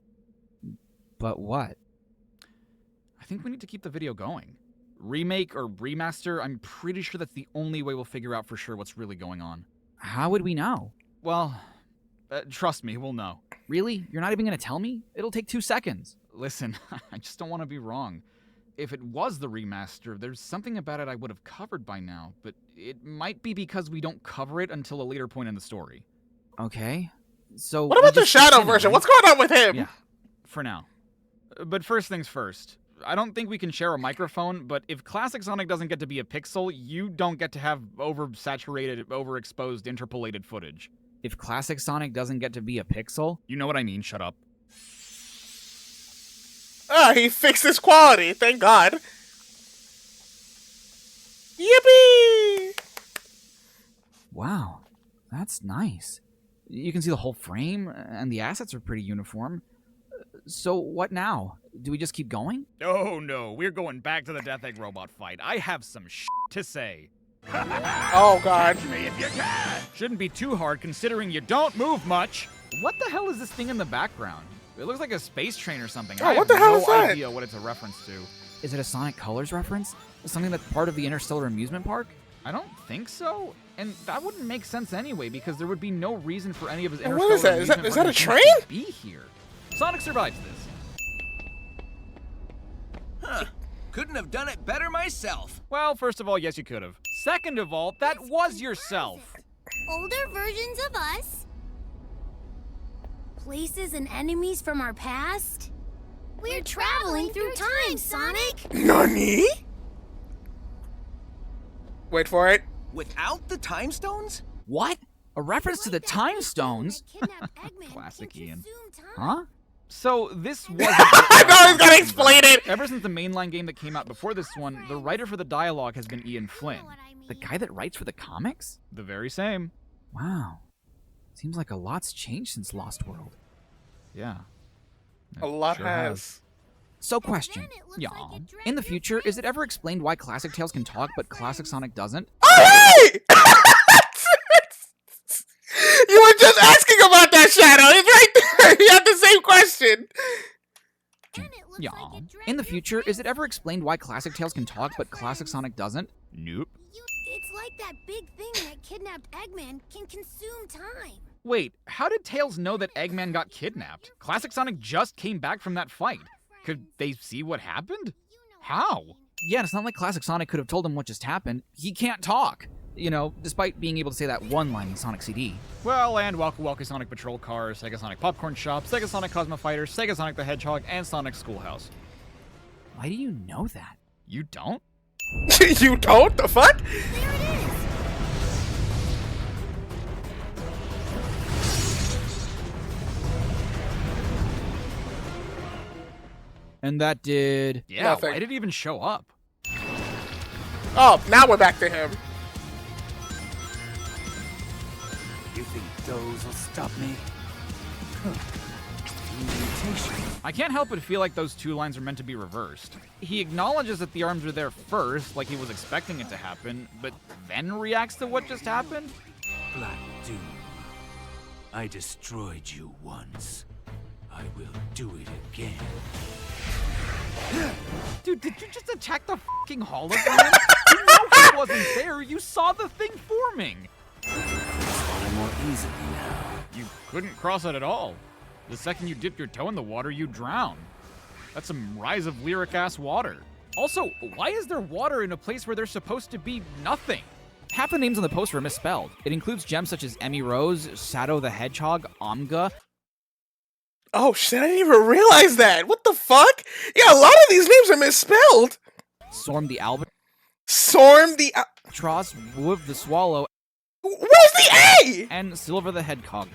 [SPEAKER 5] But what?
[SPEAKER 20] I think we need to keep the video going.
[SPEAKER 5] Remake or remaster, I'm pretty sure that's the only way we'll figure out for sure what's really going on. How would we know? Well, trust me, we'll know. Really? You're not even gonna tell me? It'll take 2 seconds. Listen, I just don't want to be wrong. If it was the remaster, there's something about it I would have covered by now, but it might be because we don't cover it until a later point in the story. Okay. So
[SPEAKER 1] What about the Shadow version? What's going on with him?
[SPEAKER 5] Yeah, for now. But first things first. I don't think we can share a microphone, but if Classic Sonic doesn't get to be a pixel, you don't get to have oversaturated, overexposed, interpolated footage. If Classic Sonic doesn't get to be a pixel? You know what I mean, shut up.
[SPEAKER 1] Ah, he fixed his quality, thank God. Yippee!
[SPEAKER 5] Wow, that's nice. You can see the whole frame, and the assets are pretty uniform. So what now? Do we just keep going? Oh no, we're going back to the Death Egg robot fight. I have some to say.
[SPEAKER 1] Oh God.
[SPEAKER 5] Catch me if you can! Shouldn't be too hard considering you don't move much. What the hell is this thing in the background? It looks like a space train or something.
[SPEAKER 1] Oh, what the hell is that?
[SPEAKER 5] I have no idea what it's a reference to. Is it a Sonic Colors reference? Something that's part of the Interstellar Amusement Park? I don't think so. And that wouldn't make sense anyway, because there would be no reason for any of his Interstellar
[SPEAKER 1] what is that?
[SPEAKER 5] Amusement
[SPEAKER 1] Is that
[SPEAKER 5] Park
[SPEAKER 1] a
[SPEAKER 5] machines
[SPEAKER 1] train?
[SPEAKER 5] to be here. Sonic survives this.
[SPEAKER 7] Huh. Couldn't have done it better myself.
[SPEAKER 5] Well, first of all, yes, you could have. Second of all, that was yourself.
[SPEAKER 3] Older versions of us. Places and enemies from our past. We're traveling through time, Sonic.
[SPEAKER 1] Nani? Wait for it.
[SPEAKER 7] Without the time stones?
[SPEAKER 5] What? A reference to the Time Stones? Classic Ian. Huh? So this was.
[SPEAKER 1] I know he's gonna explain it.
[SPEAKER 5] Ever since the mainline game that came out before this one, the writer for the dialogue has been Ian Flynn. The guy that writes for the comics? The very same. Wow. Seems like a lot's changed since Lost World. Yeah.
[SPEAKER 1] A lot
[SPEAKER 5] sure
[SPEAKER 1] has.
[SPEAKER 5] So question. Yeah. In the future, is it ever explained why Classic Tails can talk but Classic Sonic doesn't?
[SPEAKER 1] Hey! You were just asking about that, Shadow. It's right there. You had the same question.
[SPEAKER 5] Yeah. In the future, is it ever explained why Classic Tails can talk but Classic Sonic doesn't? Nope.
[SPEAKER 3] It's like that big thing that kidnapped Eggman can consume time.
[SPEAKER 5] Wait, how did Tails know that Eggman got kidnapped? Classic Sonic just came back from that fight. Could they see what happened? How? Yeah, it's not like Classic Sonic could have told him what just happened. He can't talk. You know, despite being able to say that one line in Sonic CD. Well, and Welky Welky Sonic Patrol Cars, Sega Sonic Popcorn Shop, Sega Sonic Cosmo Fighter, Sega Sonic the Hedgehog, and Sonic Schoolhouse. Why do you know that? You don't?
[SPEAKER 1] You don't? The fuck?
[SPEAKER 3] There it is.
[SPEAKER 5] And that did... Yeah,
[SPEAKER 1] Nothing.
[SPEAKER 5] why did it even show up?
[SPEAKER 1] Oh, now we're back to him.
[SPEAKER 21] You think those will stop me?
[SPEAKER 5] I can't help but feel like those two lines are meant to be reversed. He acknowledges that the arms are there first, like he was expecting it to happen, but then reacts to what just happened?
[SPEAKER 22] Black Doom. I destroyed you once. I will do it again.
[SPEAKER 5] Dude, did you just attack the fucking hologram? You know he wasn't there. You saw the thing forming.
[SPEAKER 22] Water more easily now.
[SPEAKER 5] You couldn't cross it at all. The second you dip your toe in the water, you drown. That's some Rise of Lyric-ass water. Also, why is there water in a place where there's supposed to be nothing? Half the names on the poster are misspelled. It includes gems such as Emmy Rose, Shadow the Hedgehog, Omga.
[SPEAKER 1] Oh shit, I didn't even realize that. What the fuck? Yeah, a lot of these names are misspelled.
[SPEAKER 5] Storm the Albert.
[SPEAKER 1] Storm the
[SPEAKER 5] Tross, Woof the Swallow.
[SPEAKER 1] Where's the A?
[SPEAKER 5] And Silver the Hedgehog.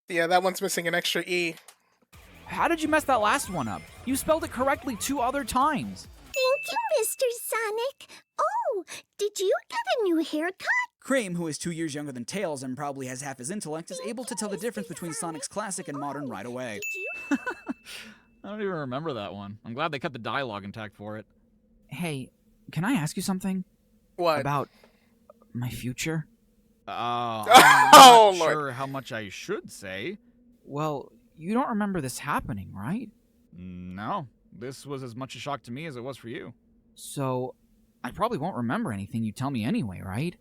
[SPEAKER 1] Yeah, that one's missing an extra E.
[SPEAKER 5] How did you mess that last one up? You spelled it correctly 2 other times.
[SPEAKER 13] Thank you, Mr. Sonic. Oh, did you get a new haircut?
[SPEAKER 19] Cream, who is 2 years younger than Tails and probably has half his intellect, is able to tell the difference between Sonic's classic and modern right away.
[SPEAKER 5] I don't even remember that one. I'm glad they kept the dialogue intact for it. Hey, can I ask you something?
[SPEAKER 1] What?
[SPEAKER 5] About my future? I'm
[SPEAKER 1] Oh,
[SPEAKER 5] not
[SPEAKER 1] Lord.
[SPEAKER 5] sure how much I should say. Well, you don't remember this happening, right? No.
[SPEAKER 20] This was as much a shock to me as it was for you.
[SPEAKER 5] So, I probably won't remember anything you tell me anyway, right?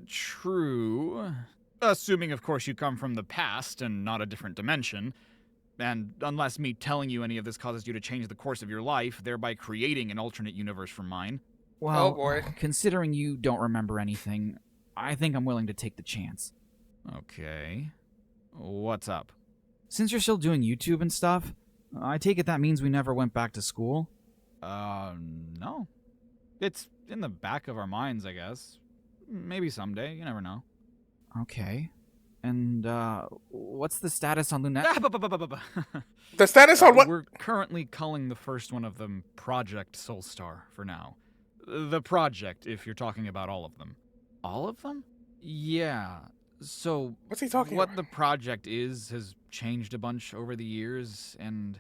[SPEAKER 20] True. Assuming, of course, you come from the past and not a different dimension. And unless me telling you any of this causes you to change the course of your life, thereby creating an alternate universe from mine.
[SPEAKER 5] Well,
[SPEAKER 1] Oh, boy.
[SPEAKER 5] considering you don't remember anything, I think I'm willing to take the chance.
[SPEAKER 20] Okay. What's up?
[SPEAKER 5] Since you're still doing YouTube and stuff, I take it that means we never went back to school?
[SPEAKER 20] No. It's in the back of our minds, I guess. Maybe someday, you never know.
[SPEAKER 5] Okay. And, what's the status on Lunette?
[SPEAKER 1] The status on what?
[SPEAKER 20] We're currently calling the first one of them Project Soulstar for now. The project, if you're talking about all of them.
[SPEAKER 5] All of them?
[SPEAKER 20] Yeah. So,
[SPEAKER 1] what's he talking
[SPEAKER 20] what
[SPEAKER 1] about?
[SPEAKER 20] the project is has changed a bunch over the years, and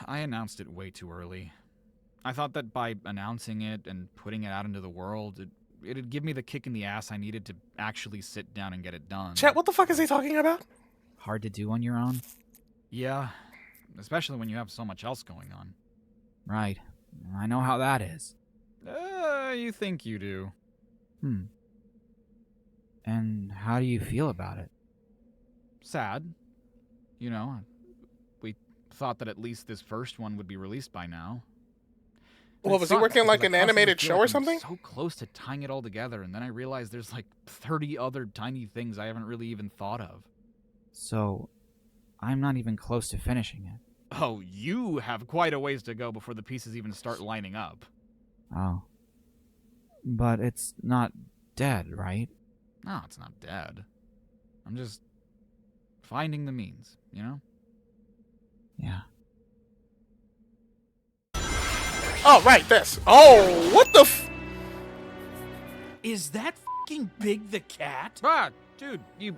[SPEAKER 20] I announced it way too early. I thought that by announcing it and putting it out into the world, it'd give me the kick in the ass I needed to actually sit down and get it done.
[SPEAKER 1] Chat, what the fuck is he talking about?
[SPEAKER 5] Hard to do on your own?
[SPEAKER 20] Yeah, especially when you have so much else going on.
[SPEAKER 5] Right. I know how that is.
[SPEAKER 20] You think you do.
[SPEAKER 5] And how do you feel about it?
[SPEAKER 20] Sad. You know, we thought that at least this first one would be released by now.
[SPEAKER 1] Well, was he working on like an animated show or something?
[SPEAKER 20] So close to tying it all together, and then I realized there's like 30 other tiny things I haven't really even thought of.
[SPEAKER 5] So, I'm not even close to finishing it.
[SPEAKER 20] Oh, you have quite a ways to go before the pieces even start lining up.
[SPEAKER 5] Oh. But it's not dead, right?
[SPEAKER 20] No, it's not dead. I'm just finding the means, you know?
[SPEAKER 5] Yeah.
[SPEAKER 1] Oh, right, this. Oh, what the f...
[SPEAKER 14] Is that fucking Big the cat?
[SPEAKER 20] Ah, dude, you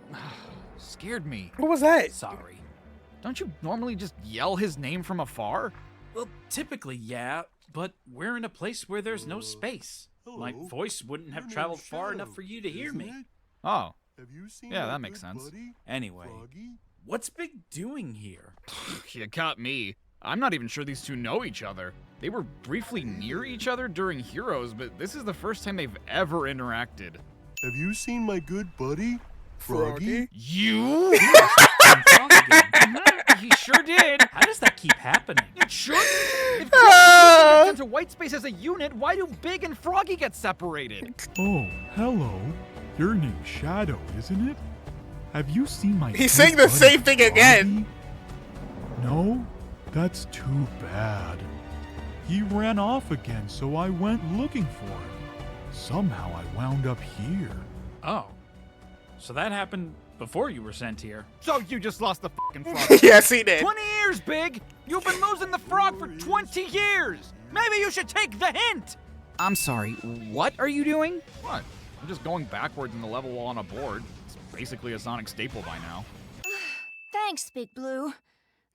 [SPEAKER 20] scared me.
[SPEAKER 1] What was that?
[SPEAKER 14] Sorry.
[SPEAKER 20] Don't you normally just yell his name from afar?
[SPEAKER 14] Well, typically, yeah, but we're in a place where there's no space. My voice wouldn't have traveled far enough for you to hear me.
[SPEAKER 20] Oh. Yeah, that makes sense.
[SPEAKER 14] Anyway, what's Big doing here?
[SPEAKER 20] You got me. I'm not even sure these two know each other. They were briefly near each other during Heroes, but this is the first time they've ever interacted.
[SPEAKER 12] Have you seen my good buddy, Froggy?
[SPEAKER 20] You? He sure did.
[SPEAKER 14] How does that keep happening?
[SPEAKER 20] It should. If Froggy gets into white space as a unit, why do Big and Froggy get separated?
[SPEAKER 15] Oh, hello. Your name's Shadow, isn't it? Have you seen my...
[SPEAKER 1] He's saying the same thing again.
[SPEAKER 15] No? That's too bad. He ran off again, so I went looking for him. Somehow I wound up here.
[SPEAKER 14] Oh. So that happened before you were sent here.
[SPEAKER 20] So you just lost the fucking frog.
[SPEAKER 1] Yes, he did.
[SPEAKER 20] 20 years, Big! You've been losing the frog for 20 years! Maybe you should take the hint!
[SPEAKER 5] I'm sorry, what are you doing?
[SPEAKER 20] What? I'm just going backwards in the level while on a board. It's basically a Sonic staple by now.
[SPEAKER 3] Thanks, Big Blue.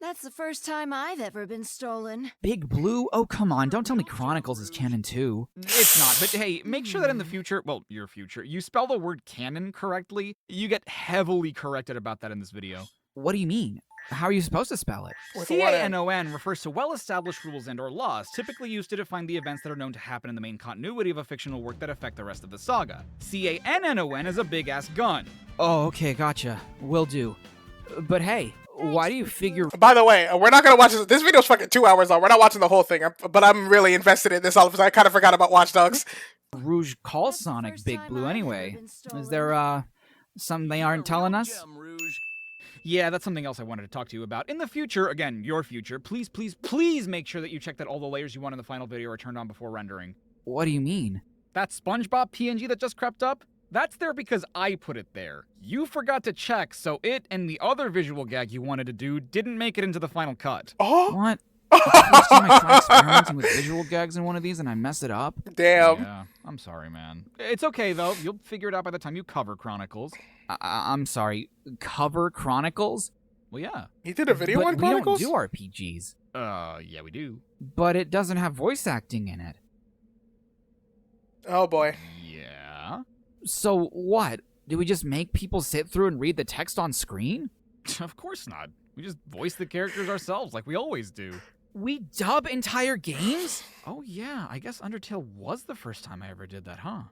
[SPEAKER 3] That's the first time I've ever been stolen.
[SPEAKER 5] Big Blue? Oh, come on, don't tell me Chronicles is canon too.
[SPEAKER 20] It's not, but hey, make sure that in the future, well, your future, you spell the word canon correctly. You get heavily corrected about that in this video.
[SPEAKER 5] What do you mean? How are you supposed to spell it?
[SPEAKER 20] CANON refers to well-established rules and/or laws, typically used to define the events that are known to happen in the main continuity of a fictional work that affect the rest of the saga. CANNON is a big-ass gun.
[SPEAKER 5] Oh, okay, gotcha. Will do. But hey, why do you figure...
[SPEAKER 1] By the way, we're not gonna watch this. This video's fucking 2 hours long. We're not watching the whole thing, but I'm really invested in this all of a sudden. I kind of forgot about Watch Dogs.
[SPEAKER 5] Rouge calls Sonic Big Blue anyway. Is there, something they aren't telling us?
[SPEAKER 20] Yeah, that's something else I wanted to talk to you about. In the future, again, your future, please, please, please make sure that you check that all the layers you want in the final video are turned on before rendering.
[SPEAKER 5] What do you mean?
[SPEAKER 20] That SpongeBob PNG that just crept up? That's there because I put it there. You forgot to check, so it and the other visual gag you wanted to do didn't make it into the final cut.
[SPEAKER 1] Oh?
[SPEAKER 5] What? It's the first time I try experimenting with visual gags in one of these and I mess it up?
[SPEAKER 1] Damn.
[SPEAKER 20] Yeah, I'm sorry, man. It's okay, though. You'll figure it out by the time you cover Chronicles.
[SPEAKER 5] I'm sorry, cover Chronicles?
[SPEAKER 20] Well, yeah.
[SPEAKER 1] He did a video on Chronicles?
[SPEAKER 5] We don't do RPGs.
[SPEAKER 20] Yeah, we do.
[SPEAKER 5] But it doesn't have voice acting in it.
[SPEAKER 1] Oh, boy.
[SPEAKER 20] Yeah?
[SPEAKER 5] So what? Do we just make people sit through and read the text on screen?
[SPEAKER 20] Of course not. We just voice the characters ourselves like we always do.
[SPEAKER 5] We dub entire games?
[SPEAKER 20] Oh yeah, I guess Undertale was the first time I ever did that, huh?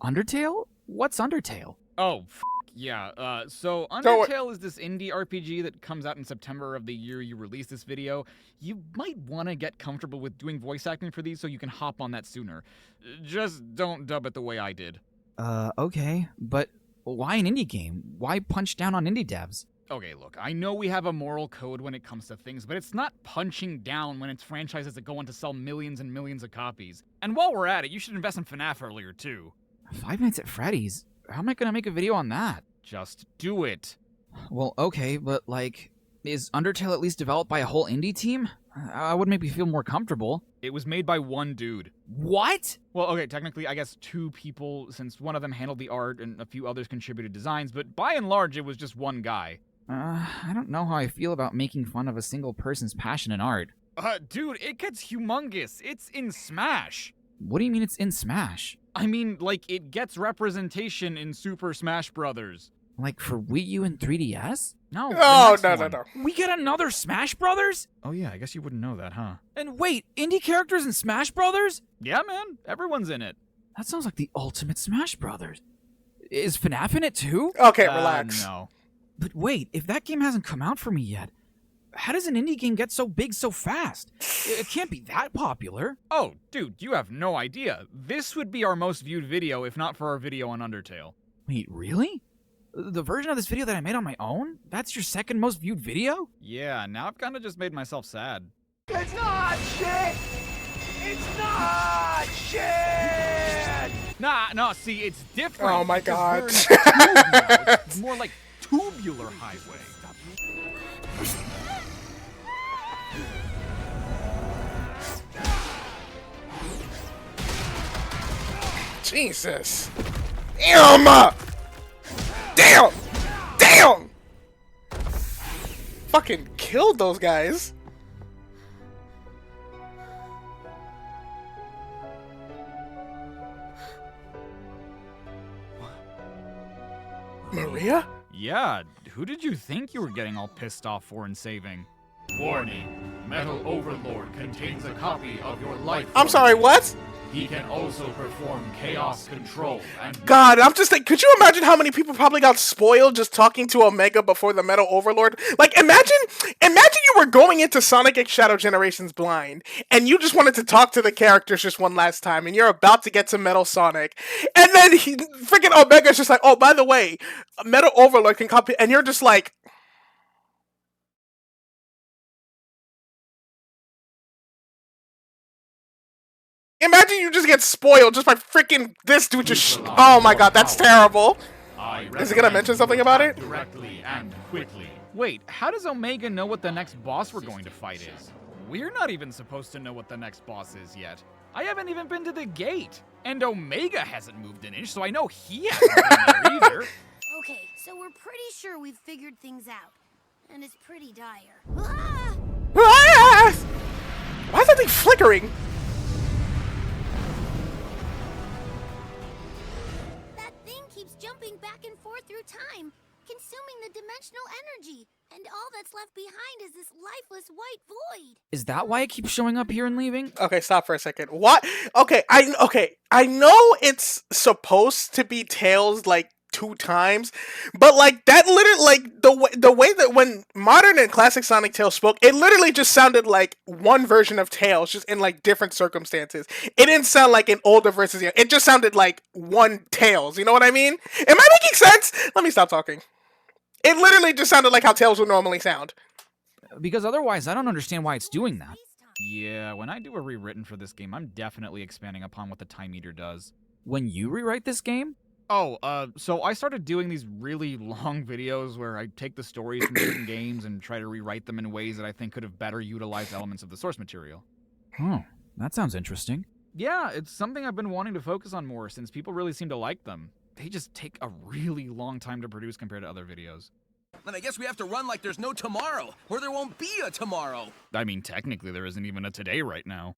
[SPEAKER 5] Undertale? What's Undertale?
[SPEAKER 20] Oh, yeah. So Undertale is this indie RPG that comes out in September of the year you release this video. You might want to get comfortable with doing voice acting for these so you can hop on that sooner. Just don't dub it the way I did.
[SPEAKER 5] Okay, but why an indie game? Why punch down on indie devs?
[SPEAKER 20] Okay, look, I know we have a moral code when it comes to things, but it's not punching down when it's franchises that go on to sell millions and millions of copies. And while we're at it, you should invest in FNAF earlier, too.
[SPEAKER 5] Five Nights at Freddy's? How am I gonna make a video on that?
[SPEAKER 20] Just do it.
[SPEAKER 5] Well, okay, but like, is Undertale at least developed by a whole indie team? Would make me feel more comfortable.
[SPEAKER 20] It was made by one dude.
[SPEAKER 5] What?
[SPEAKER 20] Well, okay, technically, I guess 2 people, since one of them handled the art and a few others contributed designs, but by and large, it was just one guy.
[SPEAKER 5] I don't know how I feel about making fun of a single person's passion in art.
[SPEAKER 20] Dude, it gets humongous. It's in Smash.
[SPEAKER 5] What do you mean it's in Smash?
[SPEAKER 20] I mean, like, it gets representation in Super Smash Brothers.
[SPEAKER 5] Like for Wii U and 3DS?
[SPEAKER 20] No.
[SPEAKER 1] Oh, no.
[SPEAKER 5] We get another Smash Brothers?
[SPEAKER 20] Oh yeah, I guess you wouldn't know that, huh?
[SPEAKER 5] And wait, indie characters in Smash Brothers?
[SPEAKER 20] Yeah, man. Everyone's in it.
[SPEAKER 5] That sounds like the ultimate Smash Brothers. Is FNAF in it too?
[SPEAKER 1] Okay, relax.
[SPEAKER 20] No.
[SPEAKER 5] But wait, if that game hasn't come out for me yet, how does an indie game get so big so fast? It can't be that popular.
[SPEAKER 20] Oh, dude, you have no idea. This would be our most viewed video if not for our video on Undertale.
[SPEAKER 5] Wait, really? The version of this video that I made on my own? That's your second most viewed video?
[SPEAKER 20] Yeah, now I've kind of just made myself sad.
[SPEAKER 17] It's not shit! It's not shit!
[SPEAKER 20] Nah, see, it's different.
[SPEAKER 1] Oh my God.
[SPEAKER 20] It's more like tubular highway.
[SPEAKER 1] Jesus. Damn! Damn! Fucking killed those guys. Maria?
[SPEAKER 20] Yeah, who did you think you were getting all pissed off for and saving?
[SPEAKER 11] Warning, Metal Overlord contains a copy of your life.
[SPEAKER 1] I'm sorry, what?
[SPEAKER 11] He can also perform chaos control and...
[SPEAKER 1] God, I'm just like, could you imagine how many people probably got spoiled just talking to Omega before the Metal Overlord? Like, imagine you were going into Sonic X Shadow Generations blind, and you just wanted to talk to the characters just one last time, and you're about to get to Metal Sonic, and then freaking Omega's just like, oh, by the way, Metal Overlord can copy, and you're just like... Imagine you just get spoiled just by freaking this dude just... Oh my God, that's terrible. Is he gonna mention something about it?
[SPEAKER 11] Directly and quickly.
[SPEAKER 20] Wait, how does Omega know what the next boss we're going to fight is? We're not even supposed to know what the next boss is yet. I haven't even been to the gate. And Omega hasn't moved an inch, so I know he hasn't been there either.
[SPEAKER 3] Okay, so we're pretty sure we've figured things out. And it's pretty dire. Ah!
[SPEAKER 1] Ah! Why is that thing flickering?
[SPEAKER 3] That thing keeps jumping back and forth through time, consuming the dimensional energy. And all that's left behind is this lifeless white void.
[SPEAKER 5] Is that why it keeps showing up here and leaving?
[SPEAKER 1] Okay, stop for a second. What? Okay, I know it's supposed to be Tails like 2 times, but like that literally, like the way that when modern and classic Sonic Tails spoke, it literally just sounded like one version of Tails, just in like different circumstances. It didn't sound like an older versus young. It just sounded like one Tails. You know what I mean? Am I making sense? Let me stop talking. It literally just sounded like how Tails would normally sound.
[SPEAKER 5] Because otherwise, I don't understand why it's doing that.
[SPEAKER 20] Yeah, when I do a rewritten for this game, I'm definitely expanding upon what the Time Eater does.
[SPEAKER 5] When you rewrite this game?
[SPEAKER 20] Oh, so I started doing these really long videos where I take the stories from certain games and try to rewrite them in ways that I think could have better utilized elements of the source material.
[SPEAKER 5] Oh, that sounds interesting.
[SPEAKER 20] Yeah, it's something I've been wanting to focus on more since people really seem to like them. They just take a really long time to produce compared to other videos.
[SPEAKER 7] Then I guess we have to run like there's no tomorrow, or there won't be a tomorrow.
[SPEAKER 20] I mean, technically there isn't even a today right now.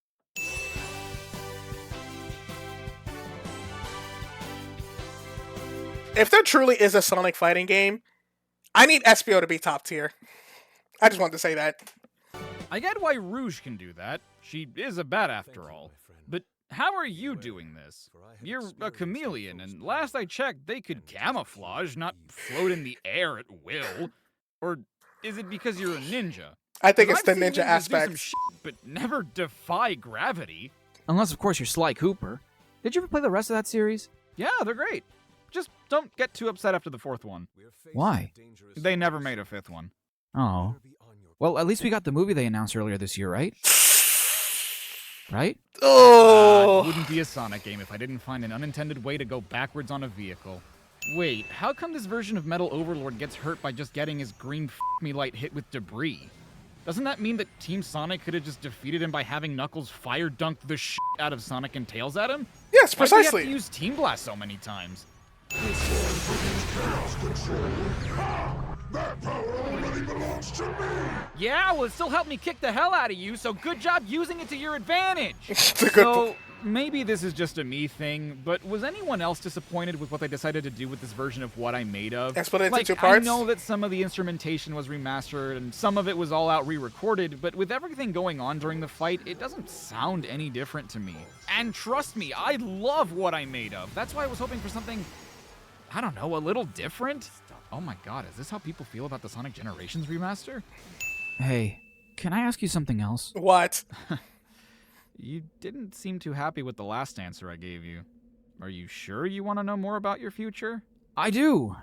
[SPEAKER 1] If there truly is a Sonic fighting game, I need Espio to be top tier. I just wanted to say that.
[SPEAKER 20] I get why Rouge can do that. She is a bat after all. But how are you doing this? You're a chameleon, and last I checked, they could camouflage, not float in the air at will. Or is it because you're a ninja?
[SPEAKER 1] I think it's
[SPEAKER 20] I've
[SPEAKER 1] the
[SPEAKER 20] seen
[SPEAKER 1] ninja
[SPEAKER 20] ninjas do some
[SPEAKER 1] aspect.
[SPEAKER 20] shit, but never defy gravity.
[SPEAKER 5] Unless, of course, you're Sly Cooper. Did you ever play the rest of that series?
[SPEAKER 20] Yeah, they're great. Just don't get too upset after the fourth one.
[SPEAKER 5] Why?
[SPEAKER 20] They never made a fifth one.
[SPEAKER 5] Oh. Well, at least we got the movie they announced earlier this year, right? Right?
[SPEAKER 1] Oh!
[SPEAKER 20] It wouldn't be a Sonic game if I didn't find an unintended way to go backwards on a vehicle. Wait, how come this version of Metal Overlord gets hurt by just getting his green f***me light hit with debris? Doesn't that mean that Team Sonic could have just defeated him by having Knuckles fire dunk the shit out of Sonic and Tails at him?
[SPEAKER 1] Yes,
[SPEAKER 20] Why'd they have
[SPEAKER 1] precisely.
[SPEAKER 20] to use Team Blast so many times?
[SPEAKER 11] That power already belongs to me!
[SPEAKER 20] Yeah, well, it still helped me kick the hell out of you, so good job using it to your advantage.
[SPEAKER 1] Good
[SPEAKER 20] So, maybe this is just a me thing, but was anyone else disappointed with what they decided to do with this version of What I Made Of?
[SPEAKER 1] Split it into
[SPEAKER 20] Like,
[SPEAKER 1] 2 parts?
[SPEAKER 20] I know that some of the instrumentation was remastered and some of it was all out re-recorded, but with everything going on during the fight, it doesn't sound any different to me. And trust me, I love What I Made Of. That's why I was hoping for something, I don't know, a little different. Oh my god, is this how people feel about the Sonic Generations remaster?
[SPEAKER 5] Hey, can I ask you something else?
[SPEAKER 1] What?
[SPEAKER 20] You didn't seem too happy with the last answer I gave you. Are you sure you want to know more about your future?
[SPEAKER 5] I do.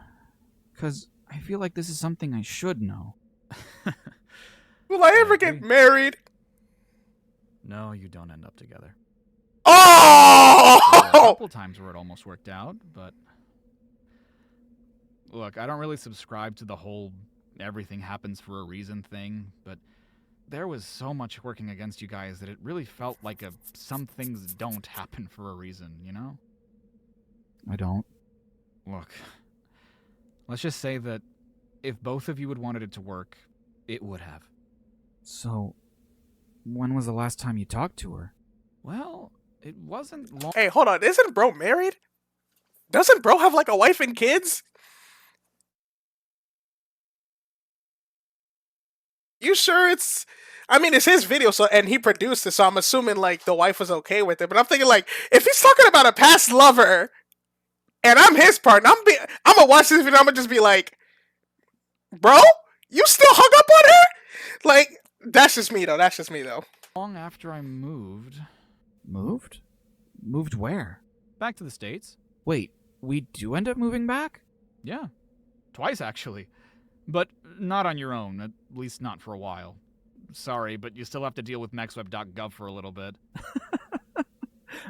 [SPEAKER 5] Because I feel like this is something I should know.
[SPEAKER 1] Will I ever get married?
[SPEAKER 20] No, you don't end up together.
[SPEAKER 1] Oh!
[SPEAKER 20] There were a couple times where it almost worked out, but... Look, I don't really subscribe to the whole everything happens for a reason thing, but there was so much working against you guys that it really felt like some things don't happen for a reason, you know?
[SPEAKER 5] I don't.
[SPEAKER 20] Look, let's just say that if both of you had wanted it to work, it would have.
[SPEAKER 5] So, when was the last time you talked to her?
[SPEAKER 20] Well, it wasn't long.
[SPEAKER 1] Hey, hold on. Isn't bro married? Doesn't bro have like a wife and kids? You sure it's... I mean, it's his video, so and he produced it, so I'm assuming, like, the wife was okay with it. But I'm thinking, like, if he's talking about a past lover, and I'm his partner, I'm gonna watch this video, I'm gonna just be like, bro, you still hung up on her? Like, that's just me, though. That's just me, though.
[SPEAKER 20] Long after I moved...
[SPEAKER 5] Moved? Moved where?
[SPEAKER 20] Back to the States.
[SPEAKER 5] Wait, we do end up moving back?
[SPEAKER 20] Yeah. Twice, actually. But not on your own, at least not for a while. Sorry, but you still have to deal with MexWeb.gov for a little bit.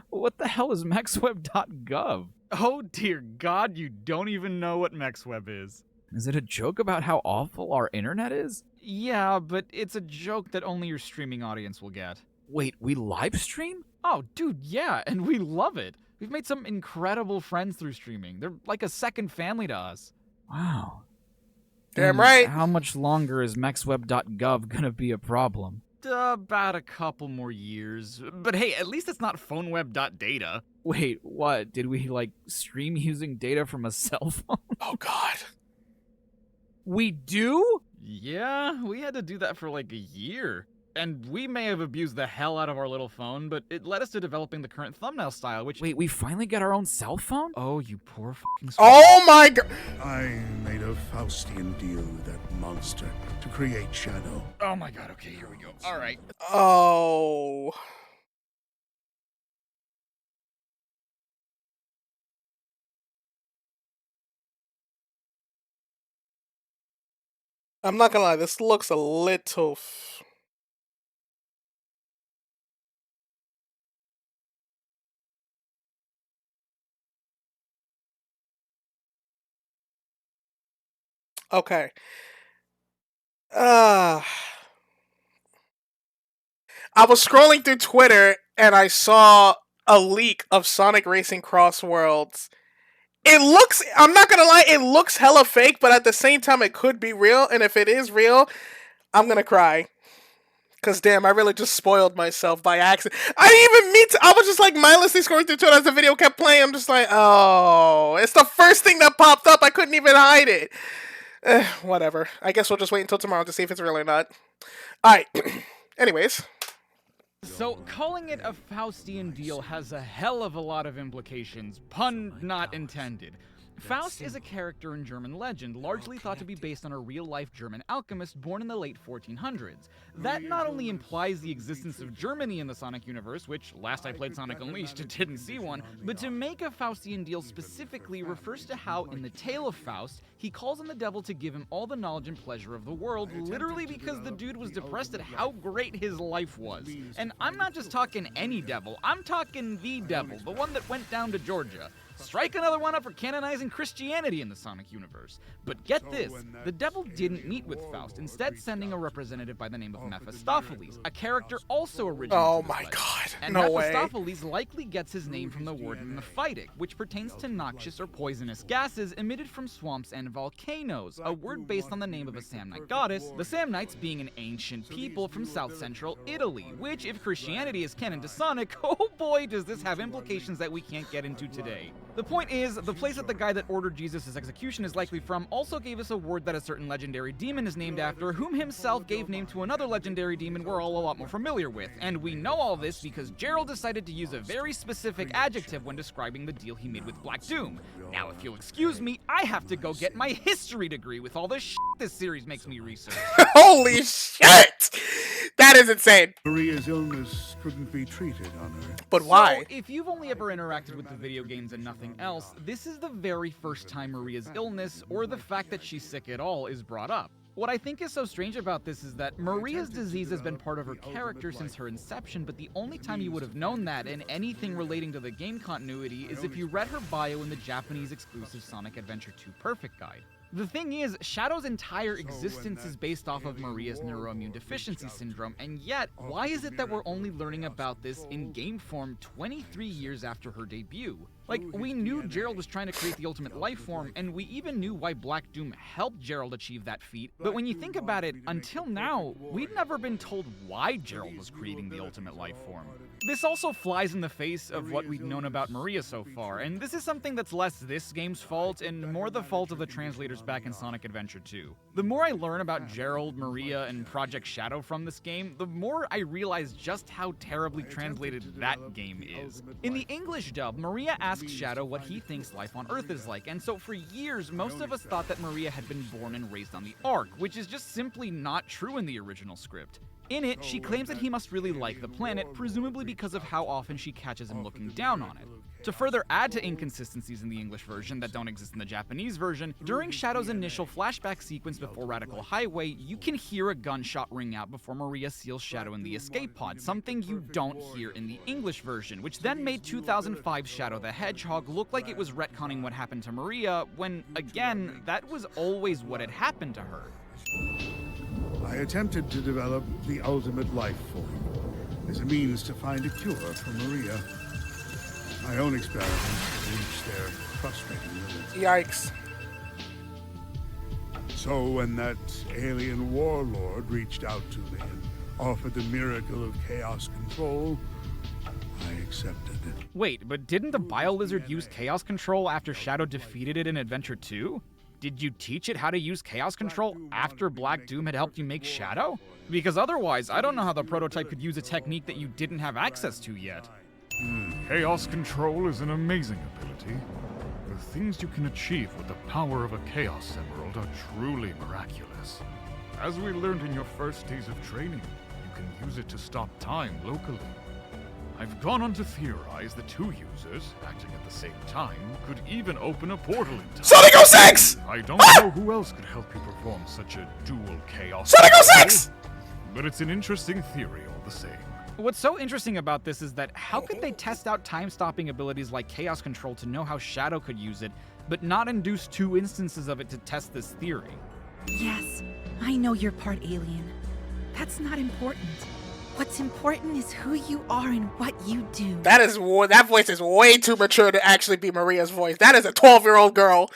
[SPEAKER 5] What the hell is MexWeb.gov?
[SPEAKER 20] Oh dear God, you don't even know what MexWeb is.
[SPEAKER 5] Is it a joke about how awful our internet is?
[SPEAKER 20] Yeah, but it's a joke that only your streaming audience will get.
[SPEAKER 5] Wait, we live stream?
[SPEAKER 20] Oh, dude, yeah, and we love it. We've made some incredible friends through streaming. They're like a second family to us.
[SPEAKER 5] Wow.
[SPEAKER 1] Damn
[SPEAKER 5] And
[SPEAKER 1] right.
[SPEAKER 5] How much longer is MexWeb.gov gonna be a problem?
[SPEAKER 20] About a couple more years. But hey, at least it's not PhoneWeb.data.
[SPEAKER 5] Wait, what? Did we, like, stream using data from a cell phone?
[SPEAKER 1] Oh, God.
[SPEAKER 5] We do?
[SPEAKER 20] Yeah, we had to do that for like a year. And we may have abused the hell out of our little phone, but it led us to developing the current thumbnail style, which...
[SPEAKER 5] Wait, we finally got our own cell phone?
[SPEAKER 20] Oh, you poor f***ing...
[SPEAKER 1] Oh my God!
[SPEAKER 12] I made a Faustian deal with that monster to create Shadow.
[SPEAKER 20] Oh my God, okay, here we go. Alright.
[SPEAKER 1] Oh. I'm not gonna lie, this looks a little... Okay. I was scrolling through Twitter and I saw a leak of Sonic Racing Cross Worlds. It looks, I'm not gonna lie, it looks hella fake, but at the same time it could be real, and if it is real, I'm gonna cry. Cause damn, I really just spoiled myself by accident. I didn't even mean to, I was just like mindlessly scrolling through Twitter as the video kept playing. I'm just like, oh, it's the first thing that popped up. I couldn't even hide it. Whatever. I guess we'll just wait until tomorrow to see if it's real or not. Alright. Anyways.
[SPEAKER 5] So, calling it a Faustian deal has a hell of a lot of implications, pun not intended. Faust is a character in German legend, largely thought to be based on a real-life German alchemist born in the late 1400s. That not only implies the existence of Germany in the Sonic universe, which, last I played Sonic Unleashed, didn't see one, but to make a Faustian deal specifically refers to how, in the Tale of Faust, he calls on the devil to give him all the knowledge and pleasure of the world, literally because the dude was depressed at how great his life was. And I'm not just talking any devil, I'm talking the devil, the one that went down to Georgia. Strike another one up for canonizing Christianity in the Sonic universe. But get this, the devil didn't meet with Faust, instead sending a representative by the name of Mephistopheles, a character also original.
[SPEAKER 1] Oh my god,
[SPEAKER 5] and
[SPEAKER 1] no way.
[SPEAKER 5] Mephistopheles likely gets his name from the word mephitic, which pertains to noxious or poisonous gases emitted from swamps and volcanoes, a word based on the name of a Samnite goddess, the Samnites being an ancient people from south-central Italy, which, if Christianity is canon to Sonic, oh boy does this have implications that we can't get into today. The point is, the place that the guy that ordered Jesus' execution is likely from also gave us a word that a certain legendary demon is named after, whom himself gave name to another legendary demon we're all a lot more familiar with. And we know all this because Gerald decided to use a very specific adjective when describing the deal he made with Black Doom. Now, if you'll excuse me, I have to go get my history degree with all the shit this series makes me research.
[SPEAKER 1] Holy shit! That is insane.
[SPEAKER 12] Maria's illness couldn't be treated on her.
[SPEAKER 1] But why?
[SPEAKER 5] So, if you've only ever interacted with the video games and nothing else, this is the very first time Maria's illness, or the fact that she's sick at all, is brought up. What I think is so strange about this is that Maria's disease has been part of her character since her inception, but the only time you would have known that in anything relating to the game continuity is if you read her bio in the Japanese exclusive Sonic Adventure 2 Perfect Guide. The thing is, Shadow's entire existence is based off of Maria's neuroimmune deficiency syndrome, and yet, why is it that we're only learning about this in game form 23 years after her debut? Like, we knew Gerald was trying to create the ultimate life form, and we even knew why Black Doom helped Gerald achieve that feat, but when you think about it, until now, we've never been told why Gerald was creating the ultimate life form. This also flies in the face of what we've known about Maria so far, and this is something that's less this game's fault and more the fault of the translators back in Sonic Adventure 2. The more I learn about Gerald, Maria, and Project Shadow from this game, the more I realize just how terribly translated that game is. In the English dub, Maria asks Shadow what he thinks life on Earth is like, and so for years, most of us thought that Maria had been born and raised on the Ark, which is just simply not true in the original script. In it, she claims that he must really like the planet, presumably because of how often she catches him looking down on it. To further add to inconsistencies in the English version that don't exist in the Japanese version, during Shadow's initial flashback sequence before Radical Highway, you can hear a gunshot ring out before Maria seals Shadow in the escape pod, something you don't hear in the English version, which then made 2005's Shadow the Hedgehog look like it was retconning what happened to Maria, when, again, that was always what had happened to her.
[SPEAKER 12] I attempted to develop the ultimate life form as a means to find a cure for Maria. My own experiments reached their frustrating limits.
[SPEAKER 1] Yikes.
[SPEAKER 12] So when that alien warlord reached out to me and offered the miracle of chaos control, I accepted it.
[SPEAKER 5] Wait, but didn't the Bio-Lizard use Chaos Control after Shadow defeated it in Adventure 2? Did you teach it how to use Chaos Control after Black Doom had helped you make Shadow? Because otherwise, I don't know how the prototype could use a technique that you didn't have access to yet.
[SPEAKER 15] Chaos Control is an amazing ability. The things you can achieve with the power of a Chaos Emerald are truly miraculous. As we learned in your first days of training, you can use it to stop time locally. I've gone on to theorize that two users, acting at the same time, could even open a portal in time.
[SPEAKER 1] Sonic 06!
[SPEAKER 15] I don't know who else could help you perform such a dual chaos.
[SPEAKER 1] Sonic 06!
[SPEAKER 15] But it's an interesting theory all the same.
[SPEAKER 5] What's so interesting about this is that how could they test out time-stopping abilities like Chaos Control to know how Shadow could use it, but not induce two instances of it to test this theory?
[SPEAKER 4] Yes, I know you're part alien. That's not important. What's important is who you are and what you do.
[SPEAKER 1] That voice is way too mature to actually be Maria's voice. That is a 12-year-old girl.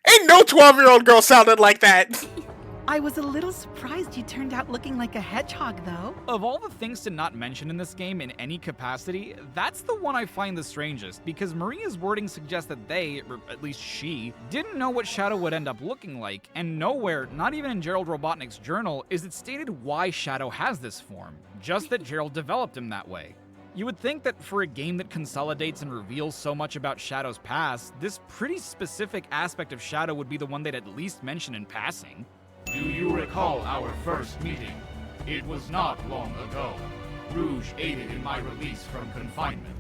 [SPEAKER 1] Ain't no 12-year-old girl sounded like that.
[SPEAKER 4] I was a little surprised you turned out looking like a hedgehog, though.
[SPEAKER 5] Of all the things to not mention in this game in any capacity, that's the one I find the strangest, because Maria's wording suggests that they, or at least she, didn't know what Shadow would end up looking like, and nowhere, not even in Gerald Robotnik's journal, is it stated why Shadow has this form, just that Gerald developed him that way. You would think that for a game that consolidates and reveals so much about Shadow's past, this pretty specific aspect of Shadow would be the one they'd at least mention in passing.
[SPEAKER 15] Do you recall our first meeting? It was not long ago. Rouge aided in my release from confinement.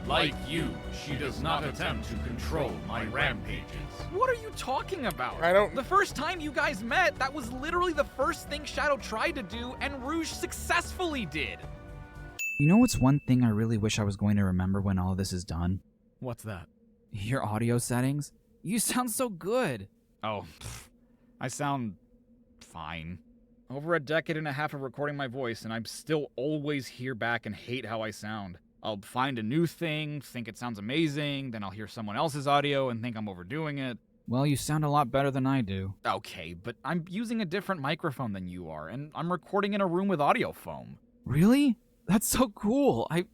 [SPEAKER 15] Like you, she does not attempt to control my rampages.
[SPEAKER 5] What are you talking about?
[SPEAKER 1] I don't...
[SPEAKER 5] The first time you guys met, that was literally the first thing Shadow tried to do, and Rouge successfully did.
[SPEAKER 8] You know what's one thing I really wish I was going to remember when all this is done?
[SPEAKER 5] What's that?
[SPEAKER 8] Your audio settings? You sound so good.
[SPEAKER 5] Oh, I sound fine. Over a decade and a half of recording my voice, and I'm still always hear back and hate how I sound. I'll find a new thing, think it sounds amazing, then I'll hear someone else's audio and think I'm overdoing it.
[SPEAKER 8] Well, you sound a lot better than I do.
[SPEAKER 5] Okay, but I'm using a different microphone than you are, and I'm recording in a room with audio foam.
[SPEAKER 8] Really? That's so cool. I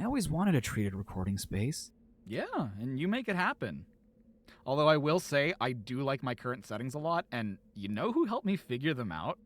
[SPEAKER 8] always wanted a treated recording space.
[SPEAKER 5] Yeah, and you make it happen. Although I will say, I do like my current settings a lot, and you know who helped me figure them out?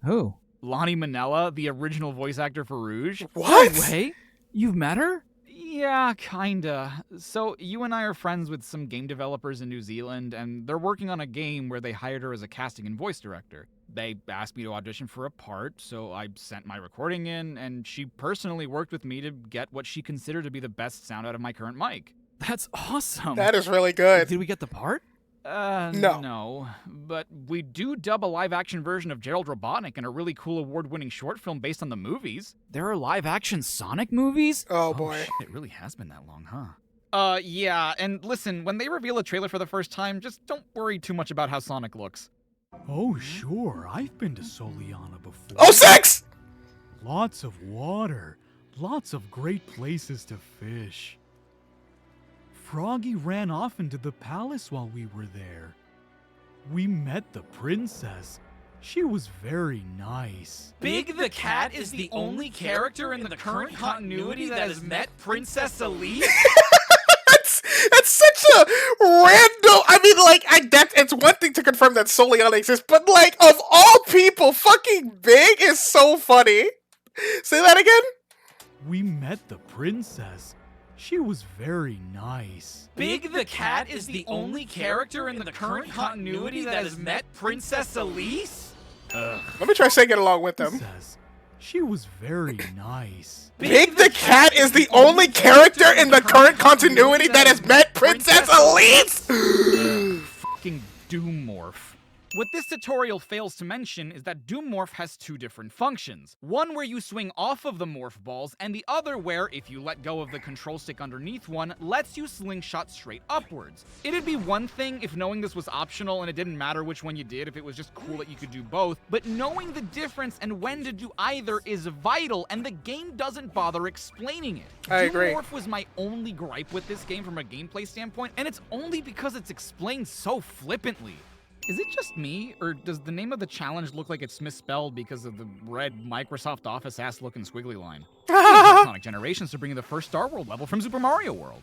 [SPEAKER 8] Who?
[SPEAKER 5] Lonnie Manella, the original voice actor for Rouge.
[SPEAKER 8] What? No way? You've met her?
[SPEAKER 5] Yeah, kinda. So, you and I are friends with some game developers in New Zealand, and they're working on a game where they hired her as a casting and voice director. They asked me to audition for a part, so I sent my recording in, and she personally worked with me to get what she considered to be the best sound out of my current mic.
[SPEAKER 8] That's awesome.
[SPEAKER 1] That is really good.
[SPEAKER 8] Did we get the part?
[SPEAKER 5] No. But we do dub a live-action version of Gerald Robotnik in a really cool award-winning short film based on the movies.
[SPEAKER 8] There are live-action Sonic movies?
[SPEAKER 1] Oh, boy.
[SPEAKER 5] Shit, it really has been that long, huh? Yeah, and listen, when they reveal a trailer for the first time, just don't worry too much about how Sonic looks.
[SPEAKER 10] Oh, sure. I've been to Soliana before.
[SPEAKER 1] Oh, 6!
[SPEAKER 10] Lots of water. Lots of great places to fish. Froggy ran off into the palace while we were there. We met the princess. She was very nice.
[SPEAKER 5] Big the Cat is the only character in the current continuity that has met Princess Elise?
[SPEAKER 1] That's such a random... I mean, like, it's one thing to confirm that Soliana exists, but, like, of all people, fucking Big is so funny. Say that again?
[SPEAKER 10] We met the princess. She was very nice.
[SPEAKER 5] Big the Cat is the only character in the current continuity that has met Princess Elise?
[SPEAKER 1] Let me try saying it along with them.
[SPEAKER 10] She was very nice.
[SPEAKER 1] Big the Cat is the only character in the current continuity that has met Princess Elise?
[SPEAKER 5] Fucking Doommorph. What this tutorial fails to mention is that Doommorph has two different functions. One where you swing off of the morph balls, and the other where, if you let go of the control stick underneath one, lets you slingshot straight upwards. It'd be one thing if knowing this was optional and it didn't matter which one you did, if it was just cool that you could do both, but knowing the difference and when to do either is vital, and the game doesn't bother explaining it.
[SPEAKER 1] I agree.
[SPEAKER 5] Doommorph was my only gripe with this game from a gameplay standpoint, and it's only because it's explained so flippantly. Is it just me, or does the name of the challenge look like it's misspelled because of the red Microsoft Office ass-looking squiggly line? Sonic Generations to bring you the first Star World level from Super Mario World.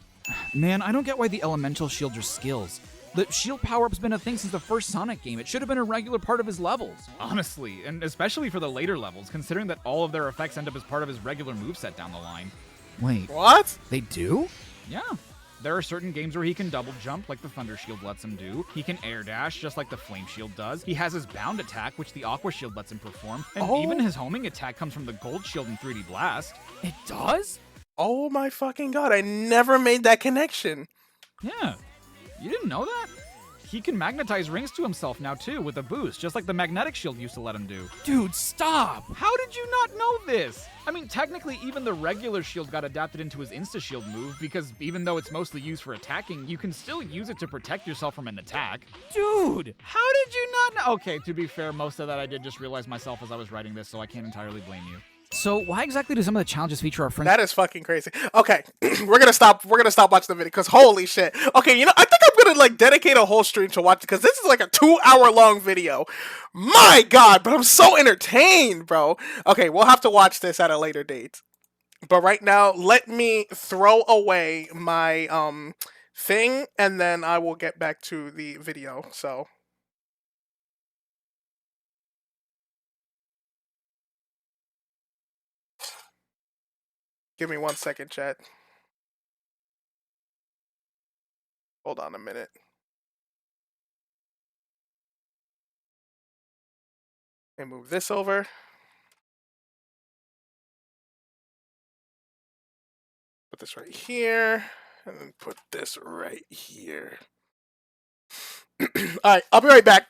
[SPEAKER 8] Man, I don't get why the elemental shields are skills. The shield power-up's been a thing since the first Sonic game. It should have been a regular part of his levels.
[SPEAKER 5] Honestly, and especially for the later levels, considering that all of their effects end up as part of his regular moveset down the line.
[SPEAKER 8] Wait.
[SPEAKER 1] What?
[SPEAKER 8] They do?
[SPEAKER 5] Yeah. There are certain games where he can double jump, like the Thunder Shield lets him do. He can air dash, just like the Flame Shield does. He has his bound attack, which the Aqua Shield lets him perform. And even his homing attack comes from the Gold Shield in 3D Blast.
[SPEAKER 8] It does?
[SPEAKER 1] Oh my fucking god, I never made that connection.
[SPEAKER 5] Yeah. You didn't know that? He can magnetize rings to himself now, too, with a boost, just like the Magnetic Shield used to let him do.
[SPEAKER 8] Dude, stop!
[SPEAKER 5] How did you not know this? I mean, technically, even the regular shield got adapted into his Insta-Shield move, because even though it's mostly used for attacking, you can still use it to protect yourself from an attack.
[SPEAKER 8] Dude!
[SPEAKER 5] How did you not know? Okay, to be fair, most of that I did just realize myself as I was writing this, so I can't entirely blame you.
[SPEAKER 8] So why exactly do some of the challenges feature our friends?
[SPEAKER 1] That is fucking crazy. Okay, we're gonna stop watching the video because holy shit. Okay, you know, I think I'm gonna like dedicate a whole stream to watch because this is like a 2-hour long video. My God, but I'm so entertained, bro. Okay, we'll have to watch this at a later date. But right now, let me throw away my thing, and then I will get back to the video. So. Give me 1 second, chat. Hold on a minute. And move this over. Put this right here. And then put this right here. Alright, I'll be right back.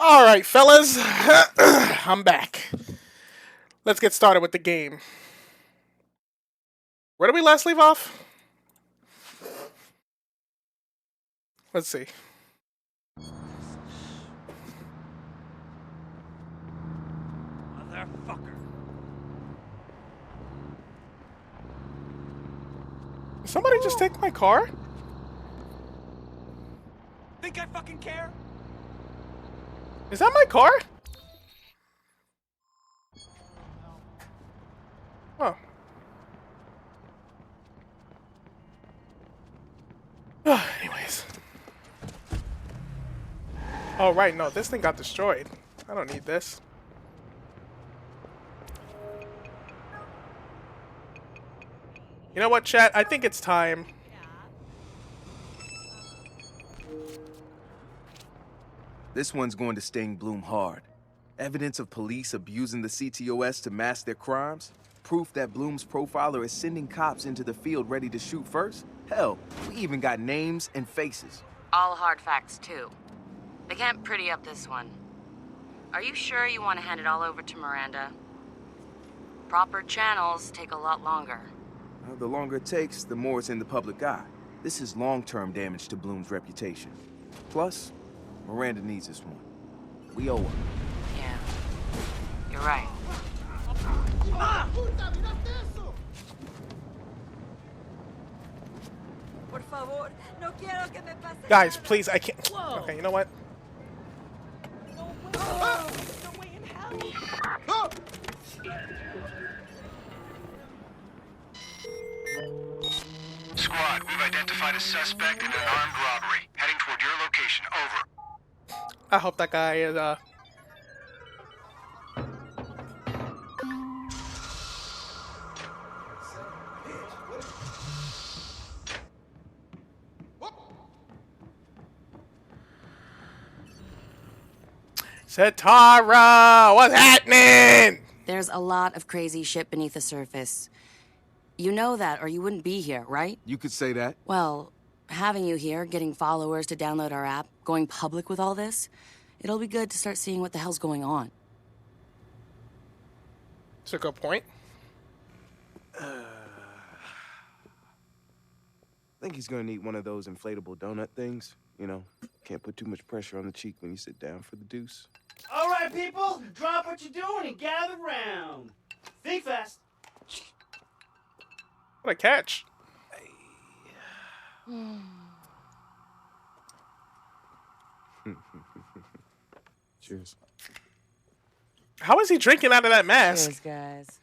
[SPEAKER 1] All right, fellas, I'm back. Let's get started with the game. Where did we last leave off? Let's see.
[SPEAKER 17] Motherfucker.
[SPEAKER 1] Did somebody just take my car?
[SPEAKER 17] Think I fucking care?
[SPEAKER 1] Is that my car? Oh. Anyways. Oh, right, no, this thing got destroyed. I don't need this. You know what, chat? I think it's time.
[SPEAKER 9] This one's going to sting Bloom hard. Evidence of police abusing the CTOS to mask their crimes? Proof that Bloom's profiler is sending cops into the field ready to shoot first? Hell, we even got names and faces.
[SPEAKER 2] All hard facts, too. They can't pretty up this one. Are you sure you want to hand it all over to Miranda? Proper channels take a lot longer.
[SPEAKER 9] Well, the longer it takes, the more it's in the public eye. This is long-term damage to Bloom's reputation. Plus, Miranda needs this one. We owe her.
[SPEAKER 2] Yeah, you're right.
[SPEAKER 1] Guys, please, I can't. Okay, you know what?
[SPEAKER 16] Squad, we've identified a suspect in an armed robbery. Heading toward your location. Over.
[SPEAKER 1] I hope that guy is, Sitara, what's happening?
[SPEAKER 2] There's a lot of crazy shit beneath the surface. You know that, or you wouldn't be here, right?
[SPEAKER 9] You could say that.
[SPEAKER 2] Well, having you here, getting followers to download our app, going public with all this, it'll be good to start seeing what the hell's going on.
[SPEAKER 1] It's a good point.
[SPEAKER 9] I think he's gonna need one of those inflatable donut things. You know, can't put too much pressure on the cheek when you sit down for the deuce.
[SPEAKER 17] All right, people, drop what you're doing and gather round. Think fast.
[SPEAKER 1] What a catch.
[SPEAKER 9] Cheers.
[SPEAKER 1] How is he drinking out of that mask?
[SPEAKER 2] Cheers, guys.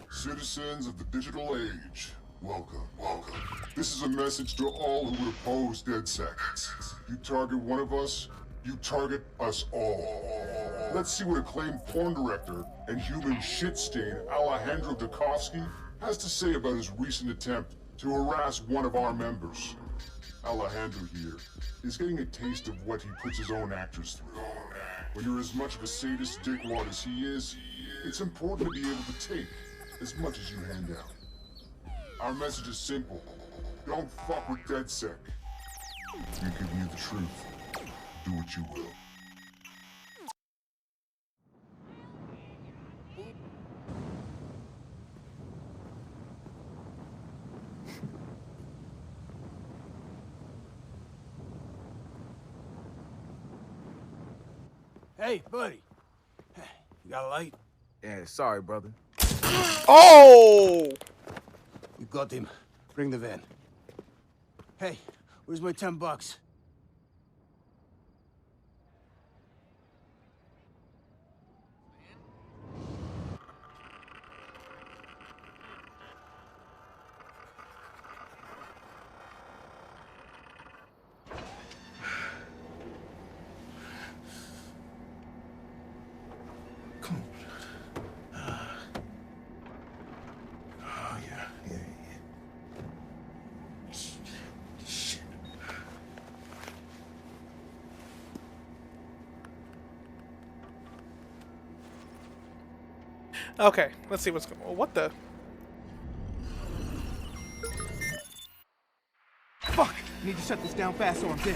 [SPEAKER 11] Citizens of the digital age, welcome, welcome. This is a message to all who would oppose DedSec. You target one of us, you target us all. Let's see what acclaimed porn director and human shit stain Alejandro Dukovsky has to say about his recent attempt to harass one of our members. Alejandro here is getting a taste of what he puts his own actors through. When you're as much of a sadist dickwad as he is, it's important to be able to take as much as you hand out. Our message is simple. Don't fuck with DedSec. We give you the truth. Do what you will.
[SPEAKER 17] Hey, buddy. You got a light?
[SPEAKER 9] Yeah, sorry, brother.
[SPEAKER 1] Oh!
[SPEAKER 17] You got him. Bring the van. Hey, where's my $10?
[SPEAKER 1] Okay, let's see what's going on. What the?
[SPEAKER 7] Fuck! Need to shut this down fast or I'm dead.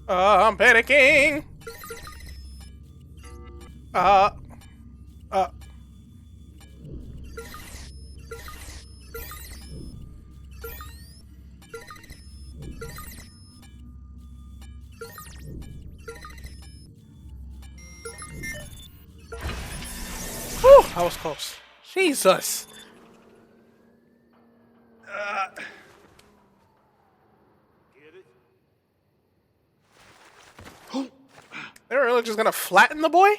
[SPEAKER 1] I'm panicking. Whew, that was close. Jesus. They're really just gonna flatten the boy?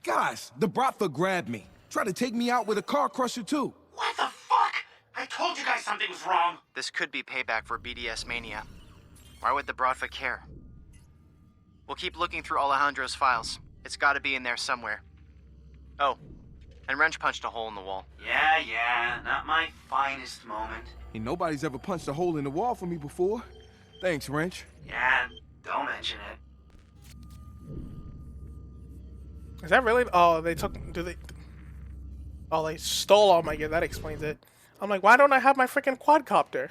[SPEAKER 7] Guys, the Bratva grabbed me. Tried to take me out with a car crusher, too.
[SPEAKER 17] What the fuck? I told you guys something was wrong.
[SPEAKER 23] This could be payback for BDS Mania. Why would the Bratva care? We'll keep looking through Alejandro's files. It's gotta be in there somewhere. Oh, and wrench punched a hole in the wall.
[SPEAKER 22] Yeah, not my finest moment.
[SPEAKER 9] Ain't nobody's ever punched a hole in the wall for me before. Thanks, Wrench.
[SPEAKER 22] Yeah, don't mention it.
[SPEAKER 1] Is that really? Oh, they took. Do they? Oh, they stole all my gear. That explains it. I'm like, why don't I have my freaking quadcopter?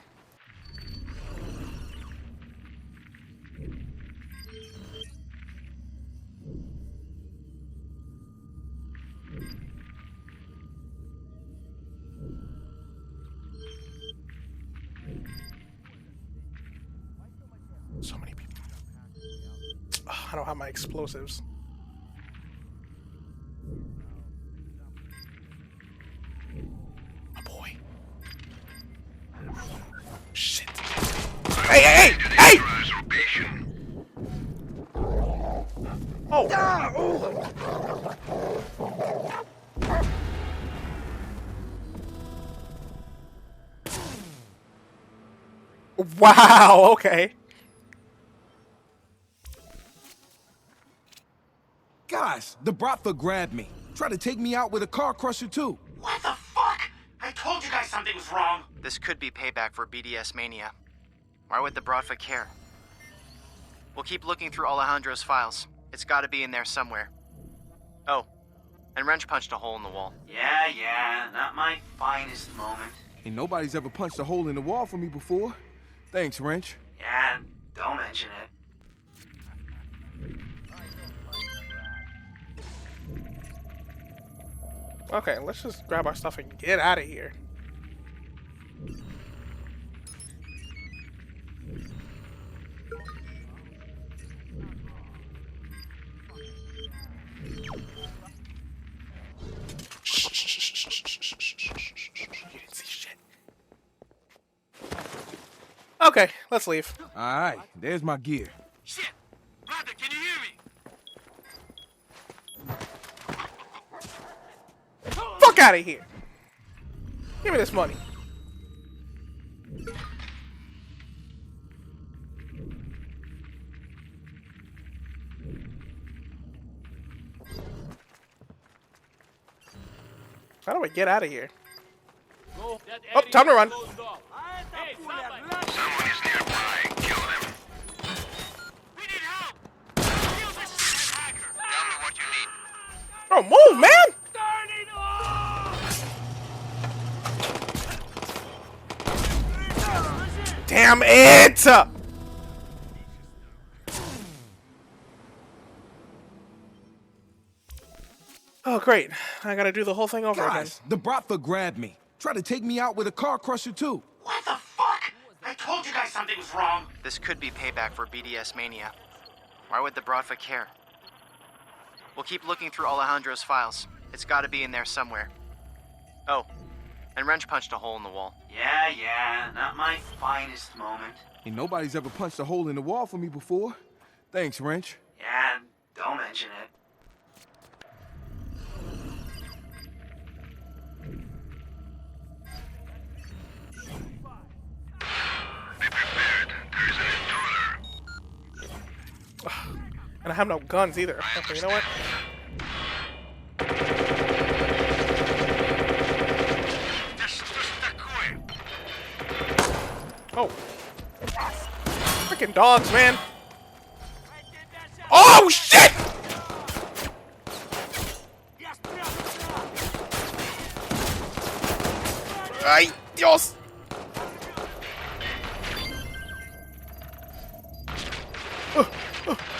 [SPEAKER 1] So many people. Ugh, I don't have my explosives. My boy. Shit. Hey! Oh! Wow, okay.
[SPEAKER 9] Guys, the Bratva grabbed me. Tried to take me out with a car crusher, too.
[SPEAKER 22] What the fuck? I told you guys something was wrong.
[SPEAKER 23] This could be payback for BDS Mania. Why would the Bratva care? We'll keep looking through Alejandro's files. It's gotta be in there somewhere. Oh, and wrench punched a hole in the wall.
[SPEAKER 22] Yeah, not my finest moment.
[SPEAKER 9] Ain't nobody's ever punched a hole in the wall for me before. Thanks, Wrench.
[SPEAKER 22] Yeah, don't mention it.
[SPEAKER 1] Okay, let's just grab our stuff and get out of here. You didn't see shit. Okay, let's leave.
[SPEAKER 9] Alright, there's my gear.
[SPEAKER 22] Shit! Brother, can you hear me?
[SPEAKER 1] Fuck out of here! Give me this money. How do I get out of here? Oh, time to run.
[SPEAKER 16] Someone is nearby. Kill them. We need help. Kill this hacker. Tell me what you need.
[SPEAKER 1] Oh, move, man! Damn it! Oh, great. I gotta do the whole thing over again.
[SPEAKER 9] Guys, the Bratva grabbed me. Tried to take me out with a car crusher, too.
[SPEAKER 22] What the fuck? I told you guys something was wrong.
[SPEAKER 23] This could be payback for BDS Mania. Why would the Bratva care? We'll keep looking through Alejandro's files. It's gotta be in there somewhere. Oh, and wrench punched a hole in the wall.
[SPEAKER 22] Yeah, not my finest moment.
[SPEAKER 9] Ain't nobody's ever punched a hole in the wall for me before. Thanks, Wrench.
[SPEAKER 22] Yeah, don't mention it.
[SPEAKER 16] Be prepared. There is an intruder.
[SPEAKER 1] And I have no guns either. Okay, you know what? Oh. Freaking dogs, man. Oh, shit! Ay, Dios.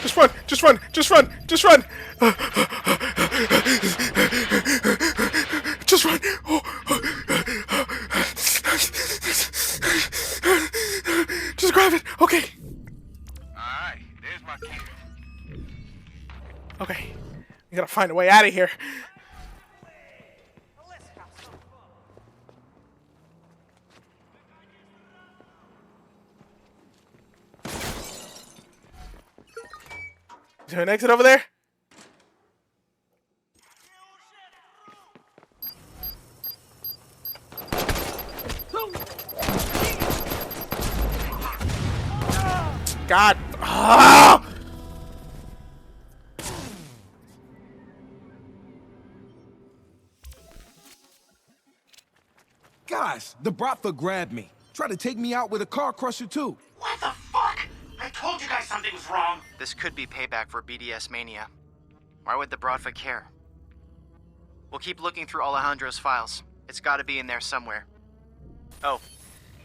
[SPEAKER 1] Just run, just run, just run, just run. Just run. Just grab it. Okay.
[SPEAKER 16] Alright, there's my key.
[SPEAKER 1] Okay. We gotta find a way out of here. Is there an exit over there? God. Ah!
[SPEAKER 7] Guys, the Bratva grabbed me. Tried to take me out with a car crusher, too.
[SPEAKER 22] What the fuck? I told you guys something was wrong.
[SPEAKER 23] This could be payback for BDS Mania. Why would the Bratva care? We'll keep looking through Alejandro's files. It's gotta be in there somewhere. Oh,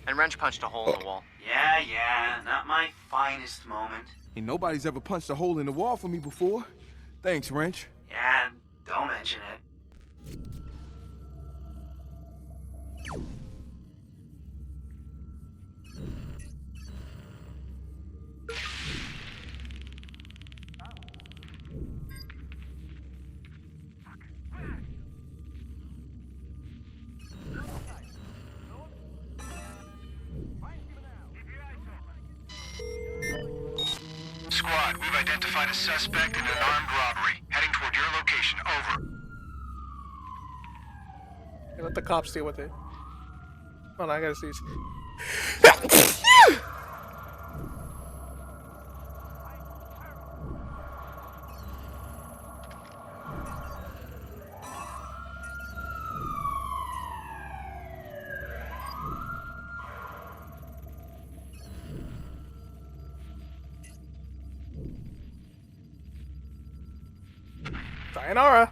[SPEAKER 23] and Wrench punched a hole in the wall.
[SPEAKER 22] Yeah, not my finest moment.
[SPEAKER 7] Ain't nobody's ever punched a hole in the wall for me before. Thanks, Wrench.
[SPEAKER 22] Yeah, don't mention it.
[SPEAKER 16] Squad, we've identified a suspect in an armed robbery. Heading toward your location. Over.
[SPEAKER 1] Hey, let the cops deal with it. Hold on, I gotta see. Sayonara.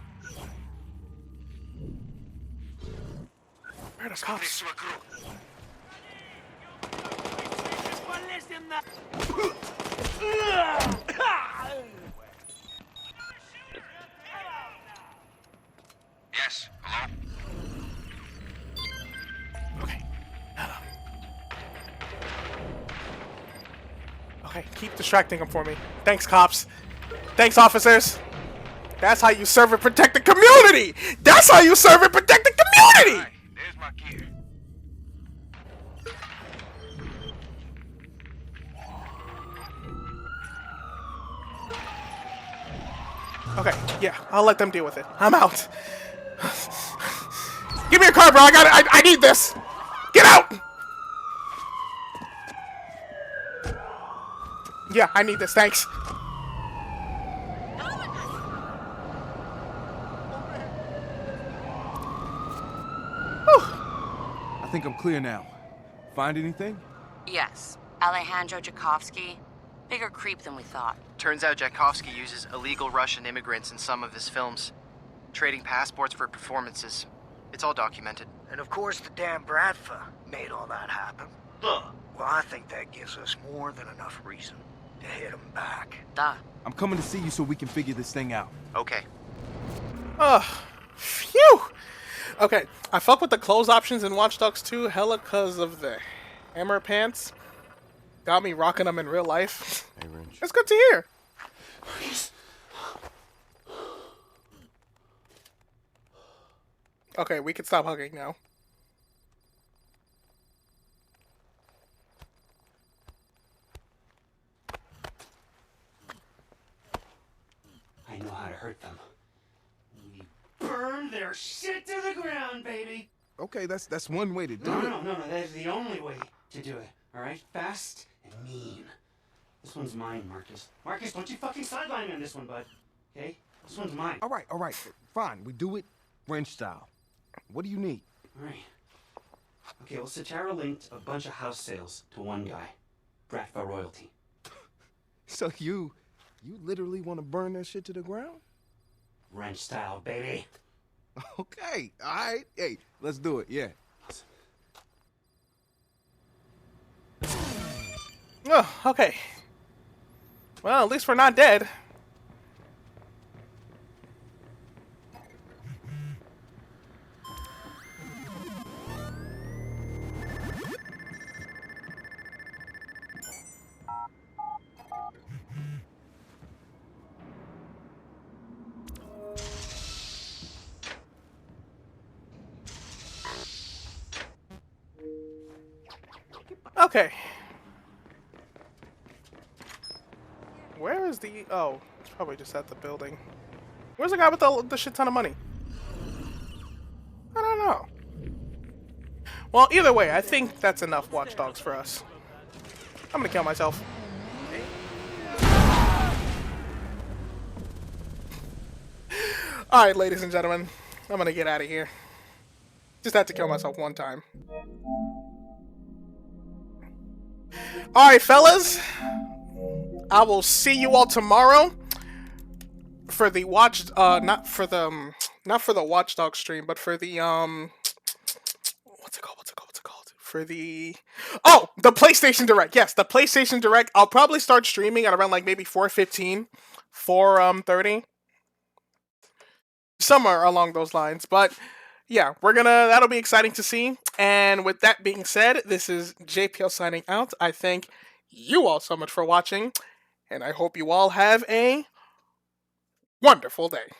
[SPEAKER 1] Where are the cops?
[SPEAKER 16] Yes, hello?
[SPEAKER 1] Okay. Hello. Okay, keep distracting them for me. Thanks, cops. Thanks, officers. That's how you serve and protect the community! That's how you serve and protect the community!
[SPEAKER 16] Right, there's my gear.
[SPEAKER 1] Okay, yeah, I'll let them deal with it. I'm out. Give me a car, bro. I need this. Get out! Yeah, I need this. Thanks.
[SPEAKER 7] I think I'm clear now. Find anything?
[SPEAKER 2] Yes, Alejandro Jakovsky. Bigger creep than we thought.
[SPEAKER 23] Turns out Jakovsky uses illegal Russian immigrants in some of his films, trading passports for performances. It's all documented.
[SPEAKER 6] And of course the damn Bratva made all that happen. Well, I think that gives us more than enough reason to hit him back.
[SPEAKER 2] Duh.
[SPEAKER 7] I'm coming to see you so we can figure this thing out.
[SPEAKER 23] Okay.
[SPEAKER 1] Phew! Okay, I fuck with the clothes options in Watch Dogs 2 hella cause of the hammer pants. Got me rocking them in real life.
[SPEAKER 7] Hey, Wrench.
[SPEAKER 1] That's good to hear. Okay, we can stop hugging now.
[SPEAKER 22] I know how to hurt them. We burn their shit to the ground, baby!
[SPEAKER 7] Okay, that's one way to do it.
[SPEAKER 22] No, that is the only way to do it. Alright? Fast and mean. This one's mine, Marcus. Marcus, don't you fucking sideline me on this one, bud. Okay? This one's mine.
[SPEAKER 7] All right. Fine. We do it Wrench style. What do you need?
[SPEAKER 22] Alright. Okay, well, Satara linked a bunch of house sales to one guy. Bratva Royalty.
[SPEAKER 7] So you literally want to burn that shit to the ground?
[SPEAKER 22] Wrench style, baby.
[SPEAKER 7] Okay, alright. Hey, let's do it, yeah.
[SPEAKER 1] Oh, okay. Well, at least we're not dead. Okay. Where is the... Oh, it's probably just at the building. Where's the guy with the shit ton of money? I don't know. Well, either way, I think that's enough Watch Dogs for us. I'm gonna kill myself. Alright, ladies and gentlemen. I'm gonna get out of here. Just had to kill myself one time. Alright, fellas. I will see you all tomorrow for the not for the Watchdog stream, but for the what's it called? For the the PlayStation Direct. Yes, the PlayStation Direct. I'll probably start streaming at around like maybe 4:15, 4:30. Somewhere along those lines. But yeah, that'll be exciting to see. And with that being said, this is JPL signing out. I thank you all so much for watching, and I hope you all have a wonderful day.